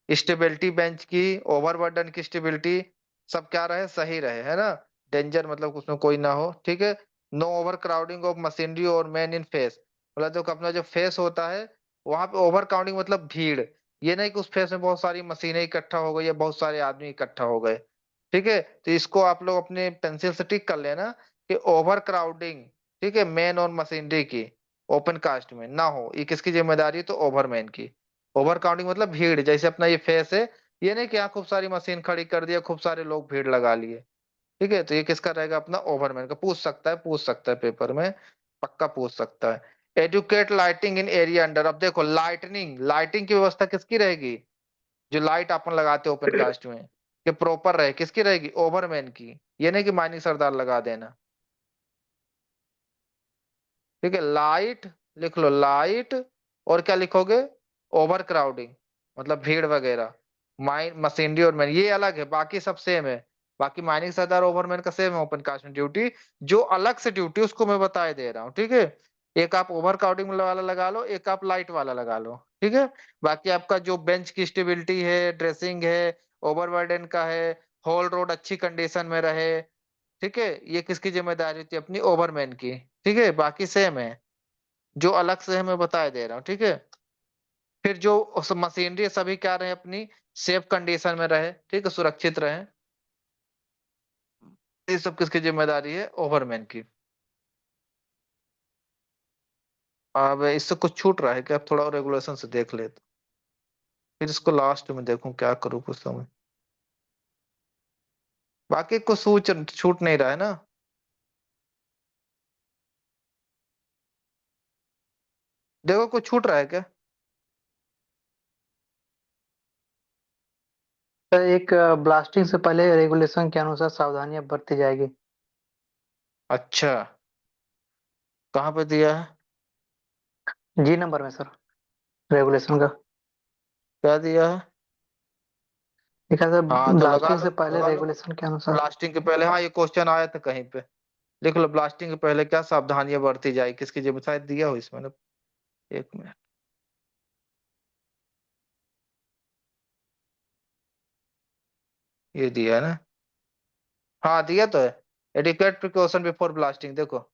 स्टेबिलिटी बेंच की, ओवरबर्डन की स्टेबिलिटी, सब क्या रहे? सही रहे, है ना। डेंजर मतलब उसमें कोई ना हो। ठीक है, no overcrowding of machinery और मैन इन फेस, मतलब जो अपना जो फेस होता है वहां पे ओवर क्राउडिंग मतलब भीड़। ये नहीं कि उस फेस में बहुत सारी मशीनें इकट्ठा हो गई या बहुत सारे आदमी इकट्ठा हो गए। ठीक है, तो इसको आप लोग अपने पेंसिल से टिक कर लेना कि ओवर क्राउडिंग, ठीक है, मैन और मशीनरी की ओपन कास्ट में ना हो, ये किसकी जिम्मेदारी है? तो ओवरमैन की। ओवर क्राउडिंग मतलब भीड़, जैसे अपना ये फेस है, ये नहीं कि यहाँ खूब सारी मशीन खड़ी कर दिया, खूब सारे लोग भीड़ लगा लिए। ठीक है, तो ये किसका रहेगा? अपना ओवरमैन का। पूछ सकता है पेपर में, पक्का पूछ सकता है। एडुकेट लाइटिंग इन एरिया अंडर, अब देखो लाइटनिंग, लाइटिंग की व्यवस्था किसकी रहेगी? जो लाइट अपन लगाते हैं ओपन कास्ट में, कि प्रॉपर रहे, किसकी रहेगी? ओवरमैन की। ये नहीं कि माइनिंग सरदार लगा देना। ठीक है, लाइट लिख लो, लाइट। और क्या लिखोगे? ओवर क्राउडिंग मतलब भीड़ वगैरह। माइन मशीनरी और मैन ये अलग है, बाकी सब सेम है। बाकी माइनिंग सरदार ओवरमैन का सेम है ओपन कास्ट में ड्यूटी। जो अलग से ड्यूटी उसको मैं बता दे रहा हूँ। ठीक है, एक आप ओवर क्राउडिंग वाला लगा लो, एक आप लाइट वाला लगा लो। ठीक है, बाकी आपका जो बेंच की स्टेबिलिटी है, ड्रेसिंग है, ओवरबर्डन का है, होल रोड अच्छी कंडीशन में रहे, ठीक है, ये किसकी जिम्मेदारी होती है? अपनी ओवरमैन की। ठीक है, बाकी सेम है, जो अलग से है मैं बता दे रहा हूँ। ठीक है, फिर जो मशीनरी सभी क्या रहे? अपनी सेफ कंडीशन में रहे, ठीक है, सुरक्षित रहे, ये सब किसकी जिम्मेदारी है? ओवरमैन की। अब इससे कुछ छूट रहा है क्या? आप थोड़ा रेगुलेशन से देख ले तो फिर इसको लास्ट में देखूं क्या करूँ कुछ समय। बाकी कुछ छूट नहीं रहा है ना? देखो कुछ छूट रहा है क्या? सर एक ब्लास्टिंग से पहले रेगुलेशन के अनुसार सावधानियां बरती जाएगी। अच्छा, कहाँ पे दिया है? जी नंबर में सर, रेगुलेशन का क्या दिया है? लिखा है सर, हाँ तो लगा ब्लास्टिंग लो, से पहले लगा लो। रेगुलेशन के अनुसार। ब्लास्टिंग के पहले, हाँ ये क्वेश्चन आया था कहीं पे। लिख लो, ब्लास्टिंग के पहले क्या सावधानियां बरती जाए, किसकी जिम्मे शायद दिया हो इसमें ना। एक मिनट, ये दिया है ना। हाँ दिया तो है, एडिक्वेट प्रिकॉशन बिफोर ब्लास्टिंग, देखो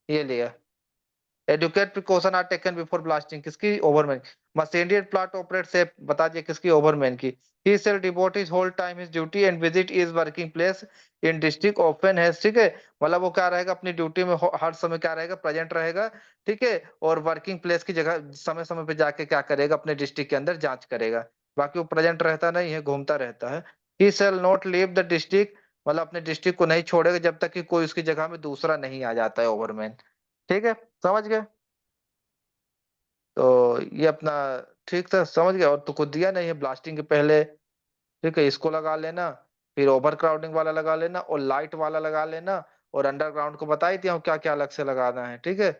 ये लिया, adequate precaution are taken before blasting, किसकी, overman. Machinery at plant operate से, बता दिया किसकी, ओवरमैन की। He shall devote his whole time his duty and visit is working place in district open है, ठीक है। मतलब वो क्या रहेगा, अपनी ड्यूटी में हर समय क्या रहेगा, प्रेजेंट रहेगा, ठीक है। और वर्किंग प्लेस की जगह समय समय पे जाके क्या करेगा, अपने डिस्ट्रिक्ट के अंदर जांच करेगा। बाकी वो प्रेजेंट रहता नहीं है, घूमता रहता है। He shall not leave the district, मतलब अपने डिस्ट्रिक्ट को नहीं छोड़ेगा जब तक कि कोई उसकी जगह में दूसरा नहीं आ जाता है, ओवरमैन। ठीक है, समझ गए। तो ये अपना ठीक था, समझ गया। और तो कुछ दिया नहीं है ब्लास्टिंग के पहले, ठीक है, इसको लगा लेना। फिर ओवर क्राउडिंग वाला लगा लेना, और लाइट वाला लगा लेना। और अंडरग्राउंड को बता ही दिया हूँ क्या क्या अलग से लगाना है, ठीक है।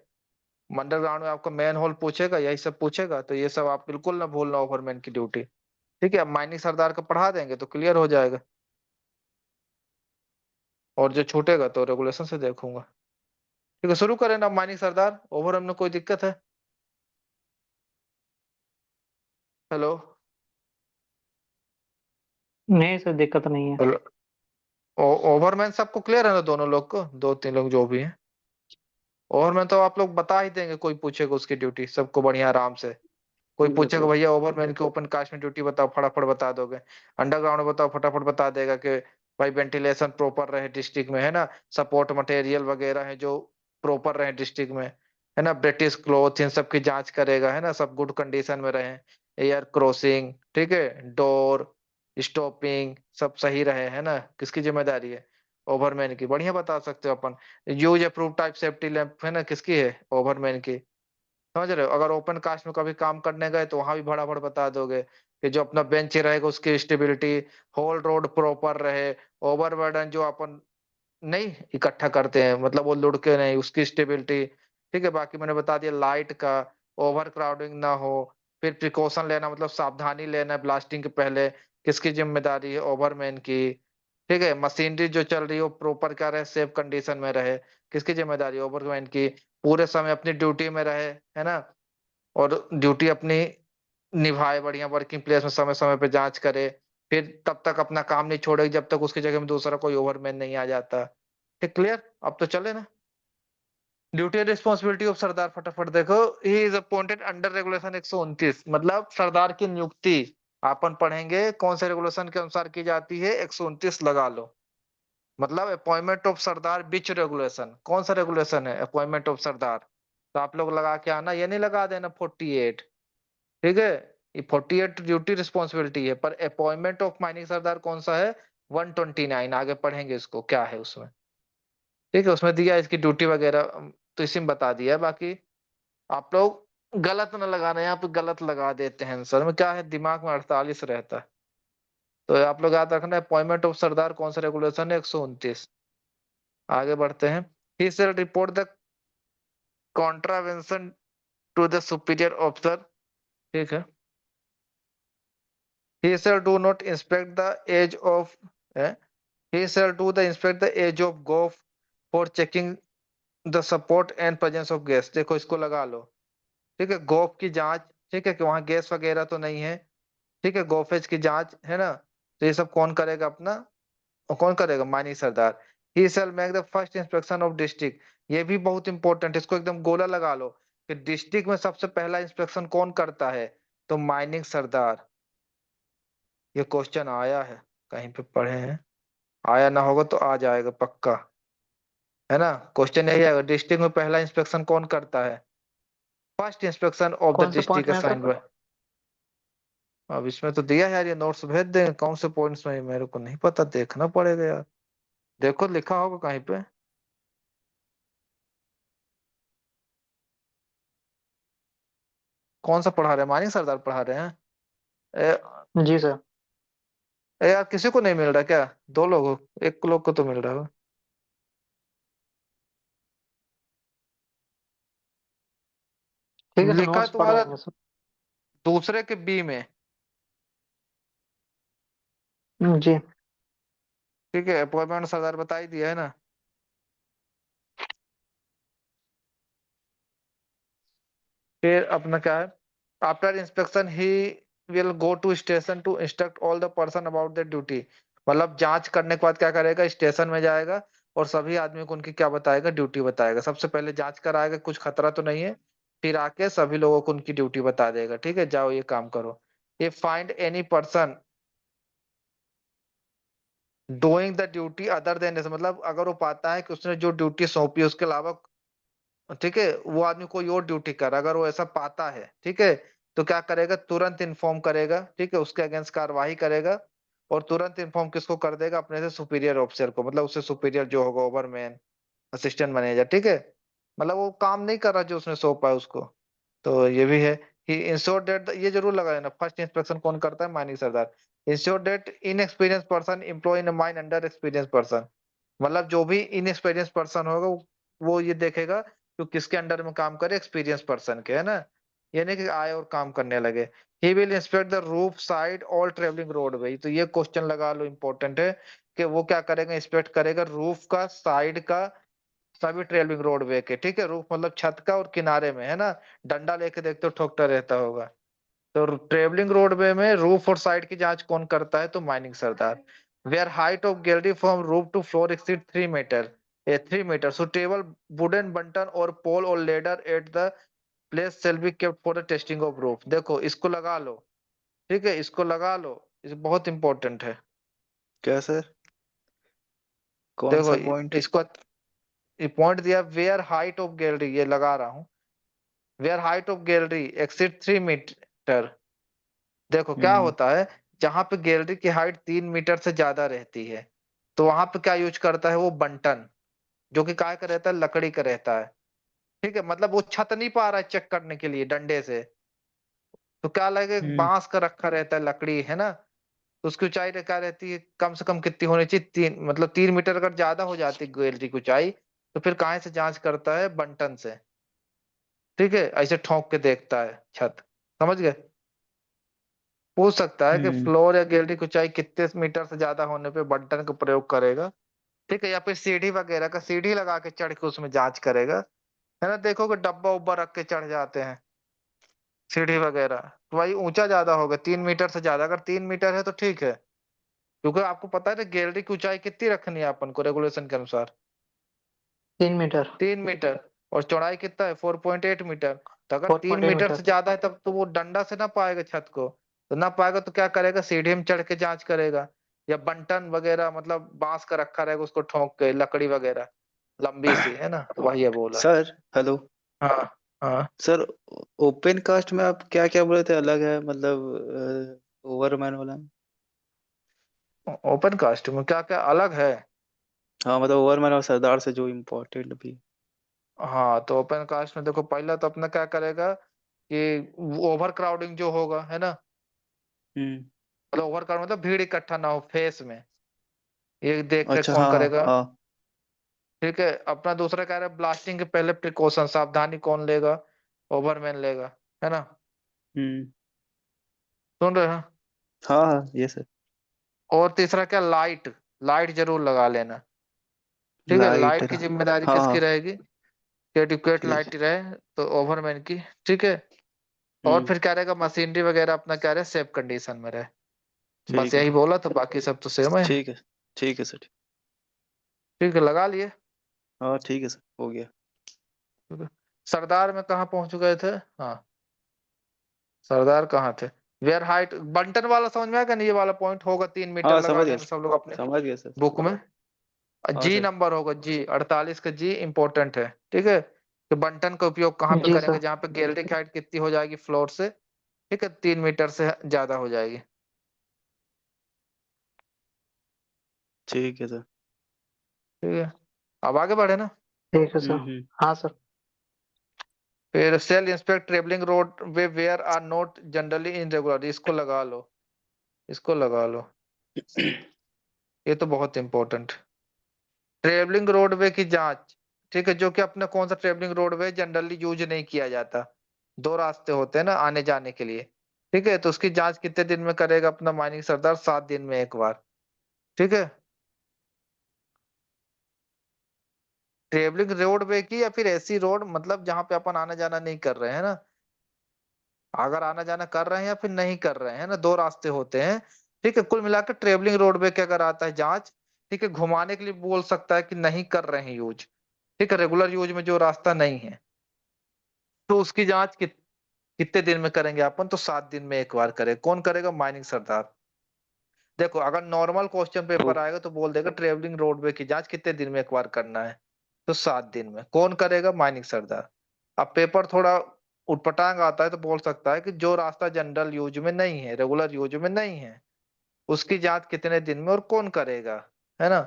अंडरग्राउंड में आपको मैन होल पूछेगा, यही सब पूछेगा, तो ये सब आप बिल्कुल ना भूलना, ओवरमैन की ड्यूटी। ठीक है, अब माइनिंग सरदार को पढ़ा देंगे तो क्लियर हो जाएगा। और जो छूटेगा तो रेगुलेशन से देखूंगा। ठीक है, शुरू करें ना माइनिंग सरदार, ओवर में कोई दिक्कत है? हेलो। नहीं सर, दिक्कत नहीं है। ओवरमैन सबको क्लियर है ना, दोनों लोग को, दो तीन लोग जो भी हैं। ओवरमैन तो आप लोग बता ही देंगे, कोई पूछेगा उसकी ड्यूटी सबको बढ़िया आराम से। कोई पूछेगा भैया ओवरमैन की ओपन कास्ट में ड्यूटी बताओ, फटाफट बता दोगे। अंडरग्राउंड में बताओ, फटाफट बता देगा कि भाई वेंटिलेशन प्रॉपर रहे डिस्ट्रिक्ट में, है ना। सपोर्ट मटेरियल वगैरह है जो प्रॉपर रहे डिस्ट्रिक्ट में, है ना। ब्रिटिश क्लोथ इन सब की जांच करेगा, है ना, सब गुड कंडीशन में रहे। एयर क्रॉसिंग, ठीक है, डोर स्टॉपिंग सब सही रहे, है ना। किसकी जिम्मेदारी है, ओवरमैन की। बढ़िया बता सकते हो अपन। Use approve type safety lamp, है ना, किसकी है, ओवरमैन की। समझ रहे हो, अगर ओपन कास्ट में कभी काम करने गए तो वहां भी भड़ाभड़ बता दोगे कि जो अपना बेंच रहेगा उसकी स्टेबिलिटी, होल रोड प्रॉपर रहे, ओवरबर्डन जो अपन नहीं इकट्ठा करते हैं, मतलब वो लुढ़के नहीं, उसकी स्टेबिलिटी। ठीक है, बाकी मैंने बता दिया लाइट का, ओवर क्राउडिंग ना हो। फिर प्रिकॉशन लेना, मतलब सावधानी लेना ब्लास्टिंग के पहले, किसकी जिम्मेदारी है, ओवरमैन की। ठीक है, मशीनरी जो चल रही है वो प्रॉपर क्या रहे, सेफ कंडीशन में रहे, किसकी जिम्मेदारी, ओवरमैन की। पूरे समय अपनी ड्यूटी में रहे, है ना। और ड्यूटी अपनी निभाए बढ़िया, वर्किंग प्लेस में समय समय पे जांच करे। फिर तब तक अपना काम नहीं छोड़ेगी जब तक उसकी जगह में दूसरा कोई ओवरमैन नहीं आ जाता। ठीक, क्लियर, अब तो चले ना। ड्यूटी एंड रिस्पॉन्सिबिलिटी ऑफ सरदार, फटाफट देखो। He is appointed under regulation 129, मतलब सरदार की नियुक्ति अपन पढ़ेंगे कौन से रेगुलेशन के अनुसार की जाती है, 129 लगा लो। मतलब appointment of sardar which regulation, कौन सा रेगुलेशन है अपॉइंटमेंट ऑफ सरदार। तो आप लोग लगा के आना, ये नहीं लगा देना 48। ठीक है, ये 48 ड्यूटी रिस्पॉन्सिबिलिटी है, पर अपॉइंटमेंट ऑफ माइनिंग सरदार कौन सा है, 129। आगे पढ़ेंगे इसको क्या है उसमें। ठीक है, उसमें दिया इसकी ड्यूटी वगैरह, तो इसी में बता दिया है। बाकी आप लोग गलत ना लगाना, यहाँ पे गलत लगा देते हैं आंसर में, क्या है दिमाग में 48 रहता है। तो आप लोग याद रखना, अपॉइंटमेंट ऑफ सरदार कौन सा रेगुलेशन है, 129। आगे बढ़ते हैं। He shall report the contravention to the superior officer, ठीक है। He shall do not inspect the edge of, he shall do the inspect the edge of golf for checking the support and presence of gas। देखो इसको लगा लो। ठीक है, गोफ की जांच, ठीक है, कि वहां गैस वगैरह तो नहीं है। ठीक है, गोफेज की जांच, है ना। तो ये सब कौन करेगा अपना, और कौन करेगा, mining Sardar. He shell make the first inspection of district, ये भी बहुत इंपॉर्टेंट, इसको एकदम गोला लगा लो कि डिस्ट्रिक्ट में सबसे पहला इंस्पेक्शन कौन करता है, तो माइनिंग सरदार। ये क्वेश्चन आया है, कहीं पे पढ़े हैं, आया ना होगा तो आ जाएगा पक्का, है ना। क्वेश्चन यही आएगा, डिस्ट्रिक्ट में पहला इंस्पेक्शन कौन करता है, फर्स्ट इंस्पेक्शन ऑफ द कौन से पॉइंट डिस्ट्रिक्ट में है असाइंड सर? बाय। अब इसमें तो दिया है यार, ये नोट्स भेज देंगे, कौन से पॉइंट्स में मेरे को नहीं पता, देखना पड़ेगा यार। देखो लिखा होगा कहीं पे। कौन सा पढ़ा रहे हैं, मानिक सरदार पढ़ा रहे हैं? ए, जी सर। यार किसी को नहीं मिल रहा क्या, दो लोग हो, एक लोग को तो मिल रहा है। ठीक है सर, लिखा है नोट्स पढ़ तुम्हारा लेंगे सर। दूसरे के बी में। जी। ठीक है, अपॉइंटमेंट सरदार बता ही दिया है ना। फिर अपना क्या है, after inspection he will go to station to instruct all the person about the duty. मतलब जांच करने के बाद क्या करेगा, स्टेशन में जाएगा और सभी आदमी को उनकी क्या बताएगा, ड्यूटी बताएगा। सबसे पहले जांच कराएगा कुछ खतरा तो नहीं है, फिर आके सभी लोगों को उनकी ड्यूटी बता देगा, ठीक है, जाओ ये काम करो। ये find any person doing the duty other than, मतलब अगर वो पाता है कि उसने जो ड्यूटी सौंपी उसके अलावा, ठीक है, वो आदमी कोई और ड्यूटी कर रहा है, अगर वो ऐसा पाता है, ठीक है, तो क्या करेगा, तुरंत इन्फॉर्म करेगा, ठीक है, उसके अगेंस्ट कार्रवाई करेगा। और तुरंत इन्फॉर्म किसको कर देगा, अपने से सुपीरियर ऑफिसर को, मतलब उससे सुपीरियर जो होगा, ओवरमैन, असिस्टेंट मैनेजर, ठीक है। मतलब वो काम नहीं कर रहा जो उसने सौंपा है उसको। तो ये भी है कि इंश्योर डेट, ये जरूर लगा लेना, फर्स्ट इंस्पेक्शन कौन करता है, mining sardar. Ensure that inexperience person employ in mine under experience person, मतलब जो भी इनएक्सपीरियंस पर्सन होगा वो ये देखेगा कि किसके अंडर में काम करे, एक्सपीरियंस पर्सन के, है ना। ये नहीं कि आए और काम करने लगे। He will inspect the roof side all travelling roadway, तो ये क्वेश्चन लगा लो, इंपॉर्टेंट है कि वो क्या करेगा, इंस्पेक्ट करेगा रूफ का, साइड का, सभी ट्रेवलिंग रोडवे के, ठीक है। रूफ मतलब छत का, और किनारे में, है ना, डंडा लेके देखते हो ठोकता रहता होगा। तो ट्रेवलिंग रोडवे में रूफ और साइड की जांच कौन करता है, तो माइनिंग सरदार। Where height of gallery from roof to floor exceed 3 metre, 3 metre, suitable wooden bunton और पोल और ladder at the place shall be kept for the testing of roof. देखो इसको लगा लो, ठीक है, इसको लगा लो, ये बहुत इंपॉर्टेंट है। क्या सर? कौन देखो सा पॉइंट? इसको, ये पॉइंट दिया, वेयर हाइट ऑफ गैलरी, ये लगा रहा हूँ, where height of gallery exceed 3 metre. देखो क्या हम्म। होता है, जहां पे गैलरी की हाइट 3 मीटर से ज्यादा रहती है, तो वहां पे क्या यूज करता है वो, बंटन, जो कि काय का रहता है, लकड़ी का रहता है, ठीक है। मतलब वो छत नहीं पा रहा है चेक करने के लिए डंडे से, तो क्या लगे, हम्म। बांस का रखा रहता है, लकड़ी, है ना। तो उसकी ऊंचाई क्या रहती है, कम से कम कितनी होनी चाहिए, 3 मतलब 3 मीटर अगर ज्यादा हो जाती है गैलरी की ऊंचाई, तो फिर कहाँ से जांच करता है, बंटन से, ठीक है, ऐसे ठोक के देखता है छत, समझ गए। पूछ सकता है कि हम्म। फ्लोर या गैलरी की ऊंचाई कितने मीटर से ज्यादा होने पे बंटन का प्रयोग करेगा, ठीक है, या फिर सीढ़ी वगैरह का, सीढ़ी लगा के चढ़ के उसमें जांच करेगा, है ना। देखो कि डब्बा उब्बा रख के चढ़ जाते हैं, सीढ़ी वगैरह, तो भाई ऊंचा ज्यादा होगा 3 मीटर से ज्यादा, अगर 3 मीटर है तो ठीक है, क्योंकि आपको पता है ना गैलरी की ऊंचाई कितनी रखनी है अपन को रेगुलेशन के अनुसार, 3 मीटर। 3 मीटर, और चौड़ाई कितना है, 4.8 मीटर। तो अगर फोर तीन पॉइंट एट मीटर मीटर से ज्यादा है तब तो वो डंडा से ना पाएगा छत को, तो ना पाएगा तो क्या करेगा, सीढ़ी में चढ़ के जांच करेगा, या बंटन वगैरह, मतलब बांस का रखा रहेगा उसको ठोक के, लकड़ी वगैरह लंबी सी, है ना, तो वही है बोला। Sir hello. हाँ हाँ। सर ओपन कास्ट में आप क्या क्या बोले थे, अलग है मतलब ओवरमैन वाला में? ओपन कास्ट में क्या क्या अलग है। हाँ मतलब ओवरमैन और सरदार से जो इम्पोर्टेंट भी। हाँ तो ओपन कास्ट में देखो, पहला तो अपना क्या करेगा कि ओवर क्राउडिंग जो होगा, है ना, हम्म। मतलब ओवर क्राउड मतलब भीड़ इकट्ठा ना हो फेस में, ये देख रेख अच्छा कौन हाँ करेगा, हाँ। ठीक है। अपना दूसरा कह रहा है ब्लास्टिंग के पहले प्रिकॉशन, सावधानी कौन लेगा, ओवरमैन लेगा, है ना। हम्म। सुन रहे हैं। हाँ हाँ ये सर। और तीसरा क्या, लाइट, लाइट जरूर लगा लेना, ठीक है। Light lighter. की जिम्मेदारी हाँ किसकी हाँ। रहेगी, कि एडिक्वेट ठीक। लाइट रहे, तो ओवरमैन की, ठीक है। और हम्म। फिर क्या रहेगा, मशीनरी वगैरह अपना क्या रहे, सेफ कंडीशन में रहे। बस ठीक है यही सर। बोला, तो बाकी सब तो सेम है। ठीक है। ठीक है सर। ठीक है, लगा लिए। हाँ ठीक है सर, हो गया। ठीक है। सरदार में कहाँ पहुंच गए थे, हाँ, सरदार कहाँ थे, वेयर हाइट, बंटन वाला समझ में आएगा नहीं, ये वाला पॉइंट होगा, 3 मीटर हाँ लगा समझ गया लेना सर। सब लोग अपने समझ गया सर। बुक में। हाँ जी सर। नंबर होगा, जी 48 का जी इंपॉर्टेंट है, ठीक है, कि बंटन का उपयोग कहाँ पे जी करेंगे, सर। जहाँ पे गैलरी की हाइट कितनी हो जाएगी फ्लोर से, ठीक है, 3 मीटर से ज्यादा हो जाएगी, ठीक है सर। ठीक है। अब आगे बढ़े ना। ठीक है सर। हम्म। हाँ सर। फिर shall inspect travelling road way where are not generally in regular, इसको लगा लो, इसको लगा लो, ये तो बहुत इंपॉर्टेंट। ट्रेवलिंग रोडवे की जांच, ठीक है, जो कि अपने कौन सा ट्रेवलिंग रोडवे जनरली यूज नहीं किया जाता, दो रास्ते होते हैं ना आने जाने के लिए, ठीक है, तो उसकी जांच कितने दिन में करेगा अपना माइनिंग सरदार, 7 दिन में एक बार, ठीक है। ट्रेवलिंग रोडवे की, या फिर ऐसी रोड मतलब जहां पे अपन आना जाना नहीं कर रहे हैं ना, अगर आना जाना कर रहे हैं या फिर नहीं कर रहे हैं ना, दो रास्ते होते हैं, ठीक है, कुल मिलाकर ट्रेवलिंग रोडवे के अगर आता है जांच, ठीक है, घुमाने के लिए बोल सकता है कि नहीं कर रहे हैं यूज, ठीक है, रेगुलर यूज में जो रास्ता नहीं है, तो उसकी जांच कितने दिन में करेंगे अपन, तो 7 दिन में एक बार करें। कौन करेगा? माइनिंग सरदार। देखो अगर नॉर्मल क्वेश्चन पेपर आएगा तो बोल देगा ट्रेवलिंग रोडवे की जांच कितने दिन में एक बार करना है, तो 7 दिन में। कौन करेगा? माइनिंग सरदार। अब पेपर थोड़ा उटपटांग आता है तो बोल सकता है कि जो रास्ता जनरल यूज में नहीं है, रेगुलर यूज में नहीं है, उसकी जांच कितने दिन में और कौन करेगा, है ना?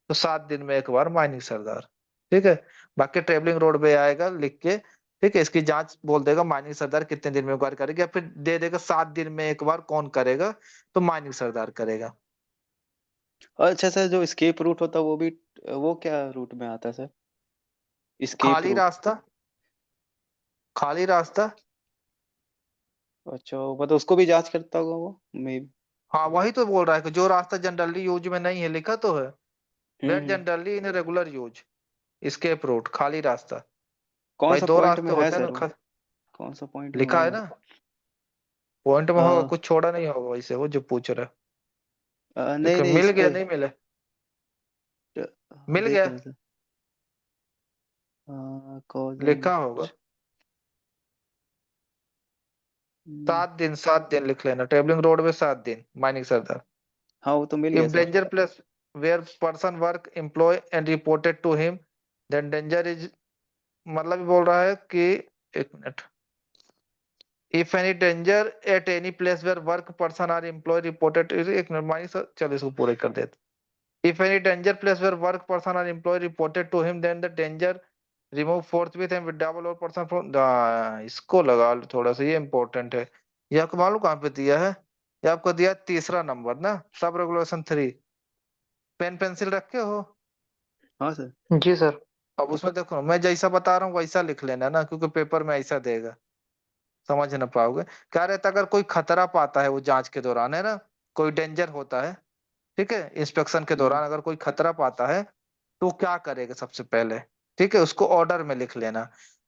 तो 7 दिन में एक बार माइनिंग सरदार। ठीक है, बाकी ट्रेवलिंग रोडवे आएगा लिख के, ठीक है, इसकी जांच बोल देगा माइनिंग सरदार कितने दिन में एक बार करेगा, या फिर दे देगा 7 दिन में एक बार कौन करेगा, तो माइनिंग सरदार करेगा। अच्छा सर, जो स्केप रूट होता है वो क्या रूट में आता है सर? स्केप खाली रूट। रास्ता, खाली रास्ता। अच्छा, मतलब उसको भी जांच करता होगा वो मे। हाँ वही तो बोल रहा है कि जो रास्ता जनरली यूज में नहीं है, लिखा तो है वेर हम्म। Generally in regular use, escape route, खाली रास्ता। कौन भाई सा दो पॉइंट में रास्ते है होते हैं ना सर वो? कौन सा पॉइंट में लिखा है होगा? ना, पॉइंट में होगा, आ, कुछ छोड़ा नहीं होगा वैसे वो जो पूछ रहा है। ठीक नहीं है, नहीं, मिल इस गया पे नहीं मिले? मिल देख गया, रहे थे। Cause and. लिखा होगा। 7 दिन, 7 दिन लिख लेना, ट्रेवलिंग रोड में 7 दिन माइनिंग सरदार। हाँ, वो तो मिल गया If sir. danger place where person work employ and reported to him, then danger is, मतलब ये बोल रहा है कि, एक minute, if any danger at any place where work person are employ reported, एक मिनट माइनिंग सर, चलो इसको पूरे कर देते। If any danger place where work person are employ reported to him, then the danger remove forthwith and withdrawal और person from, इसको लगा लो थोड़ा सा, ये इंपॉर्टेंट है। ये आपको मालूम कहाँ पे दिया है? ये आपको दिया 3रा नंबर ना, सब रेगुलेशन 3। पेन पेंसिल रखे हो? हाँ सर। जी सर। अब उसमें देखो मैं जैसा बता रहा हूँ वैसा लिख लेना ना, क्योंकि पेपर में ऐसा देगा, समझ ना पाओगे। क्या रहता है, अगर कोई खतरा पाता है वो जांच के दौरान, है ना, कोई डेंजर होता है, ठीक है, इंस्पेक्शन के हम्म। दौरान अगर कोई खतरा पाता है तो क्या करेगा सबसे पहले, ठीक है, उसको ऑर्डर में लिख लेना।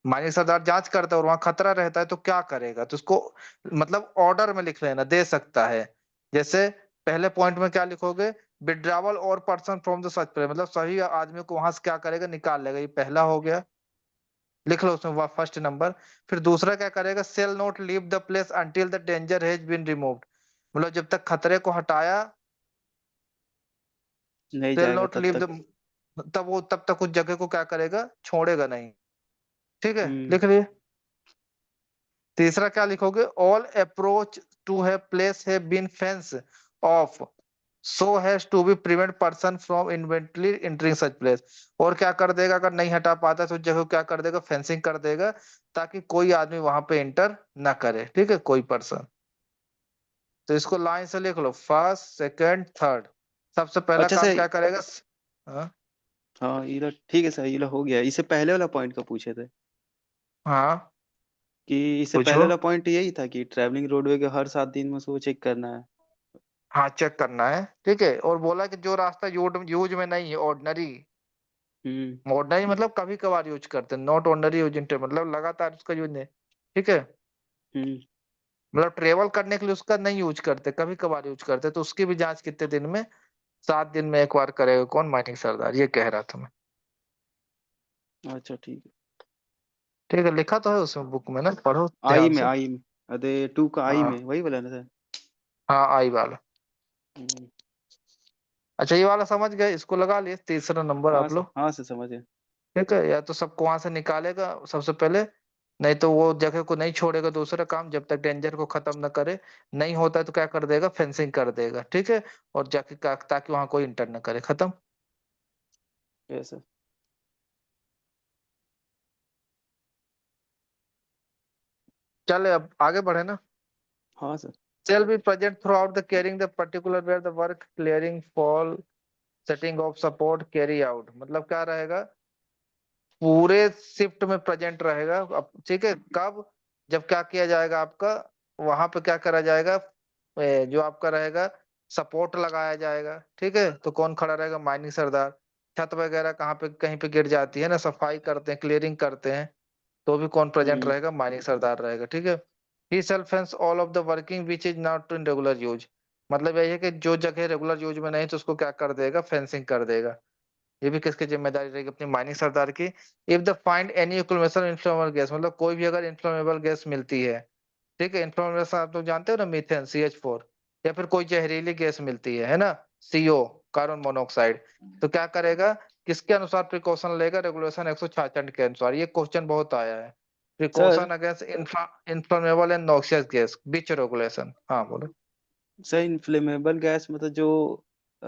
माइनिंग सरदार जांच करता है और वहां खतरा रहता है तो क्या करेगा, तो उसको मतलब ऑर्डर में लिख लेना, दे सकता है। जैसे पहले पॉइंट में क्या लिखोगे? विड्रावल और person from the such place, मतलब सही आदमी को वहां से क्या करेगा, निकाल लेगा, ये पहला हो गया, लिख लो उसमें वह फर्स्ट नंबर। फिर दूसरा क्या करेगा? Shall not leave the place until the danger has been removed, मतलब जब तक खतरे को हटाया, नहीं सेल जाएगा नॉट तब लीव तक। द, तब तक उस जगह को क्या करेगा, छोड़ेगा नहीं। ठीक है, हम्म। लिख लिए। तीसरा क्या लिखोगे? ऑल अप्रोच टू है प्लेस है been fence off, so has to be prevent person from इन्वेंटली एंटरिंग सच प्लेस। और क्या कर देगा, अगर नहीं हटा पाता तो उस जगह को क्या कर देगा, फेंसिंग कर देगा, ताकि कोई आदमी वहां पे एंटर ना करे, ठीक है, कोई पर्सन। तो इसको लाइन से लिख लो, फर्स्ट सेकंड थर्ड। सबसे पहला अच्छा काम सर। क्या करेगा? हाँ, हाँ, ये लो ठीक है सर, ये लो हो गया। इससे पहले वाला पॉइंट का पूछे थे हाँ, कि इससे पहले पूछो। वाला पॉइंट यही था कि ट्रैवलिंग रोडवे के हर 7 दिन में उसको चेक करना है। हाँ चेक करना है, ठीक है, और बोला कि जो रास्ता यूज यूज में नहीं है, ऑर्डिनरी, हम्म। ऑर्डिनरी मतलब कभी कभार यूज करते हैं, नॉट ऑर्डिनरी यूज इन, मतलब लगातार उसका यूज नहीं, ठीक है, हम्म। मतलब ट्रेवल करने के लिए उसका नहीं यूज करते, कभी कभार यूज करते, तो उसकी भी जांच कितने दिन में? 7 दिन में एक बार करेगा। कौन? माइनिंग सरदार, ये कह रहा था मैं। अच्छा ठीक है। ठीक है, लिखा तो है उसमें बुक में ना, पढ़ो आई ध्यान में, से। आई में। अरे 2 का आई हाँ, में वही बोला ना सर? हाँ आई वाला। हम्म। अच्छा ये वाला समझ गए, इसको लगा लिए 3रा नंबर हाँ आप सर, लोग। हाँ सर, समझ गए। ठीक है, या तो सबको वहां से निकालेगा सबसे पहले, नहीं तो वो जगह को नहीं छोड़ेगा दूसरा काम जब तक डेंजर को खत्म न करे। नहीं होता है तो क्या कर देगा? फेंसिंग कर देगा, ठीक है, और जाके ताकि वहां कोई इंटर न करे, खत्म। Yes sir. चले अब आगे बढ़े ना। हाँ sir. shall be present throughout the carrying the particular where the work clearing fall setting of support carry out, मतलब क्या रहेगा? पूरे शिफ्ट में प्रेजेंट रहेगा। अब ठीक है, कब? जब क्या किया जाएगा आपका, वहां पे क्या करा जाएगा, जो आपका रहेगा, सपोर्ट लगाया जाएगा, ठीक है, तो कौन खड़ा रहेगा? माइनिंग सरदार। छत वगैरह कहाँ पे कहीं पे गिर जाती है ना, सफाई करते हैं, क्लियरिंग करते हैं, तो भी कौन प्रेजेंट हम्म। रहेगा? माइनिंग सरदार रहेगा, ठीक है। He shall fence all of the working which is not in regular use, मतलब यही है कि जो जगह रेगुलर यूज में नहीं तो उसको क्या कर देगा, फेंसिंग कर देगा। ये भी किसकी जिम्मेदारी रहेगी, अपनी माइनिंग सरदार की। If the find any equilibrium inflammable gas, मतलब कोई भी अगर इनफ्लेमेबल गैस मिलती है, ठीक है, इन्फ्लोरेसन आप लोग जानते हो ना, मीथेन CH4, या फिर कोई जहरीली गैस मिलती है ना, CO, कार्बन मोनोऑक्साइड, तो क्या करेगा, किसके अनुसार प्रिकॉशन लेगा, रेगुलेशन 166 के अनुसार। ये क्वेश्चन बहुत आया है, sir precaution against inflammable and noxious gas, beach regulation. हाँ बोलो। सर इनफ्लेमेबल गैस मतलब जो अ,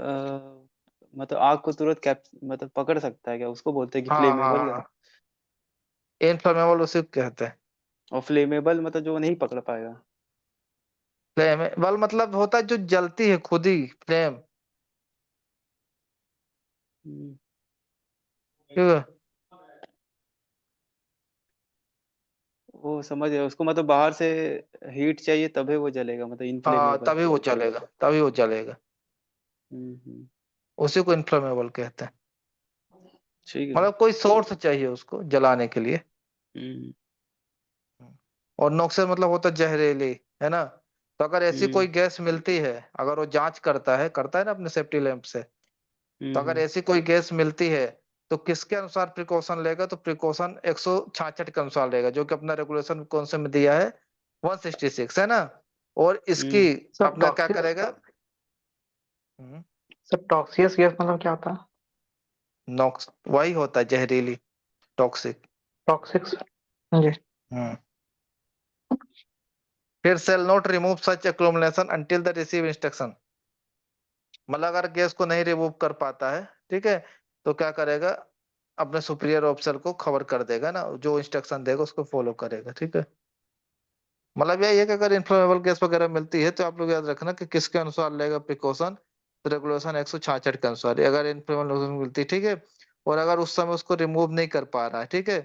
मतलब आग को तुरंत कैप मतलब पकड़ सकता है क्या, उसको बोलते हैं कि हाँ हाँ फ्लेमेबल गैस। हाँ, इन्फ्लेमेबल उसे कहते हैं। और फ्लेमेबल मतलब जो नहीं पकड़ पाएगा। फ्लेमेबल मतलब होता है जो जलती है खुद ही, फ्लेम। हम्म, ठीक है। वो समझ गया, उसको मतलब बाहर से हीट चाहिए तभी वो जलेगा, मतलब हाँ इनफ्लेमेबल। तभी वो चलेगा, तभी वो चलेगा। हम्म। उसी को इन्फ्लेमेबल कहते हैं। ठीक है। मतलब कोई सोर्स चाहिए उसको जलाने के लिए। हम्म और नॉक्सियस मतलब होता है जहरीली, है ना। तो अगर ऐसी हम्म कोई गैस मिलती है, अगर वो जांच करता है ना अपने सेफ्टी लैंप से, तो अगर हम्म। ऐसी कोई गैस मिलती है, तो किसके अनुसार प्रिकॉशन लेगा, तो प्रिकॉशन 166 के अनुसार लेगा, जो कि अपना रेगुलेशन कौन से में दिया है, 166, है ना। और इसकी सर अपना क्या टॉक्सिस करेगा। हम्म, सर टॉक्सियस गैस मतलब क्या होता है? नॉक्स वही होता है जहरीली, टॉक्सिक। टॉक्सिक्स जी। हम्म। फिर shall not remove such accumulation until the receive instruction, मतलब अगर गैस को नहीं रिमूव कर पाता है, ठीक है, तो क्या करेगा, अपने सुपीरियर ऑफिसर को खबर कर देगा ना, जो इंस्ट्रक्शन देगा उसको फॉलो करेगा, ठीक है। मतलब यही है कि अगर इन्फ्लेमेबल गैस वगैरह मिलती है तो आप लोग याद रखना कि किसके अनुसार लेगा प्रिकॉशन, तो रेगुलेशन 166 के अनुसार, अगर इन्फ्लेमेबल गैस मिलती है, ठीक है, और अगर उस समय उसको रिमूव नहीं कर पा रहा है, ठीक है,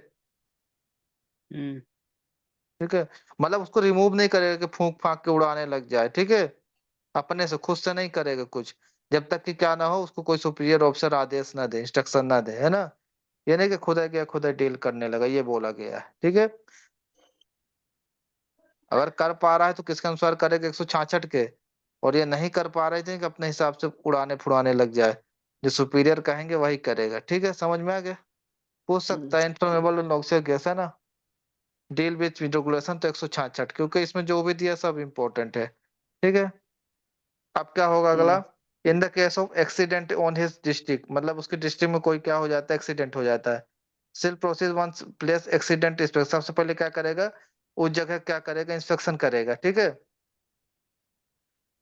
हम्म ठीक है, मतलब उसको रिमूव नहीं करेगा कि फूंक फाक के उड़ाने लग जाए, ठीक है, अपने से खुद से नहीं करेगा कुछ, जब तक कि क्या ना हो, उसको कोई सुपीरियर ऑफिसर आदेश ना दे, इंस्ट्रक्शन ना दे, है ना। ये नहीं कि खुदा क्या खुदा डील करने लगा, ये बोला गया है, ठीक है। अगर कर पा रहा है तो किसके अनुसार करेगा, 166 के। और ये नहीं कर पा रहे थे कि अपने हिसाब से उड़ाने फुड़ाने लग जाए, जो सुपीरियर कहेंगे वही करेगा, ठीक है, समझ में आ गया। पूछ हम्म सकता है, इन्फ्लेमेबल और नॉक्सियस गैस है ना, डील विथ रेगुलेशन तो 166, क्योंकि इसमें जो भी दिया सब इंपॉर्टेंट है, ठीक है। अब क्या होगा अगला, hmm in the case of accident on his district, मतलब उसके डिस्ट्रिक्ट में कोई क्या हो जाता है, एक्सीडेंट हो जाता है, सिल process ones place accident inspection, सबसे पहले क्या करेगा, उस जगह क्या करेगा, इंस्पेक्शन करेगा, ठीक है।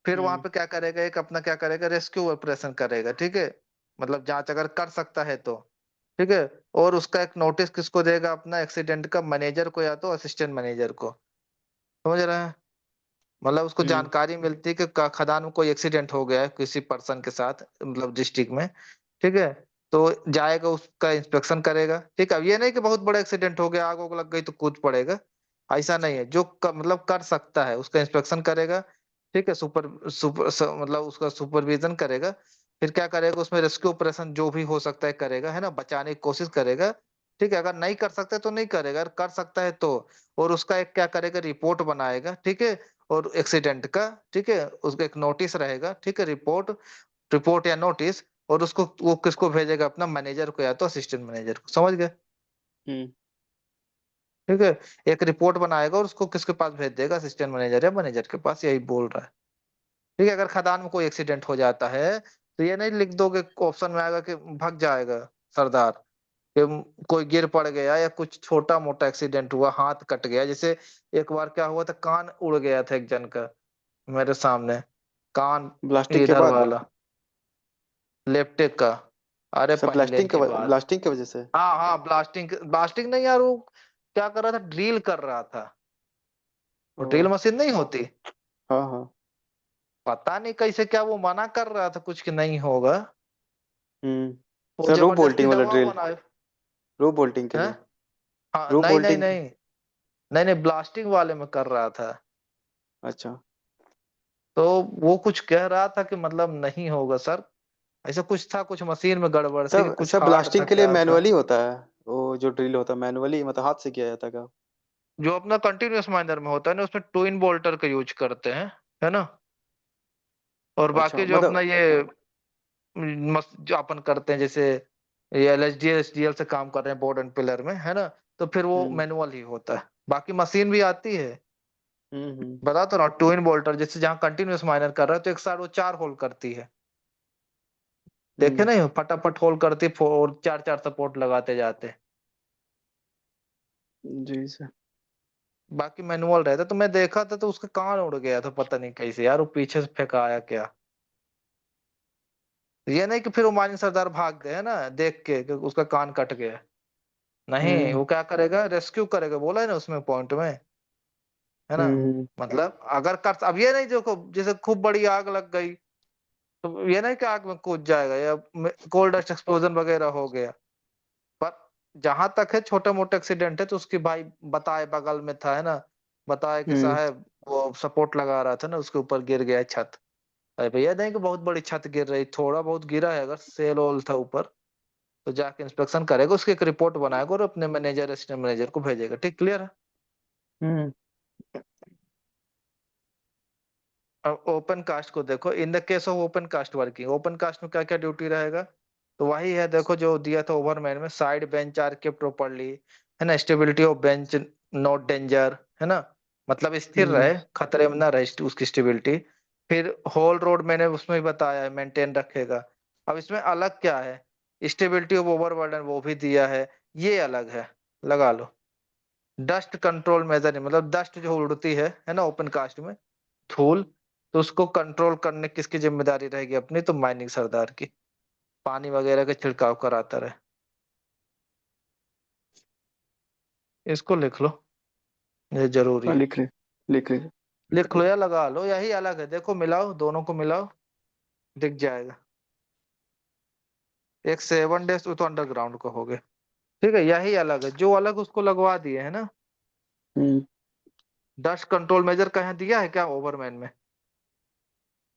फिर वहां हम्म पे क्या करेगा, एक अपना क्या करेगा, रेस्क्यू ऑपरेशन करेगा, ठीक है, मतलब जांच अगर कर सकता है तो, ठीक है। और उसका एक नोटिस किसको देगा, अपना एक्सीडेंट का मैनेजर को या तो असिस्टेंट मैनेजर को, समझ रहे हैं। मतलब उसको हम्म जानकारी मिलती है कि खदान में कोई एक्सीडेंट हो गया है किसी पर्सन के साथ, मतलब डिस्ट्रिक्ट में, ठीक है, तो जाएगा उसका इंस्पेक्शन करेगा, ठीक है। अब ये नहीं कि बहुत बड़ा एक्सीडेंट हो गया, आग वाग लग गई तो कूद पड़ेगा, ऐसा नहीं है, जो मतलब कर सकता है उसका इंस्पेक्शन करेगा, ठीक है, मतलब उसका सुपरविजन करेगा। फिर क्या करेगा, उसमें रेस्क्यू ऑपरेशन जो भी हो सकता है करेगा, है ना, बचाने की कोशिश करेगा, ठीक है। अगर नहीं कर सकता तो नहीं करेगा, अगर कर सकता है तो, और उसका एक क्या करेगा, रिपोर्ट बनाएगा, ठीक है, और एक्सीडेंट का, ठीक है, उसका एक नोटिस रहेगा, ठीक है, रिपोर्ट, रिपोर्ट या नोटिस, और उसको वो किसको भेजेगा, अपना मैनेजर को या तो असिस्टेंट मैनेजर को, समझ गए, हम्म ठीक है। एक रिपोर्ट बनाएगा और उसको किसके पास भेज देगा, असिस्टेंट मैनेजर या मैनेजर के पास, यही बोल रहा है, ठीक है। अगर खदान में कोई एक्सीडेंट हो जाता है तो ये नहीं लिख दोगे, ऑप्शन में आएगा कि भाग जाएगा सरदार, कि कोई गिर पड़ गया या कुछ छोटा मोटा एक्सीडेंट हुआ, हाथ कट गया, जैसे एक बार क्या हुआ था, कान उड़ गया था एक जन का मेरे सामने, कान ब्लास्टिंग के इधर बाद। वाला, लेफ्ट का, अरे सब पहले की बात। ब्लास्टिंग की वजह से। हाँ हाँ, ब्लास्टिंग ब्लास्टिंग नहीं यार, वो क्या कर रहा था, ड्रिल कर रहा था, वो ओ। ड्रिल मशीन नहीं होती, हाँ हाँ। पता नहीं कैसे क्या वो मना कर रहा था कुछ कि नहीं होगा, हम्म वो सर रो जबरदस्ती बोल्टिंग वाला दबाव ड्रिल। बनाए। रो बोल्टिंग के है, लिए। हाँ रो नहीं नहीं बोल्टिंग। नहीं, नहीं नहीं, ब्लास्टिंग वाले में कर रहा था, अच्छा। तो वो कुछ कह रहा था कि मतलब नहीं होगा सर, ऐसा कुछ था, कुछ मशीन में गड़बड़ थी कि सब कुछ सब हार्ड था ब्लास्टिंग के लिए क्या था। मैनुअली होता है। वो जो ड्रिल होता है मैनुअली, मतलब हाथ से किया जाता है क्या। जो अपना कंटिन्यूअस माइनर में होता है ना, उसमें ट्विन बोल्टर का यूज करते हैं, है ना। और अच्छा बाकी जो अपना मतलब ये जो अपन करते हैं, जैसे ये एलएचडी एसडीएल से काम कर रहे हैं बोर्ड एंड पिलर में, है ना, तो फिर वो हम्म मैनुअल ही होता है। बाकी मशीन भी आती है, हम्म। बता तो रहा, टू इन बोल्टर, जैसे जहाँ कंटिन्यूस माइनर कर रहा है तो एक साथ वो 4 होल करती है, देखे हम्म। नहीं, फटाफट होल करती, और 4 4 सपोर्ट लगाते जाते। जी सर। बाकी मैनुअल रहता, तो मैं देखा था तो उसका कान उड़ गया था, पता नहीं कैसे यार, वो पीछे से फेंका आया क्या। ये नहीं कि फिर वो मानिक सरदार भाग गए ना देख के कि उसका कान कट गया, नहीं, हम्म वो क्या करेगा, रेस्क्यू करेगा, बोला है ना उसमें पॉइंट में, है ना। हम्म। मतलब अगर कर, अब ये नहीं देखो, जैसे खूब बड़ी आग लग गई तो ये नहीं कि आग में कूद जाएगा, या कोल्ड डस्ट एक्सप्लोजन वगैरह हो गया, पर जहां तक है छोटे मोटे एक्सीडेंट है तो उसकी भाई बताए बगल में था, है ना, बताए कि हम्म। साहब वो सपोर्ट लगा रहा था ना, उसके ऊपर गिर गया छत। अरे भैया नहीं कि बहुत बड़ी छत गिर रही, थोड़ा बहुत गिरा है, अगर सेल ओल था ऊपर तो जाके इंस्पेक्शन करेगा, उसकी एक रिपोर्ट बनाएगा और अपने मैनेजर असिस्टेंट मैनेजर को भेजेगा, ठीक, क्लियर है। हम्म। अब ओपन कास्ट को देखो, in the case of open cast working, open cast में क्या क्या ड्यूटी रहेगा, तो वही है, देखो जो दिया था ओवरमैन में, side bench are kept properly, है ना, stability of bench not danger, है ना, मतलब स्थिर हम्म। रहे, खतरे में ना रहे उसकी स्टेबिलिटी। फिर होल रोड मैंने उसमें भी बताया है, मेंटेन रखेगा। अब इसमें अलग क्या है, स्टेबिलिटी ऑफ ओवरबर्डन वो भी दिया है, ये अलग है, लगा लो। डस्ट कंट्रोल मेजर, मतलब डस्ट जो उड़ती है ना ओपन कास्ट में, धूल, तो उसको कंट्रोल करने किसकी जिम्मेदारी रहेगी अपनी, तो माइनिंग सरदार की, पानी वगैरह का छिड़काव कराता रहे। इसको लिख लो, ये जरूरी हाँ है। लिख ले। लिख लो या लगा लो, यही अलग है, देखो मिलाओ, दोनों को मिलाओ, दिख जाएगा। एक 7 days तो अंडरग्राउंड को हो गए, ठीक है, यही अलग है, जो अलग उसको लगवा दिए है ना। हम्म। डस्ट कंट्रोल मेजर कहीं दिया है क्या ओवरमैन में।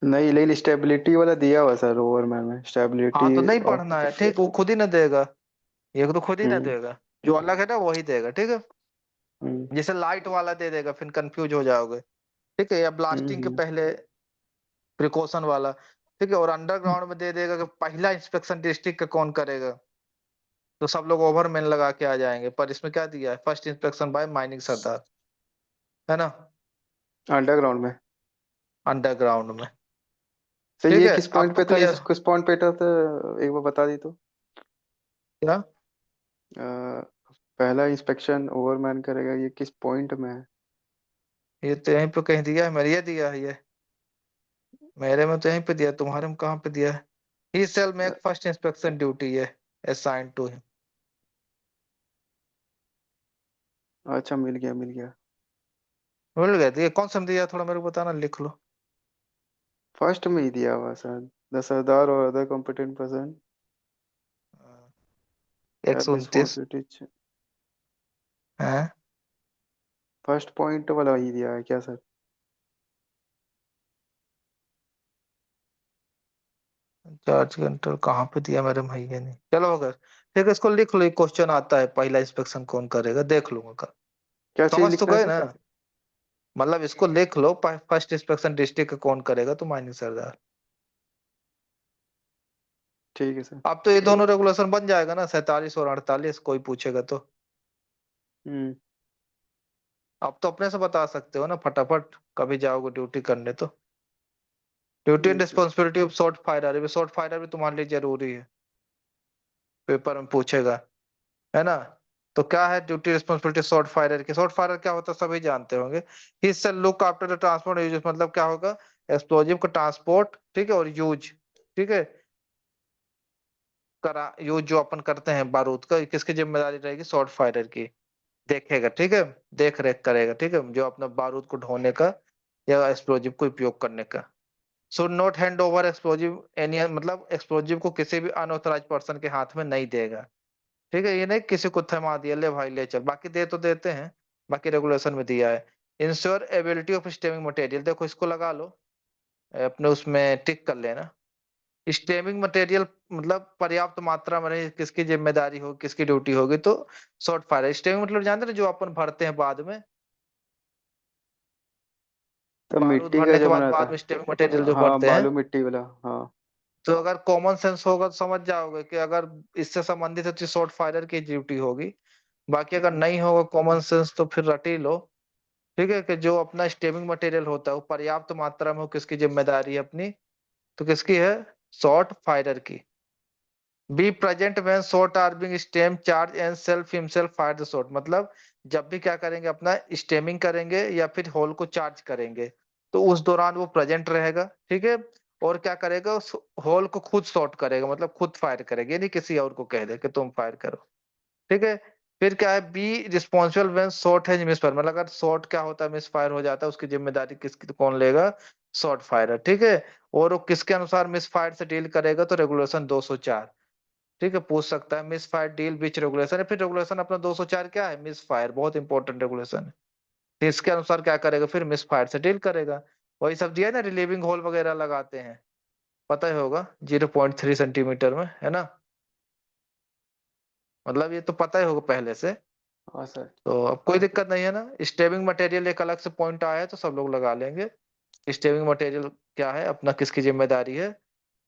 नहीं, लेकिन स्टेबिलिटी वाला दिया हुआ सर ओवरमैन में, हाँ स्टेबिलिटी तो नहीं ऑफ। पढ़ना है, ठीक, वो खुद ही ना देगा, ये तो खुद ही ना हम्म देगा, जो अलग है ना वही देगा, ठीक है। हम्म जैसे लाइट वाला दे देगा फिर कंफ्यूज हो जाओगे, ठीक है, या ब्लास्टिंग के हम्म। पहले प्रिकॉशन वाला, ठीक है, और अंडरग्राउंड में दे देगा कि पहला इंस्पेक्शन डिस्ट्रिक्ट का कौन करेगा, तो सब लोग ओवरमैन लगा के आ जाएंगे, पर इसमें क्या दिया है, फर्स्ट इंस्पेक्शन बाय माइनिंग सरदार, है ना, अंडरग्राउंड में। अंडरग्राउंड में। सर ठीक ये है, किस अब पॉइंट तो पे था, क्लियर। इस किस पॉइंट पे था, एक बार बता दी तो। क्या, अ, पहला इंस्पेक्शन ओवरमैन करेगा, ये किस पॉइंट में है। ये तो यहीं पे कहीं दिया है, मेरे ये दिया है ये, मेरे में तो यहीं पे दिया, तुम्हारे में कहाँ पे दिया है। He shell a, make first inspection duty है असाइन टू हिम। अच्छा मिल गया। मिल गया, तो ये कौन सा दिया, थोड़ा मेरे को बताना, लिख लो। फर्स्ट में ही दिया हुआ सर, द सरदार और अदर कॉम्पिटेंट पर्सन एक हैव सौ उनतीस रिस्पॉन्सिबिलिटी। है, फर्स्ट पॉइंट वाला ही दिया है क्या सर। चार्ज कंट्रोल कहाँ पे दिया मेरे भैया ने, चलो अगर, ठीक है, इसको लिख लो, क्वेश्चन आता है, पहला इंस्पेक्शन कौन करेगा, देख लूंगा कल। क्या चीज समझ तो लिखना है गए सर। ना, मतलब इसको लिख लो, फर्स्ट इंस्पेक्शन डिस्ट्रिक्ट का कौन करेगा, तो माइनिंग सरदार। ठीक है सर। अब तो ये दोनों रेगुलेशन बन जाएगा ना, 47 और 48, कोई पूछेगा तो। हम्म। अब तो अपने से बता सकते हो ना फटाफट, कभी जाओगे ड्यूटी करने तो। ड्यूटी एंड जी sir. Responsibility of shot firer, भी शॉर्ट फायरर भी तुम्हारे लिए जरूरी है, पेपर में पूछेगा, है ना। तो क्या है ड्यूटी रिस्पॉन्सिबिलिटी शॉर्ट फायरर की, शॉर्ट फायरर क्या होता है सभी जानते होंगे। He shall look after the transport use, मतलब क्या होगा, एक्सप्लोजिव का ट्रांसपोर्ट, ठीक है, और यूज, ठीक है, करा यूज जो अपन करते हैं बारूद का, किसकी जिम्मेदारी रहेगी, शॉर्ट फायरर की, देखेगा, ठीक है, देख रेख करेगा, ठीक है, जो अपना बारूद को ढोने का या एक्सप्लोजिव को उपयोग करने का। Should not hand over explosive any, मतलब एक्सप्लोजिव को किसी भी अनऑथराइज पर्सन के हाथ में नहीं देगा, ठीक है, ये नहीं किसी को थमा दिया, ले भाई ले चल, बाकी दे तो देते हैं, बाकी रेगुलेशन में दिया है। Ensure ability of stemming material, देखो इसको लगा लो, अपने उसमें टिक कर लेना। स्टेमिंग मटेरियल मतलब पर्याप्त मात्रा में रहे, किसकी जिम्मेदारी हो, किसकी ड्यूटी होगी, तो शॉर्ट फायर। स्टेमिंग मतलब जानते हैं ना, जो अपन भरते हैं बाद में, तो बारूद मिट्टी का भरने के जो बाद बना था। बाद में स्टेमिंग मटेरियल जो हाँ, भरते हैं। बालू मिट्टी वाला। हाँ। तो अगर कॉमन सेंस होगा तो समझ जाओगे कि अगर इससे संबंधित है तो शॉर्ट फायरर की ड्यूटी होगी। बाकी अगर नहीं होगा कॉमन सेंस तो फिर रट ही लो। ठीक है, कि जो अपना स्टेमिंग मटेरियल होता है वो पर्याप्त मात्रा में हो, किसकी जिम्मेदारी है अपनी? तो किसकी है? शॉर्ट फायरर की। Be present when shot are being stem charge and self himself fire the shot, मतलब जब भी क्या करेंगे, अपना स्टेमिंग करेंगे या फिर होल को चार्ज करेंगे, तो उस दौरान वो प्रेजेंट रहेगा। ठीक है। और क्या करेगा, उस होल को खुद शॉट करेगा, मतलब खुद फायर करेगा, यानी किसी और को कह दे कि तुम फायर करो। ठीक है। फिर क्या है, be responsible when shot has miss fire, मतलब अगर शॉट क्या होता है, मिस फायर हो जाता है, उसकी जिम्मेदारी किसकी, तो कौन लेगा? Shot firer. ठीक है। और वो किसके अनुसार मिस फायर से डील करेगा, तो रेगुलेशन 204। ठीक है, पूछ सकता है मिस फायर डील विच रेगुलेशन है, फिर रेगुलेशन अपना 204 क्या है, मिस फायर, बहुत इंपॉर्टेंट रेगुलेशन है। तो इसके अनुसार क्या करेगा, फिर मिस फायर से डील करेगा। वही सब दिया है ना, रिलीविंग होल वगैरह लगाते हैं, पता ही होगा, 0.3 सेंटीमीटर में, है ना? मतलब ये तो पता ही होगा पहले से। हाँ सर। तो अब कोई दिक्कत नहीं है ना, स्टेबिंग मटेरियल एक अलग से पॉइंट आया है तो सब लोग लगा लेंगे। स्टेबिंग मटेरियल क्या है अपना, किसकी जिम्मेदारी है?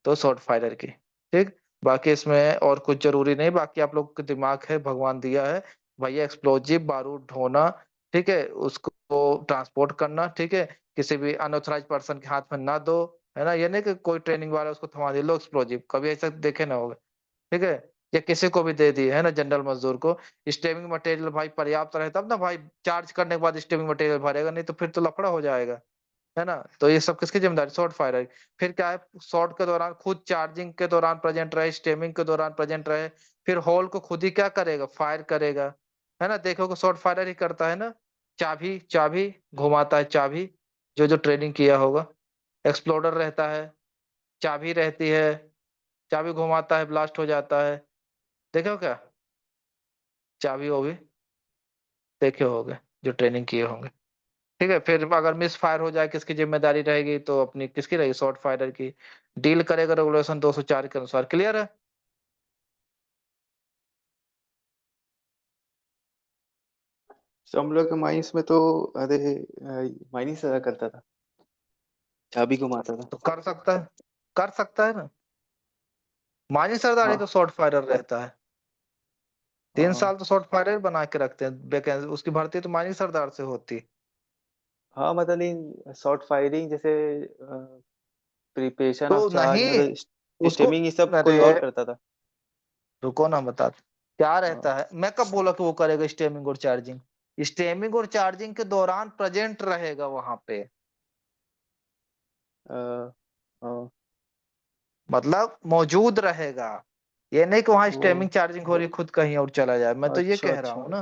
तो शॉर्ट फायरर की। ठीक। बाकी इसमें और कुछ जरूरी नहीं, बाकी आप लोग के दिमाग है, भगवान दिया है भैया, एक्सप्लोजिव बारूद ढोना। ठीक है, उसको ट्रांसपोर्ट करना। ठीक है। किसी भी अनऑथराइज पर्सन के हाथ में ना दो, है ना? ये नहीं कि कोई ट्रेनिंग वाला उसको थमा दे, लो एक्सप्लोजिव, कभी ऐसा देखे ना होगा। ठीक है। या किसी को भी दे दिए, है ना, जनरल मजदूर को। स्टेमिंग मटेरियल भाई पर्याप्त रहे तब ना भाई, चार्ज करने के बाद स्टेमिंग मटेरियल भरेगा, नहीं तो फिर तो लफड़ा हो जाएगा। है ना? तो ये सब किसकी जिम्मेदारी, शॉर्ट फायर। फिर क्या है, शॉर्ट के दौरान खुद चार्जिंग के दौरान प्रेजेंट रहे, स्टेमिंग के दौरान प्रेजेंट रहे, फिर होल को खुद ही क्या करेगा, फायर करेगा। है ना? देखो शॉर्ट फायर ही करता है ना। चाबी चाबी घुमाता है, चाबी, जो जो ट्रेनिंग किया होगा। एक्सप्लोडर रहता है, चाबी रहती है, चाबी घुमाता है, ब्लास्ट हो जाता है। देखे हो क्या? चाबी वो भी देखे होगे, जो ट्रेनिंग किए होंगे। ठीक है। फिर अगर मिस फायर हो जाए, किसकी जिम्मेदारी रहेगी, तो अपनी किसकी रहेगी, शॉर्ट फायरर की। डील करेगा रेगुलेशन 204 के अनुसार। क्लियर है? तो हम लोग के माइंस में तो, अरे, माइनिंग से करता था, चाबी घुमाता था। तो कर सकता है ना। मानी सरदारी तो हाँ। शॉर्ट फायरर रहता है। तीन हाँ। साल तो शॉर्ट फायरर बना के रखते हैं, वैकेंसी उसकी भर्ती तो मानी सरदार से होती। हाँ, मतलब नहीं, शॉर्ट फायरिंग जैसे प्रिपरेशन ऑफ तो चार्ज, नहीं, मतलब उसको, स्टेमिंग ये सब कोई अरे और करता था। रुको ना, बता क्या हाँ। रहता है, मैं कब बोला कि वो करेगा स्टेमिंग और चार्जिंग? स्टेमिंग और चार्जिंग के दौरान प्रेजेंट रहेगा वहां पे, अ, हाँ। मतलब मौजूद रहेगा। ये नहीं कि वहां वो। स्टेमिंग चार्जिंग हो रही खुद कहीं और चला जाए, मैं तो ये अच्छा, कह रहा अच्छा। हूँ ना।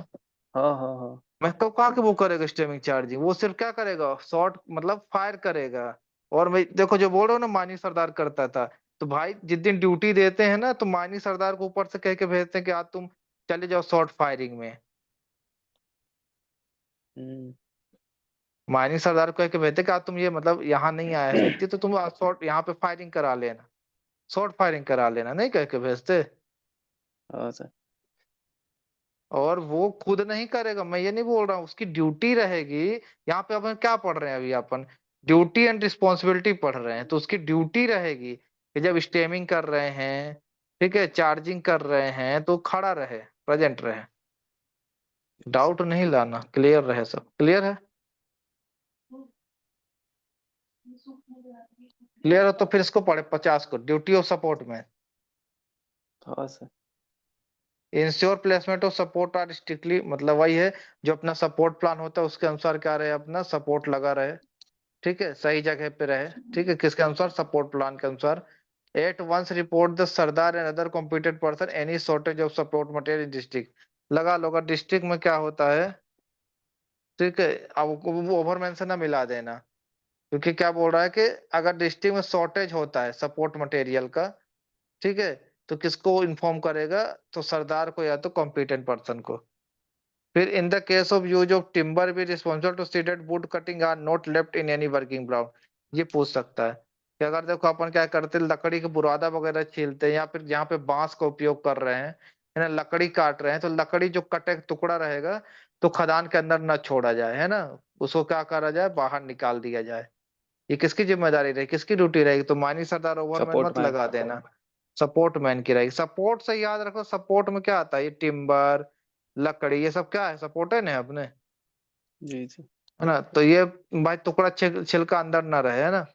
हाँ, हाँ, हाँ। मैं कब कहा कि वो करेगा स्टेमिंग चार्जिंग, वो सिर्फ क्या करेगा, शॉर्ट मतलब फायर करेगा। और मैं देखो जो बोल रहा हूँ ना, मानी सरदार करता था। तो भाई जिस दिन ड्यूटी देते हैं ना, तो मानी सरदार को ऊपर से कह के भेजते हैं कि आज तुम चले जाओ शॉर्ट फायरिंग में। हम्म। मानी सरदार को कह के भेजते हैं कि आज तुम ये मतलब यहाँ नहीं आया है व्यक्ति, तो तुम शॉर्ट यहाँ पे फायरिंग करा लेना, शॉर्ट फायरिंग करा लेना, नहीं कह के भेजते। हाँ सर। और वो खुद नहीं करेगा, मैं ये नहीं बोल रहा हूँ, उसकी ड्यूटी रहेगी। यहाँ पे अपन क्या पढ़ रहे हैं अभी, अपन ड्यूटी एंड रिस्पॉन्सिबिलिटी पढ़ रहे हैं, तो उसकी ड्यूटी रहेगी कि जब स्टेमिंग कर रहे हैं, ठीक है, चार्जिंग कर रहे हैं, तो खड़ा रहे, प्रेजेंट रहे। डाउट नहीं लाना, क्लियर रहे, सब क्लियर है? क्लियर हो तो फिर इसको पढ़े 50 को, ड्यूटी ऑफ सपोर्ट में। हाँ सर। Ensure placement of support are strictly, मतलब वही है, जो अपना सपोर्ट प्लान होता है उसके अनुसार क्या रहे, अपना सपोर्ट लगा रहे। ठीक है, सही जगह पे रहे। ठीक है, किसके अनुसार, सपोर्ट प्लान के अनुसार। At once report the sardar and other competent person any shortage of support material district. लगा लो, अगर डिस्ट्रिक्ट में क्या होता है, ठीक है, अब वो ओवरमैन से ना मिला देना। क्योंकि क्या बोल रहा है कि अगर डिस्ट्रिक्ट में शॉर्टेज होता है सपोर्ट मटेरियल का, ठीक है, तो किसको इन्फॉर्म करेगा, तो सरदार को या तो कॉम्पिटेंट पर्सन को। फिर in the case of use of timber be responsible to see that wood cutting are not left in any working ground. ये पूछ सकता है कि अगर देखो अपन क्या करते हैं, लकड़ी के बुरादा वगैरह छीलते हैं, या फिर जहाँ पे बांस का उपयोग कर रहे हैं, है ना, लकड़ी काट रहे हैं, तो लकड़ी जो कटे टुकड़ा रहेगा, तो खदान के अंदर न छोड़ा जाए, है ना, उसको क्या करा जाए, बाहर निकाल दिया जाए। ये किसकी जिम्मेदारी रहेगी, किसकी ड्यूटी रहेगी? तो माइनी सरदार ओवरमैन सपोर्ट मत मैन। लगा देना, सपोर्ट मैन की रहेगी। सपोर्ट से याद रखो, सपोर्ट में क्या आता है? ये टिम्बर, लकड़ी, ये सब क्या है? सपोर्ट है ना अपने, जी जी। है ना? तो ये भाई टुकड़ा छिलका अंदर ना रहे, है ना?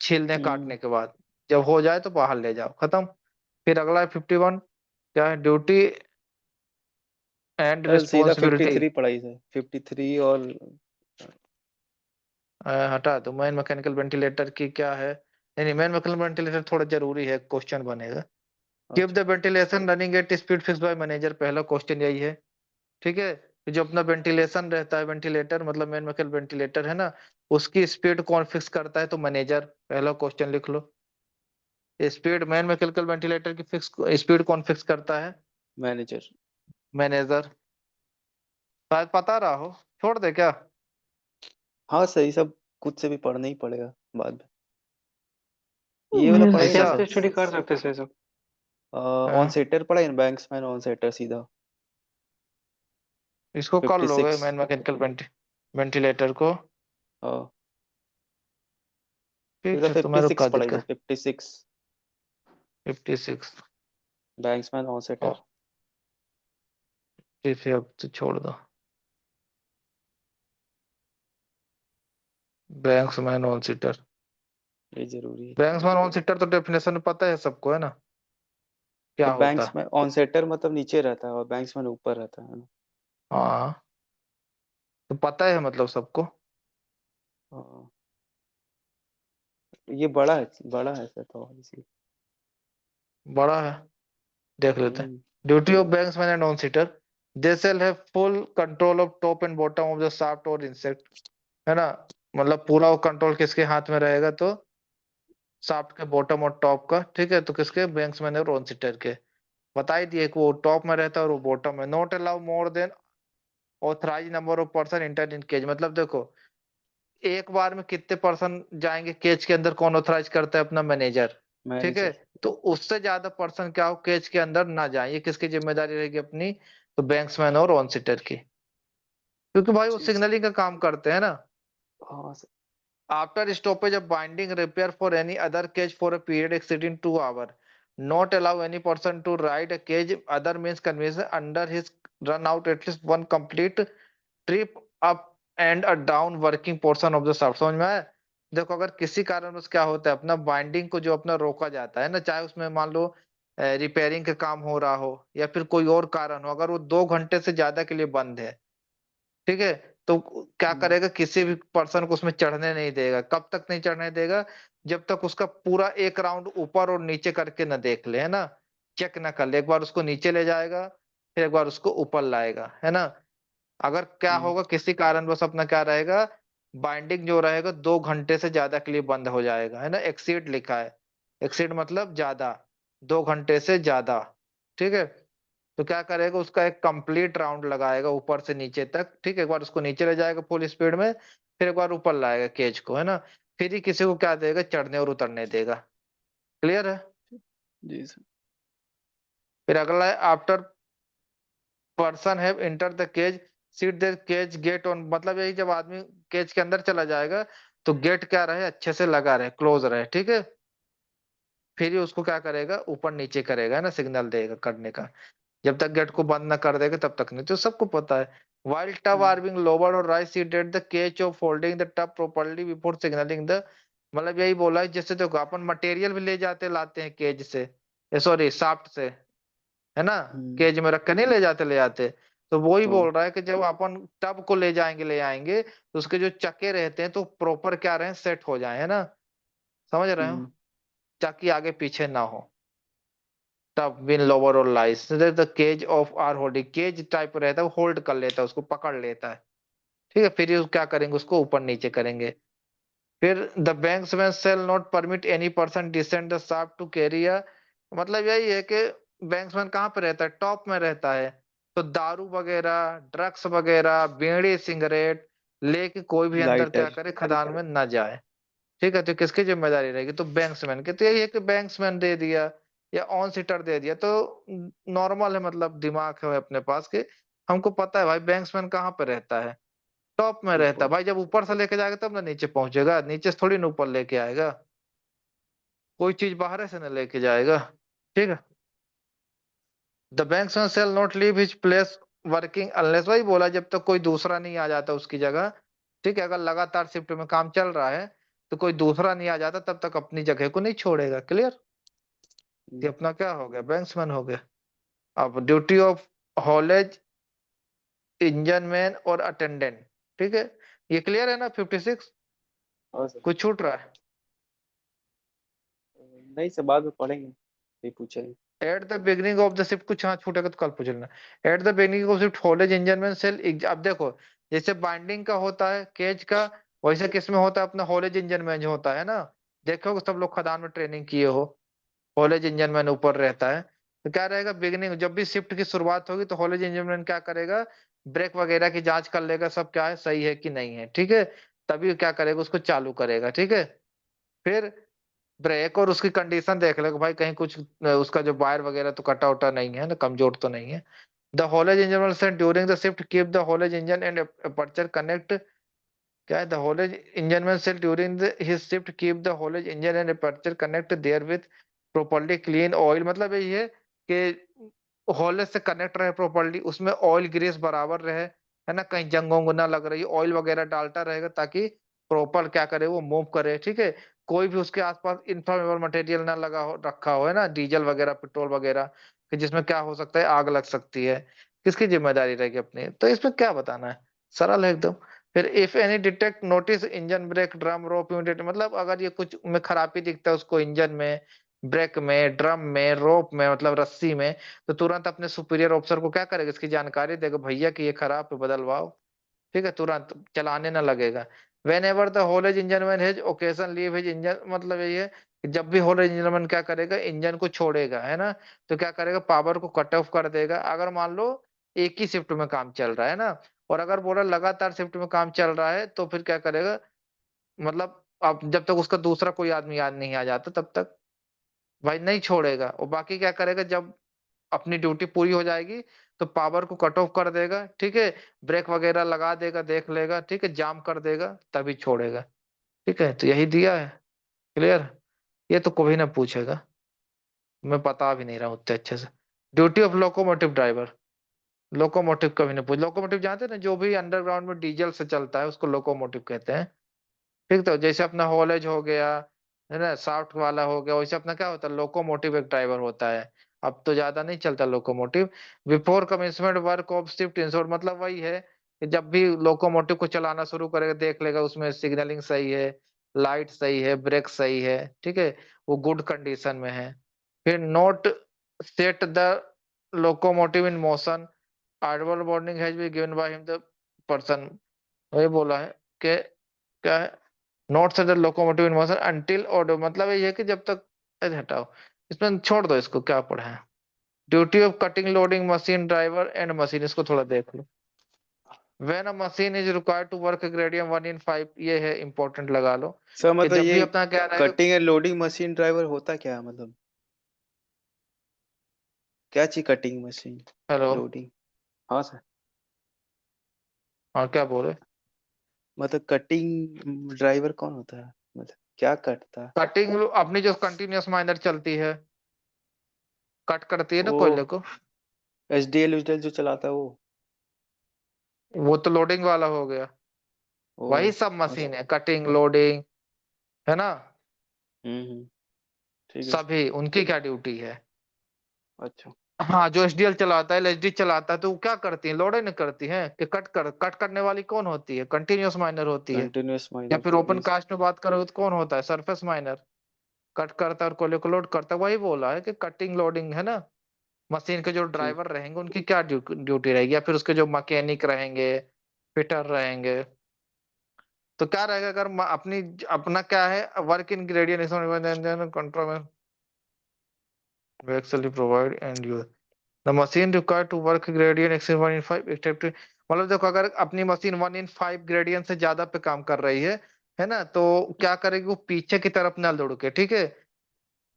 छीलने हम्म। काटने के बाद जब हो जाए तो बाहर ले जाओ, खत्म। फिर अगला है 51, क्या है? ड्यूटी एंड सर सीधा रिस्पॉन्सिबिलिटी। 53 पढ़ाई सर, 53 और हटा दो। मैन मैकेनिकल वेंटिलेटर की क्या है? नहीं नहीं, मैन मैकेनिकल वेंटिलेटर थोड़ा जरूरी है, क्वेश्चन बनेगा। कीप अच्छा। The ventilation running at speed fix by manager, पहला क्वेश्चन यही है। ठीक है, तो जो अपना वेंटिलेशन रहता है, वेंटिलेटर मतलब मैन मैकेनिकल वेंटिलेटर है ना, उसकी स्पीड कौन फिक्स करता है? तो मैनेजर, पहला क्वेश्चन लिख लो। स्पीड मैन मैकेनिकल वेंटिलेटर की फिक्स स्पीड कौन फिक्स करता है? मैनेजर। मैनेजर। शायद पता रहा हो, छोड़ दे क्या? हाँ सही, सब खुद से भी पढ़ना ही पड़ेगा बाद में। ये वाला पढ़ाई क्या ऐसा? सर? सेल्फ स्टडी कर सकते हैं सब। ऑन हाँ, सेटर पढ़ाई ना, बैंक्समैन ऑन सेटर सीधा इसको कर लोगे 56। मैन मैकेनिकल वेंटिलेटर को। हाँ ठीक सीधा है, तुम्हारे को 56 क्या पढ़ाई सर, दिक्कत? 56 56। Banksman onsetter. ठीक है, अब तो छोड़ दो। Banksman onsetter. ये जरूरी है। बैंक्समैन ऑन सीटर तो डेफिनेशन पता है सबको, है ना? क्या तो होता है? बैंक्समैन ऑन सेटर मतलब नीचे रहता है और बैंक्समैन ऊपर रहता है ना। हाँ, तो पता है मतलब सबको। हाँ, ये बड़ा है सर तो इसी। बड़ा है, देख लेते हैं। हम्म। Duty of banksman and on setter, they shall have full control of top and bottom of the shaft और इंसेक्ट, है ना? मतलब पूरा वो कंट्रोल किसके हाथ में रहेगा? तो शाफ्ट के बॉटम और टॉप का। ठीक है, तो किसके? बैंक्समैन और ऑन सीटर के। बता ही दिए कि वो टॉप में रहता है और वो बॉटम में। Not allow more than authorise number of person enter in cage, मतलब देखो एक बार में कितने पर्सन जाएंगे केज के अंदर, कौन ऑथराइज करता है? अपना मैनेजर। ठीक है, मैनेजर। तो उससे ज्यादा पर्सन क्या हो, केज के अंदर ना जाए, ये किसकी जिम्मेदारी रहेगी अपनी? तो बैंक्समैन और ऑन सीटर की, क्योंकि भाई वो जी सर। सिग्नलिंग का काम करते हैं ना। हाँ sir. After stoppage of binding repair for any other cage for a period exceeding 2 hours, not allow any person to ride a cage other means convenience under his run out at least one complete trip up and a down working portion of the shaft। समझ में आया? देखो अगर किसी कारण उसका क्या होता है, अपना बाइंडिंग को जो अपना रोका जाता है ना, चाहे उसमें मान लो रिपेयरिंग का काम हो रहा हो या फिर कोई और कारण हो, अगर वो 2 घंटे से ज्यादा के लिए बंद है, ठीक है, तो क्या हम्म। करेगा? किसी भी पर्सन को उसमें चढ़ने नहीं देगा। कब तक नहीं चढ़ने देगा? जब तक उसका पूरा एक राउंड ऊपर और नीचे करके ना देख ले, है ना? चेक ना कर ले। एक बार उसको नीचे ले जाएगा, फिर एक बार उसको ऊपर लाएगा, है ना? अगर क्या हम्म। होगा, किसी कारणवश अपना क्या रहेगा, बाइंडिंग जो रहेगा 2 घंटे से ज्यादा के लिए बंद हो जाएगा, है ना? एक्सीड लिखा है, एक्सीड मतलब ज्यादा, 2 घंटे से ज्यादा। ठीक है, तो क्या करेगा, उसका एक कंप्लीट राउंड लगाएगा ऊपर से नीचे तक। ठीक है, एक बार उसको नीचे ले जाएगा फुल स्पीड में, फिर एक बार ऊपर लाएगा केज को, है ना? फिर ही किसी को क्या देगा, चढ़ने और उतरने देगा। क्लियर है? जी सर। फिर अगला है after person have enter the cage seat the cage gate on, मतलब यही जब आदमी केज के अंदर चला जाएगा तो गेट क्या रहे, अच्छे से लगा रहे, क्लोज रहे। ठीक है, फिर ही उसको क्या करेगा, ऊपर नीचे करेगा, है ना? सिग्नल देगा करने का। जब तक गेट को बंद ना कर देगा तब तक नहीं, तो सबको पता है। While tub hmm. are being lowered or raised, he did the catch of holding the tub properly before signaling the, मतलब यही बोला है, जैसे देखो अपन मटेरियल भी ले जाते लाते हैं केज से, सॉरी शाफ्ट से, है ना? हम्म। केज में रख के नहीं ले जाते ले जाते। तो वो ही तो बोल रहा है कि जब अपन टब को ले जाएंगे ले आएंगे तो उसके जो चक्के रहते हैं तो प्रॉपर क्या रहे, सेट हो जाए, है ना? समझ रहे हो? हम्म। ताकि आगे पीछे ना हो। टब विन लोअर और raise the cage of or holding, cage type रहता है, वो होल्ड कर लेता है, उसको पकड़ लेता है। ठीक है, फिर ये क्या करेंगे, उसको ऊपर नीचे करेंगे। फिर the banksman shall not permit any person descend the shaft to carry a, मतलब यही है कि बैंक्समैन कहाँ पे रहता है, टॉप में रहता है। तो दारू वगैरह, ड्रग्स वगैरह, बीड़ी सिगरेट लेके कोई भी अंदर क्या लाइटर। करे, खदान में ना जाए। ठीक है, तो किसकी जिम्मेदारी रहेगी? तो बैंक्समैन की। तो यही है कि बैंक्समैन दे दिया या ऑन सीटर दे दिया तो नॉर्मल है, मतलब दिमाग है अपने पास के, हमको पता है भाई बैंक्समैन कहाँ पे रहता है। टॉप में रहता है ऊपर। भाई, जब ऊपर से लेके जाएगा तब ना नीचे पहुंचेगा, नीचे से थोड़ी ना ऊपर लेके आएगा, कोई चीज बाहर से ना लेके जाएगा। ठीक है। The banksman shall not leave his place working unless, वही बोला, जब तक कोई दूसरा नहीं आ जाता उसकी जगह। ठीक है, अगर लगातार शिफ्ट में काम चल रहा है तो कोई दूसरा नहीं आ जाता तब तक अपनी जगह को नहीं छोड़ेगा। क्लियर? ये अपना क्या हो गया, बैंक्समैन हो गया। अब duty of haulage, engine man और अटेंडेंट। ठीक है, ये क्लियर है ना 56? हाँ सर। कुछ छूट रहा है? नहीं सर, बाद में पढ़ेंगे, ये पूछेंगे। At the beginning of the shift, कुछ हाँ छूटेगा तो कल पूछ लेना। At the beginning of shift haulage engine man shall, अब देखो, जैसे बाइंडिंग का होता है केज का, वैसे किसमें होता है अपना हॉलेज इंजन मैन जो होता है ना। देखो सब लोग खदान में ट्रेनिंग किए हो, हॉलेज इंजन मैन ऊपर रहता है। तो क्या रहेगा, बिगनिंग जब भी शिफ्ट की शुरुआत होगी तो हॉलेज इंजन मैन क्या करेगा, ब्रेक वगैरह की जांच कर लेगा, सब क्या है, सही है कि नहीं है। ठीक है, तभी क्या करेगा, उसको चालू करेगा। ठीक है, फिर ब्रेक और उसकी कंडीशन देख लेगा भाई, कहीं कुछ उसका जो वायर वगैरह तो कटा उटा नहीं है ना, कमजोर तो नहीं है। The haulage engine will send during the shift keep the haulage engine and aperture connect, क्या है, द हॉलेज इंजन में shall during his shift keep the haulage engine and aperture connect there with properly clean oil, मतलब यही है कि haulage से connect रहे properly, उसमें ऑयल ग्रीस बराबर रहे, है ना, कहीं जंग वंग ना लग रही, ऑयल वगैरह डालता रहेगा ताकि प्रॉपर क्या करे, वो मूव करे। ठीक है, कोई भी उसके आसपास इन्फ्लामेबल मटेरियल ना लगा हो, रखा हो, है ना, डीजल वगैरह पेट्रोल वगैरह, कि जिसमें क्या हो सकता है, आग लग सकती है, किसकी जिम्मेदारी रहेगी, अपनी। तो इसमें क्या बताना है, सरल है एकदम। फिर if any detect notice engine brake drum rope unit, मतलब अगर ये कुछ में खराबी दिखता है उसको, इंजन में, ब्रेक में, ड्रम में, रोप में, मतलब रस्सी में, तो तुरंत अपने सुपीरियर ऑफिसर को क्या करेगा, इसकी जानकारी देगा, भैया कि ये खराब है, बदलवाओ। ठीक है, तुरंत चलाने ना लगेगा। When ever the haulage engine man has occasion leave his engine, मतलब यही है कि जब भी हॉलेज इंजन मैन क्या करेगा, इंजन को छोड़ेगा, है ना, तो क्या करेगा, पावर को कट ऑफ कर देगा। अगर मान लो एक ही शिफ्ट में काम चल रहा है ना, और अगर बोला लगातार शिफ्ट में काम चल रहा है, तो फिर क्या करेगा, मतलब अब जब तक उसका दूसरा कोई आदमी याद नहीं आ जाता तब तक भाई नहीं छोड़ेगा। और बाकी क्या करेगा, जब अपनी ड्यूटी पूरी हो जाएगी तो पावर को कट ऑफ कर देगा। ठीक है, ब्रेक वगैरह लगा देगा, देख लेगा, ठीक है, जाम कर देगा, तभी छोड़ेगा। ठीक है, तो यही दिया है। क्लियर? ये तो कोई ना पूछेगा, मैं बता भी नहीं रहा हूँ उतने अच्छे से। Duty of locomotive driver, locomotive कभी नहीं पूछ, लोकोमोटिव जानते हैं ना, जो भी अंडरग्राउंड में डीजल से चलता है उसको लोकोमोटिव कहते हैं। ठीक, तो जैसे अपना हॉलेज हो गया, है ना, शाफ्ट वाला हो गया, वैसे अपना क्या होता है, लोकोमोटिव एक ड्राइवर होता है। अब तो ज्यादा नहीं चलता locomotive. Before commencement work of shift ensure, मतलब वही है कि जब भी लोकोमोटिव को चलाना शुरू करेगा, देख लेगा उसमें सिग्नलिंग सही है, लाइट सही है, ब्रेक सही है, ठीक है, वो गुड कंडीशन में है। फिर not set the locomotive in motion, order warning has been given by him the person, वही बोला है कि क्या है, not set the locomotive in motion until order, मतलब ये है कि जब तक, अरे हटाओ, इसमें छोड़ दो, इसको क्या पढ़ा है। Duty of cutting loading machine driver and machine, इसको थोड़ा देख लो। When a machine is required to work gradient 1 in 5, ये है इंपॉर्टेंट, लगा लो सर कि मतलब जब भी ये अपना क्या रहेगा। Cutting and loading machine driver होता क्या है, मतलब क्या चीज कटिंग मशीन, हेलो, लोडिंग? हाँ सर। हाँ क्या बोले, मतलब कटिंग ड्राइवर कौन होता है, मतलब क्या कटता है? कटिंग अपनी जो कंटिन्यूअस माइनर चलती है, कट करती है ना वो कोयले को, एचडीएल उचडीएल जो चलाता है वो? वो तो लोडिंग वाला हो गया। ओ। वही सब अच्छा। मशीन है, कटिंग लोडिंग, है ना, हम्म। ठीक है सर। सभी उनकी क्या ड्यूटी है। अच्छा। हाँ, जो एसडीएल चलाता है, एलएचडी चलाता है, तो वो क्या करती है, लोड नहीं करती है कि कट करने वाली कौन होती है, कंटिन्यूअस माइनर होती है। कंटिन्यूअस या माइनर फिर ओपन यस। कास्ट में बात करोगे तो कौन होता है, सरफेस माइनर, कट करता है और कोयले को लोड करता है। वही बोला है कि कटिंग लोडिंग, है ना, मशीन के जो ठीक। ड्राइवर रहेंगे उनकी क्या ड्यूटी रहेगी, या फिर उसके जो मैकेनिक रहेंगे, फिटर रहेंगे। तो क्या रहेगा, अगर अपनी अपना क्या है, वर्क इन ग्रेडियंट कंट्रोल में actually provide and use the machine required to work gradient exceed 1 in 5 except, मतलब देखो अगर अपनी मशीन 1 in 5 ग्रेडियंट से ज्यादा पे काम कर रही है ना, तो क्या करेगी, वो पीछे की तरफ ना लुढ़के। ठीक है,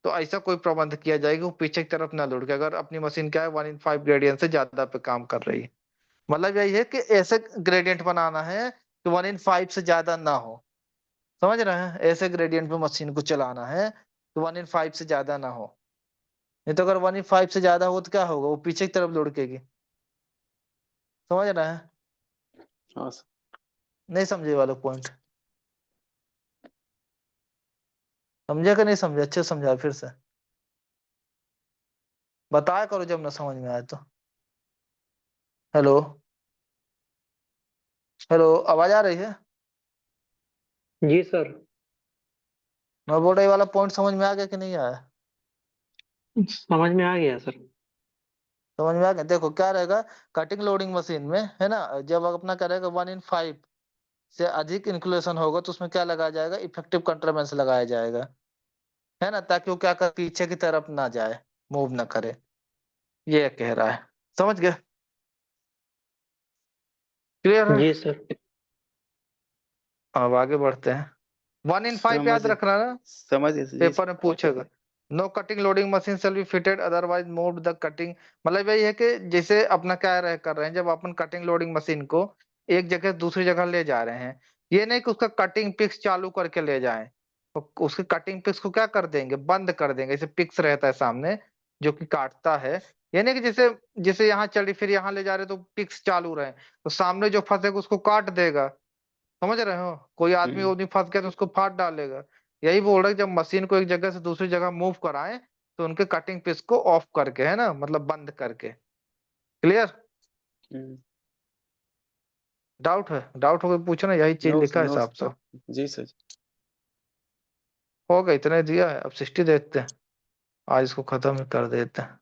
तो ऐसा कोई प्रबंध किया जाएगा, वो पीछे की तरफ ना लुढ़के, अगर अपनी मशीन क्या है 1 in 5 ग्रेडियंट से ज्यादा पे काम कर रही है। मतलब यही है कि ऐसे ग्रेडियंट बनाना है कि 1/5 से ज्यादा ना हो। समझ रहे हैं, ऐसे ग्रेडियंट पे मशीन को चलाना है तो 1/5 से ज्यादा ना हो। नहीं तो अगर 1/5 से ज्यादा हो तो क्या होगा, वो पीछे की तरफ लुढ़केगी। समझ रहे हैं, हाँ सर। नहीं समझे वाला पॉइंट? समझे कि नहीं समझे? अच्छे से समझा फिर से बताया करो जब ना समझ में आए तो। हेलो, हेलो, आवाज आ रही है? जी सर। मैं बोल रही वाला पॉइंट समझ में आ गया कि नहीं आया? समझ में आ गया सर। समझ में आ गया। देखो क्या रहेगा, कटिंग लोडिंग मशीन में है ना, जब अपना करेगा 1/5 से अधिक इंक्लूशन होगा तो उसमें क्या लगाया जाएगा, इफेक्टिव कंट्रावेंस लगाया जाएगा, है ना, ताकि वो क्या कर पीछे की तरफ ना जाए, मूव ना करे। ये कह रहा है, समझ गए? क्लियर है? जी सर। अब आगे बढ़ते हैं। 1/5 याद समझ रखना ना, समझ गए जी पेपर सर। में पूछेगा। No cutting loading machine shall be fitted otherwise move the cutting. मतलब यही है कि जैसे अपना क्या रहे कर रहे हैं, जब अपन कटिंग लोडिंग मशीन को एक जगह से दूसरी जगह ले जा रहे हैं, ये नहीं कि उसका कटिंग पिक्स चालू करके ले जाएं, तो उसके कटिंग पिक्स को क्या कर देंगे, बंद कर देंगे। जैसे पिक्स रहता है सामने जो कि काटता है, ये नहीं कि जैसे जैसे यहाँ चली फिर यहाँ ले जा रहे तो पिक्स चालू रहे, तो सामने जो फंसेगा उसको काट देगा। समझ रहे हो, कोई आदमी हम्म। उदमी फंस गया तो उसको फाड़ डालेगा। यही बोल रहे हैं, जब मशीन को एक जगह से दूसरी जगह मूव कराएं तो उनके कटिंग पीस को ऑफ करके, है ना, मतलब बंद करके। क्लियर? हम्म। डाउट है? डाउट हो गया पूछना, यही चीज नो लिखा है नो साफ साफ। जी सर। हो गया, इतने दिया है, अब 60 देखते हैं, आज इसको खत्म ही कर देते हैं।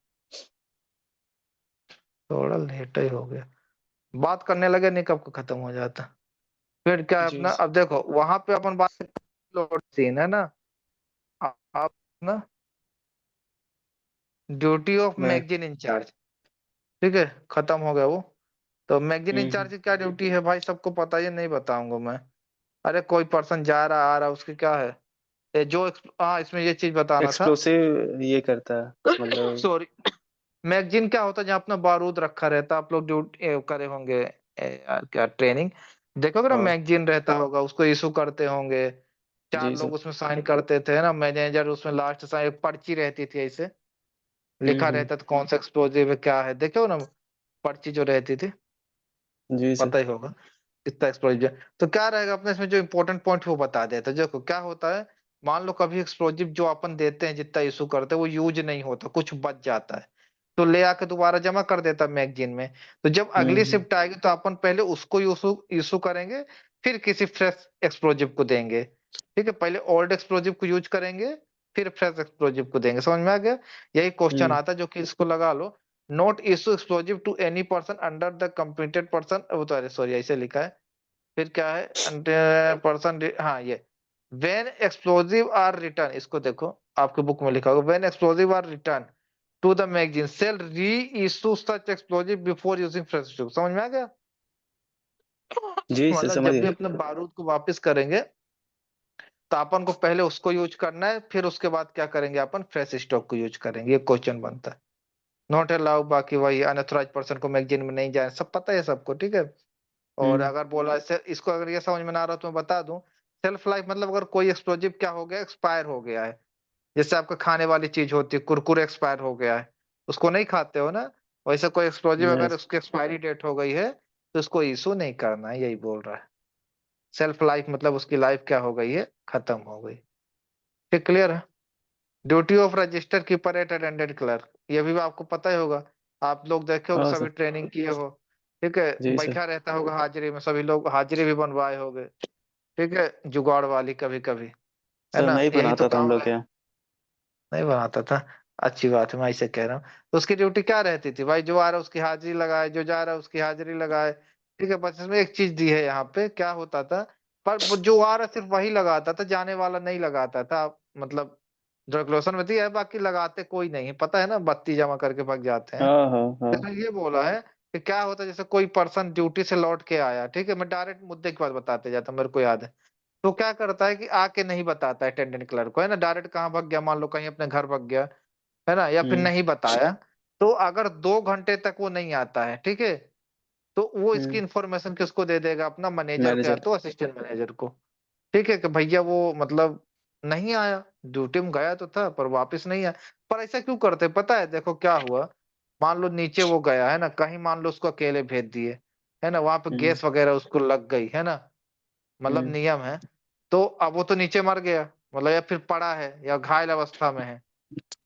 थोड़ा लेट ही हो गया, बात करने लगे नहीं कब को खत्म हो जाता। फिर क्या है जी अपना, सर। अब देखो वहां पे अपन बात लोड सीन है ना, आप ना ड्यूटी ऑफ मैं मैगजीन इंचार्ज, ठीक है, खत्म हो गया वो। तो मैगजीन इंचार्ज हम्म। की क्या ड्यूटी है भाई, सबको पता है, नहीं बताऊंगा मैं। अरे कोई पर्सन जा रहा आ रहा उसकी क्या है, हाँ इसमें ये चीज बताना था। एक्सप्लोसिव ये करता है मतलब। सॉरी, मैगजीन क्या होता है, जहाँ अपना बारूद रखा रहता है, आप लोग ड्यूटी करे होंगे, यार क्या ट्रेनिंग देखोगे ना, हाँ मैगजीन रहता होगा, उसको इशू करते होंगे, चार जी लोग सर। उसमें साइन करते थे, है ना, मैनेजर उसमें लास्ट साइन, एक पर्ची रहती थी ऐसे लिखा हम्म। रहता था कौन सा एक्सप्लोजिव है क्या है, देखो ना पर्ची जो रहती थी, जी सर। पता ही होगा कितना एक्सप्लोजिव। तो क्या रहेगा अपने इसमें जो इंपॉर्टेंट पॉइंट वो बता देता है। देखो क्या होता है, मान लो कभी एक्सप्लोजिव जो अपन देते हैं जितना इशू करते हैं वो यूज नहीं होता, कुछ बच जाता है, तो ले आके दोबारा जमा कर देता है मैगजीन में। तो जब अगली हम्म। शिफ्ट आएगी तो अपन पहले उसको इशू इशू करेंगे, फिर किसी फ्रेश एक्सप्लोजिव को देंगे। ठीक है, पहले ओल्ड एक्सप्लोजिव को यूज करेंगे, फिर फ्रेश एक्सप्लोजिव को देंगे। समझ में आ गया? यही क्वेश्चन हम्म। आता है जो कि इसको लगा लो, not issue explosive to any person under the completed person, वो तो अरे सॉरी ऐसे लिखा है, फिर क्या है पर्सन, हाँ ये व्हेन एक्सप्लोजिव आर रिटर्न, इसको देखो आपके बुक में लिखा होगा, when explosive are return to the magazine shall reissue such explosive before using fresh stock. समझ में आ गया? जी सर मतलब समझ जब भी गए। अपने बारूद को वापस करेंगे तो अपन को पहले उसको यूज करना है, फिर उसके बाद क्या करेंगे, अपन फ्रेश स्टॉक को यूज करेंगे। ये क्वेश्चन बनता है। नॉट अलाउ, बाकी वही अनऑथराइज पर्सन को मैगजीन में नहीं जाए, सब पता है सबको, ठीक है। और हम्म। अगर बोला इसको अगर ये समझ में ना आ रहा तो मैं बता दूं, सेल्फ लाइफ मतलब अगर कोई एक्सप्लोजिव क्या हो गया, एक्सपायर हो गया है, जैसे आपका खाने वाली चीज होती है, कुरकुरे एक्सपायर हो गया है, उसको नहीं खाते हो ना, वैसे कोई एक्सप्लोजिव अगर यस। उसकी एक्सपायरी डेट हो गई है तो उसको इशू नहीं करना है, यही बोल रहा है। सेल्फ लाइफ मतलब उसकी लाइफ क्या हो गई है, खत्म हो गई। ठीक, क्लियर है? Duty of register keeper at attendant clerk, ये भी आपको पता ही होगा, आप लोग देखे होगे, हाँ सभी सर। ट्रेनिंग किए हो। ठीक है, जी सर। बैठा रहता होगा हाजिरी में, सभी लोग हाजिरी भी बनवाए होगे। ठीक है, जुगाड़ वाली कभी कभी, है सर ना, नहीं यही तो बनाता था हम काम लोग है। क्या। नहीं बनाता था? अच्छी बात है, मैं इसे कह रहा हूँ। तो उसकी ड्यूटी क्या रहती थी भाई, जो आ रहा है उसकी हाजिरी लगाए, जो जा रहा है उसकी हाजिरी लगाए। ठीक है, बस इसमें एक चीज दी है यहाँ पे, क्या होता था, पर वो जो आ रहा सिर्फ वही लगाता था, जाने वाला नहीं लगाता था, मतलब रेगुलेशन में दिया है, बाकी लगाते कोई नहीं, पता है ना, बत्ती जमा करके भाग जाते हैं। हाँ हाँ हाँ। इसमें ये बोला है कि क्या होता है, जैसे कोई पर्सन ड्यूटी से लौट के आया, ठीक है, मैं डायरेक्ट मुद्दे की बात बताते जाता हूँ, मेरे को याद है। तो क्या करता है कि आके नहीं बताता है अटेंडेंट क्लर्क को, है ना, डायरेक्ट कहाँ भाग गया, मान लो कहीं अपने घर भाग गया, है ना, या फिर हम्म। नहीं बताया, तो अगर 2 घंटे तक वो नहीं आता है, ठीक है, तो वो इसकी हम्म, इंफॉर्मेशन किसको दे देगा, अपना मैनेजर को या मैनेजर। तो असिस्टेंट मैनेजर को। ठीक है कि भैया वो मतलब नहीं आया, ड्यूटी में गया तो था पर वापस नहीं आया। पर ऐसा क्यों करते पता है, देखो क्या हुआ, मान लो नीचे वो गया है ना, कहीं मान लो उसको अकेले भेज दिए, है ना, वहां पे हम्म, गैस वगैरह उसको लग गई है ना, मतलब हम्म, नियम है। तो अब वो तो नीचे मर गया, मतलब या फिर पड़ा है या घायल अवस्था में है,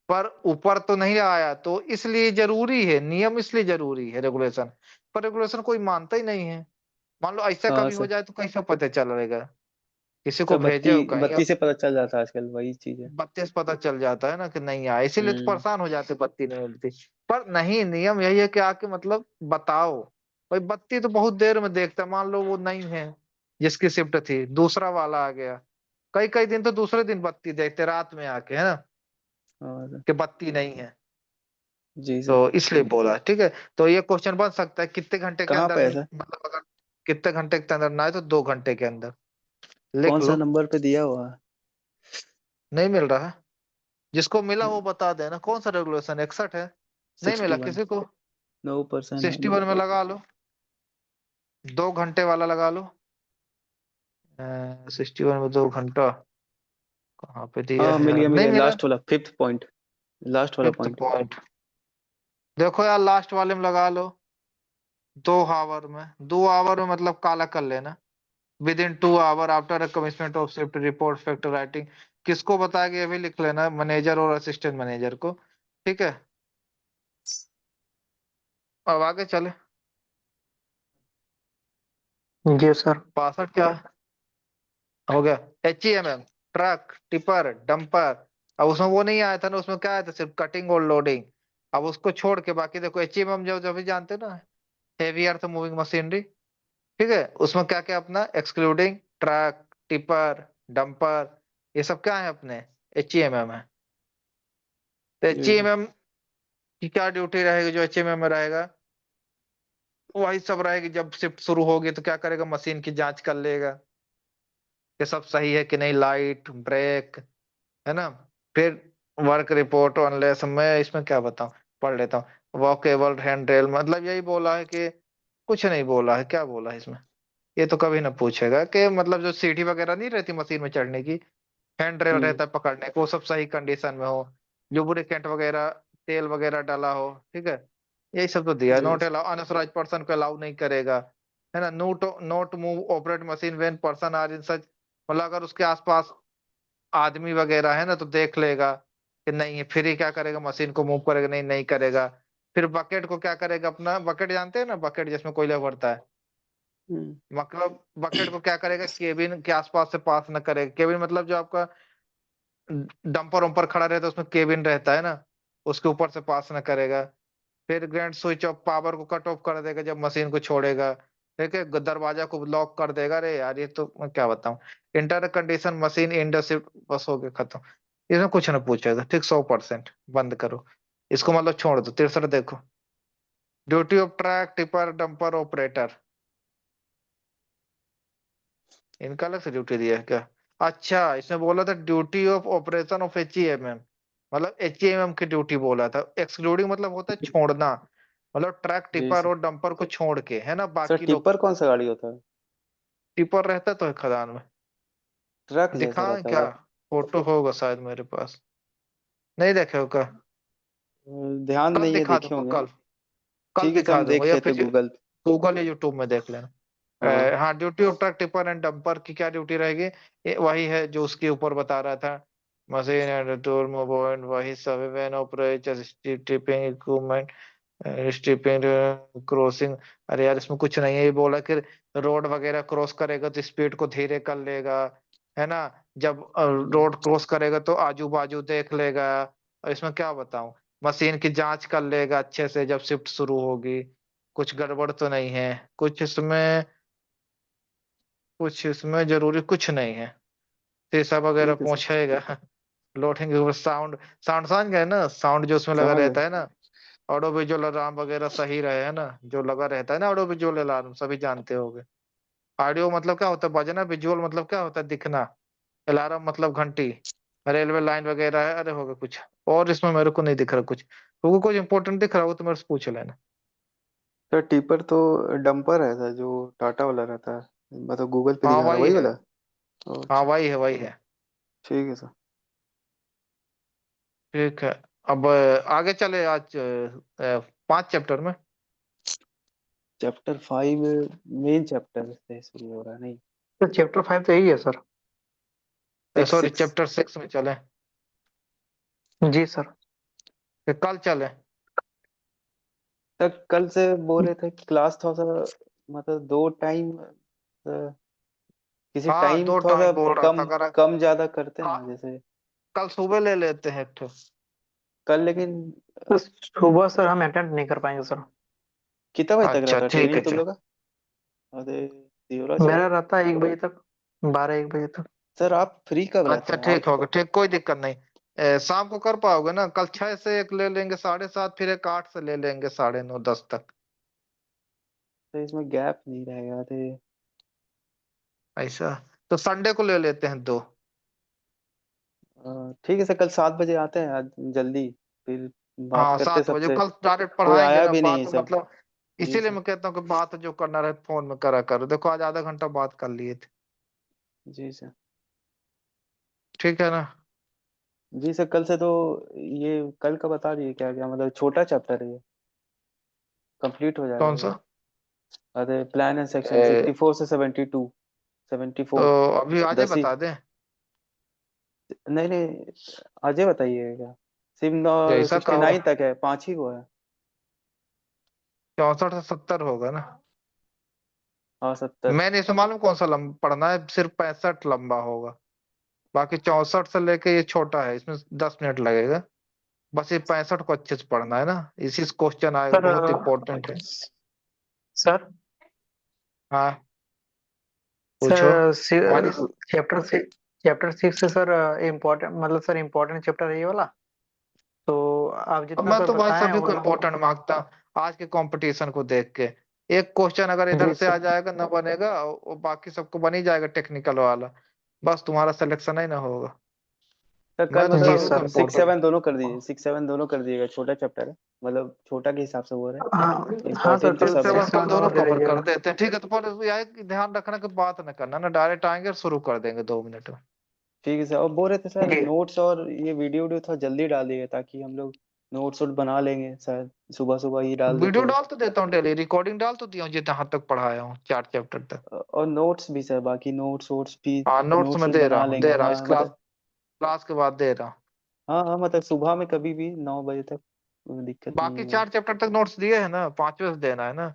पर ऊपर तो नहीं आया, तो इसलिए जरूरी है नियम, इसलिए जरूरी है रेगुलेशन। पर रेगुलेशन कोई मानता ही नहीं है। मान लो ऐसा हाँ कभी हो सर। जाए तो कैसे पता चलेगा, किसी को सर भेजे बत्ती, हो कहीं, बत्ती से पता चल जाता है आजकल, वही चीज है। 32 पता चल जाता है ना कि नहीं आया, इसीलिए तो हम्म, परेशान हो जाते, बत्ती नहीं मिलती। पर नहीं, नियम यही है कि आके मतलब बताओ। भाई बत्ती तो बहुत देर में देखता है, मान लो वो नहीं है जिसकी शिफ्ट थी, दूसरा वाला आ गया, कई कई दिन तो दूसरे दिन बत्ती देखते रात में आके, है ना, और कि बत्ती नहीं है। जी तो सर। इसलिए बोला, ठीक है। तो ये क्वेश्चन बन सकता है कितने घंटे के कहाँ अंदर, पे है सर? मतलब अगर कितने घंटे के अंदर ना है तो 2 घंटे के अंदर, लिख कौन सा लो। नंबर पे दिया हुआ है? नहीं मिल रहा है, जिसको मिला वो बता देना, कौन सा रेगुलेशन 61 है, नहीं मिला 61। किसी को। 9% है। 61 में लगा लो, 2 घंटे वाला लगा लो। 61 में 2 घंटा कहाँ पे दिया हाँ है मिल यार, गया, मिल नहीं गया, मिला। लास्ट वाला 5th पॉइंट, लास्ट वाला फिफ्थ पॉइंट। पॉइंट, देखो यार लास्ट वाले में लगा लो, 2 आवर में, 2 आवर में मतलब काला कर लेना, with in 2 hour after commitment of shift report factor writing. किसको बताया ये भी लिख लेना, मैनेजर और असिस्टेंट मैनेजर को। ठीक है, अब आगे चले। जी सर। 62 क्या हो गया, HEMM, ट्रक टिपर डंपर। अब उसमें वो नहीं आया था ना, उसमें क्या आया था, सिर्फ कटिंग और लोडिंग। अब उसको छोड़ के बाकी देखो, HEMM जो जो भी जानते हो ना, हेवी अर्थ मूविंग मशीनरी। ठीक है, उसमें क्या क्या अपना एक्सक्लूडिंग ट्रक टिपर डंपर, ये सब क्या है अपने, HEMM है। तो जी सर। HEMM की क्या ड्यूटी रहेगी, जो HEMM में रहेगा वही सब रहेगी। जब शिफ्ट शुरू होगी तो क्या करेगा, मशीन की जांच कर लेगा कि सब सही है कि नहीं, लाइट ब्रेक, है ना। फिर वर्क रिपोर्ट अनलेस, मैं इसमें क्या बताऊं, पढ़ लेता हूँ। वॉकेबल हैंड रेल, मतलब यही बोला है कि कुछ नहीं बोला है, क्या बोला है इसमें, ये तो कभी ना पूछेगा कि मतलब जो सीढ़ी वगैरह नहीं रहती मशीन में चढ़ने की, हैंड रेल हम्म, रहता है पकड़ने को, वो सब सही कंडीशन में हो, लुब्रिकेंट वगैरह तेल वगैरह डाला हो। ठीक है, यही सब तो दिया। जी not sir. Allow, unauthorised person को अलाउ नहीं करेगा, है ना। Not not move operate machine when person are in such, मतलब अगर उसके आसपास आदमी वगैरह है ना तो देख लेगा कि नहीं है, फिर ही क्या करेगा, मशीन को मूव करेगा, नहीं नहीं करेगा। फिर बकेट को क्या करेगा, अपना बकेट जानते हैं ना, बकेट जिसमें कोयला भरता है, हम्म, मतलब बकेट को क्या करेगा, केबिन के आसपास से पास न करेगा। केबिन मतलब जो आपका डंपर वंपर खड़ा रहता है उसमें केबिन रहता है ना, उसके ऊपर से पास न करेगा। फिर ग्रैंड स्विच ऑफ, पावर को कट ऑफ कर देगा जब मशीन को छोड़ेगा। ठीक है, दरवाजा को लॉक कर देगा। अरे यार ये तो मैं क्या बताऊं। इंटर कंडीशन मशीन इंडर शिफ्ट, बस हो गया खत्म। इसमें कुछ ना पूछेगा, ठीक, 100%। बंद करो इसको, मतलब छोड़ दो। 63 देखो, duty of track tipper dumper operator, इनका अलग से ड्यूटी दिया है क्या। अच्छा, इसमें बोला था duty of operation of HEMM, मतलब HEMM की ड्यूटी बोला था। एक्सक्लूडिंग मतलब होता है छोड़ना, मतलब ट्रक जी टिपर सर। और डंपर को छोड़ के, है ना, सर बाकी लोग। टिप्पर कौन सा गाड़ी होता है? टिपर रहता तो है खदान में, ट्रक जैसा दिखाएं रहता है क्या, वो। फोटो होगा शायद मेरे पास, नहीं देखे हो क्या, ध्यान कल नहीं है, दिखा देखे दूंगा, होंगे। कल, कल ठीक है सर, दिखा हम दूंगा, देख या लेते फिर गूगल पे। गूगल या यूट्यूब में देख लेना। हाँ। हाँ, duty of truck tipper and dumper की क्या ड्यूटी रहेगी, वही है जो उसके ऊपर बता रहा था। मशीन एंड टूल मूवमेंट, वही सब when operate stripping equipment, stripping crossing. अरे यार इसमें कुछ नहीं है, ये बोला कि रोड वगैरह क्रॉस करेगा तो स्पीड को धीरे कर लेगा, है ना। जब हम्म, रोड क्रॉस करेगा तो आजू बाजू देख लेगा। और इसमें क्या बताऊं, मशीन की जांच कर लेगा अच्छे से जब शिफ्ट शुरू होगी, कुछ गड़बड़ तो नहीं है, कुछ इसमें जरूरी कुछ नहीं है। शीशा वगैरह ठीक है सर। पहुंचेगा लोडिंग के ऊपर, साउंड, साउंड समझ गए ना, साउंड जो उसमें लगा समझ गए। रहता है ना, ऑडियो विजुअल अलार्म वगैरह सही रहे, है ना, जो लगा रहता है ना ऑडियो विजुअल अलार्म, सभी जानते होंगे। ऑडियो मतलब क्या होता है, बजना, विजुअल मतलब क्या होता है, दिखना, अलार्म मतलब घंटी, रेलवे लाइन वगैरह है। अरे होगा कुछ और इसमें, मेरे को नहीं दिख रहा कुछ, क्योंकि कुछ इंपॉर्टेंट दिख रहा हो तो मेरे से पूछ लेना। सर टिपर तो डंपर है सर, जो टाटा वाला रहता है, मतलब गूगल पे हाँ दिखा रहा वही वही है, वाला। हाँ अच्छा, वही है वही है। ठीक है सर। ठीक है। अब आगे चले आज 5 चैप्टर में। चैप्टर 5 मेन चैप्टर से शुरू हो रहा है नहीं? तो चैप्टर 5 तो यही है sir. Six sorry, six chapter 6 में चले, जी सर। फिर कल चले। तक कल से बोल रहे थे कि क्लास थोड़ा सा, मतलब दो टाइम, किसी हाँ टाइम दो थोड़ा सा टाइम बोल रहा था, कम अगर कम ज्यादा करते हैं कल ना, जैसे कल सुबह ले लेते हैं एक ठो। कल। लेकिन तो सुबह सर हम अटेंड नहीं कर पाएंगे सर। कितना बजे तक अच्छा रहता है ठीक है ट्रेनिंग तुम चल। लोग का? अरे देवराज सर, मेरा रहता है 1 बजे तक, 12-1 बजे तक। सर आप फ्री कब रहते अच्छा हैं ठीक आप? होगा, ठीक, कोई दिक्कत नहीं। शाम को कर पाओगे ना? कल 6 से एक ले लेंगे 7:30, फिर एक 8 से ले लेंगे 9:30 10 तक। तो इसमें गैप नहीं रहेगा तो ऐसा, तो संडे को ले लेते हैं 2। ठीक है सर, कल 7 बजे आते हैं आज जल्दी, फिर बात हाँ करते 7 बजे सबसे। कल डायरेक्ट कोई पढ़ाएंगे आया ना, भी नहीं बात सब। मतलब जी इसीलिए सर। मैं कहता हूँ कि बात जो करना रहे फोन में करा करो। देखो आज आधा घंटा बात कर लिए थे। जी सर। ठीक है ना? जी सर, कल से तो ये कल का बता दिए क्या क्या, मतलब छोटा चैप्टर है ये, कंप्लीट हो जाएगा कौन ये। सा? अरे प्लान एंड सेक्शन ए, 64 से 72, तो 74, अभी आज ही 10 ही। बता दें? नहीं नहीं, अजय बताइएगा। सिर्फ नौ जैसा 69 कहो। तक है, 5 ही वो है। 64 से 70 होगा ना? हाँ 70। मैंने इसे मालूम कौन सा पढ़ना है, सिर्फ 65 लंबा होगा। बाकी 64 से लेके ये छोटा है, इसमें 10 मिनट लगेगा। बस ये 65 को अच्छे से पढ़ना है ना, इसी से क्वेश्चन आएगा, सर बहुत इंपॉर्टेंट है। सर हाँ पूछो। सर वारिस, चैप्टर 6 से सर इम्पोर्टेंट, मतलब सर इम्पोर्टेंट चैप्टर है ये वाला। तो आप अब जितना मैं सर तो भाई बताएं सभी को उतना। इम्पोर्टेंट मांगता हूँ, आज के कंपटीशन को देख के। एक क्वेश्चन अगर इधर जी से आ सर। जाएगा ना बनेगा, और बाकी सबको बन ही जाएगा टेक्निकल वाला। बस तुम्हारा सिलेक्शन ही ना होगा। सर कल मैं तो जी सभी को मतलब सर। 6 7 इम्पोर्टेंट। दोनों कर दीजिए, 6 7 दोनों कर दीजिएगा, छोटा चैप्टर है, मतलब छोटा के हिसाब से बोल रहे हाँ हैं, हाँ सर, इम्पोर्टेंट तो कल सब है। 6 7 कल 6 7 दोनों दोनों दे कवर कर दीजिएगा। देते हैं, ठीक है? तो पर यह है कि ध्यान रखना कि बात न करना ना, डायरेक्ट आएंगे और शुरू कर देंगे 2 मिनट में। ठीक है सर, और बोल रहे थे सर जी नोट्स और ये वीडियो वीडियो थोड़ा जल्दी डाल दीजिए, ताकि हम लोग नोट्स वोट बना लेंगे सर, सुबह सुबह ही डाल वीडियो देते। डाल तो देता हूँ डेली, रिकॉर्डिंग डाल तो दिया हूँ जहाँ तक पढ़ाया हूँ 4 चैप्टर तक। और नोट्स भी सर, बाकी नोट्स वोट्स भी, हाँ नोट्स नोट्स में भी दे रहा बना हूँ, लेंगे, दे रहा हूँ, इस हाँ क्लास मतलब। क्लास के बाद दे रहा हूँ। हाँ हाँ, मतलब सुबह में कभी भी 9 बजे तक, कोई दिक्कत नहीं बाकी है। 4 चैप्टर तक नोट्स दिए हैं ना, 5वें से देना है ना।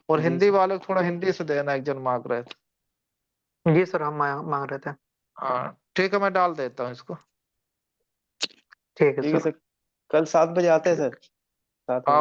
और जी हिंदी सर। वाले को थोड़ा हिंदी से देना, एक जन मांग रहे थे। जी सर, हम मांग रहे थे। हाँ ठीक है, मैं डाल देता हूँ इसको। ठीक है ठीक है सर। सर, कल 7 बजे आते हैं ठीक। सर, 7 बजे। हाँ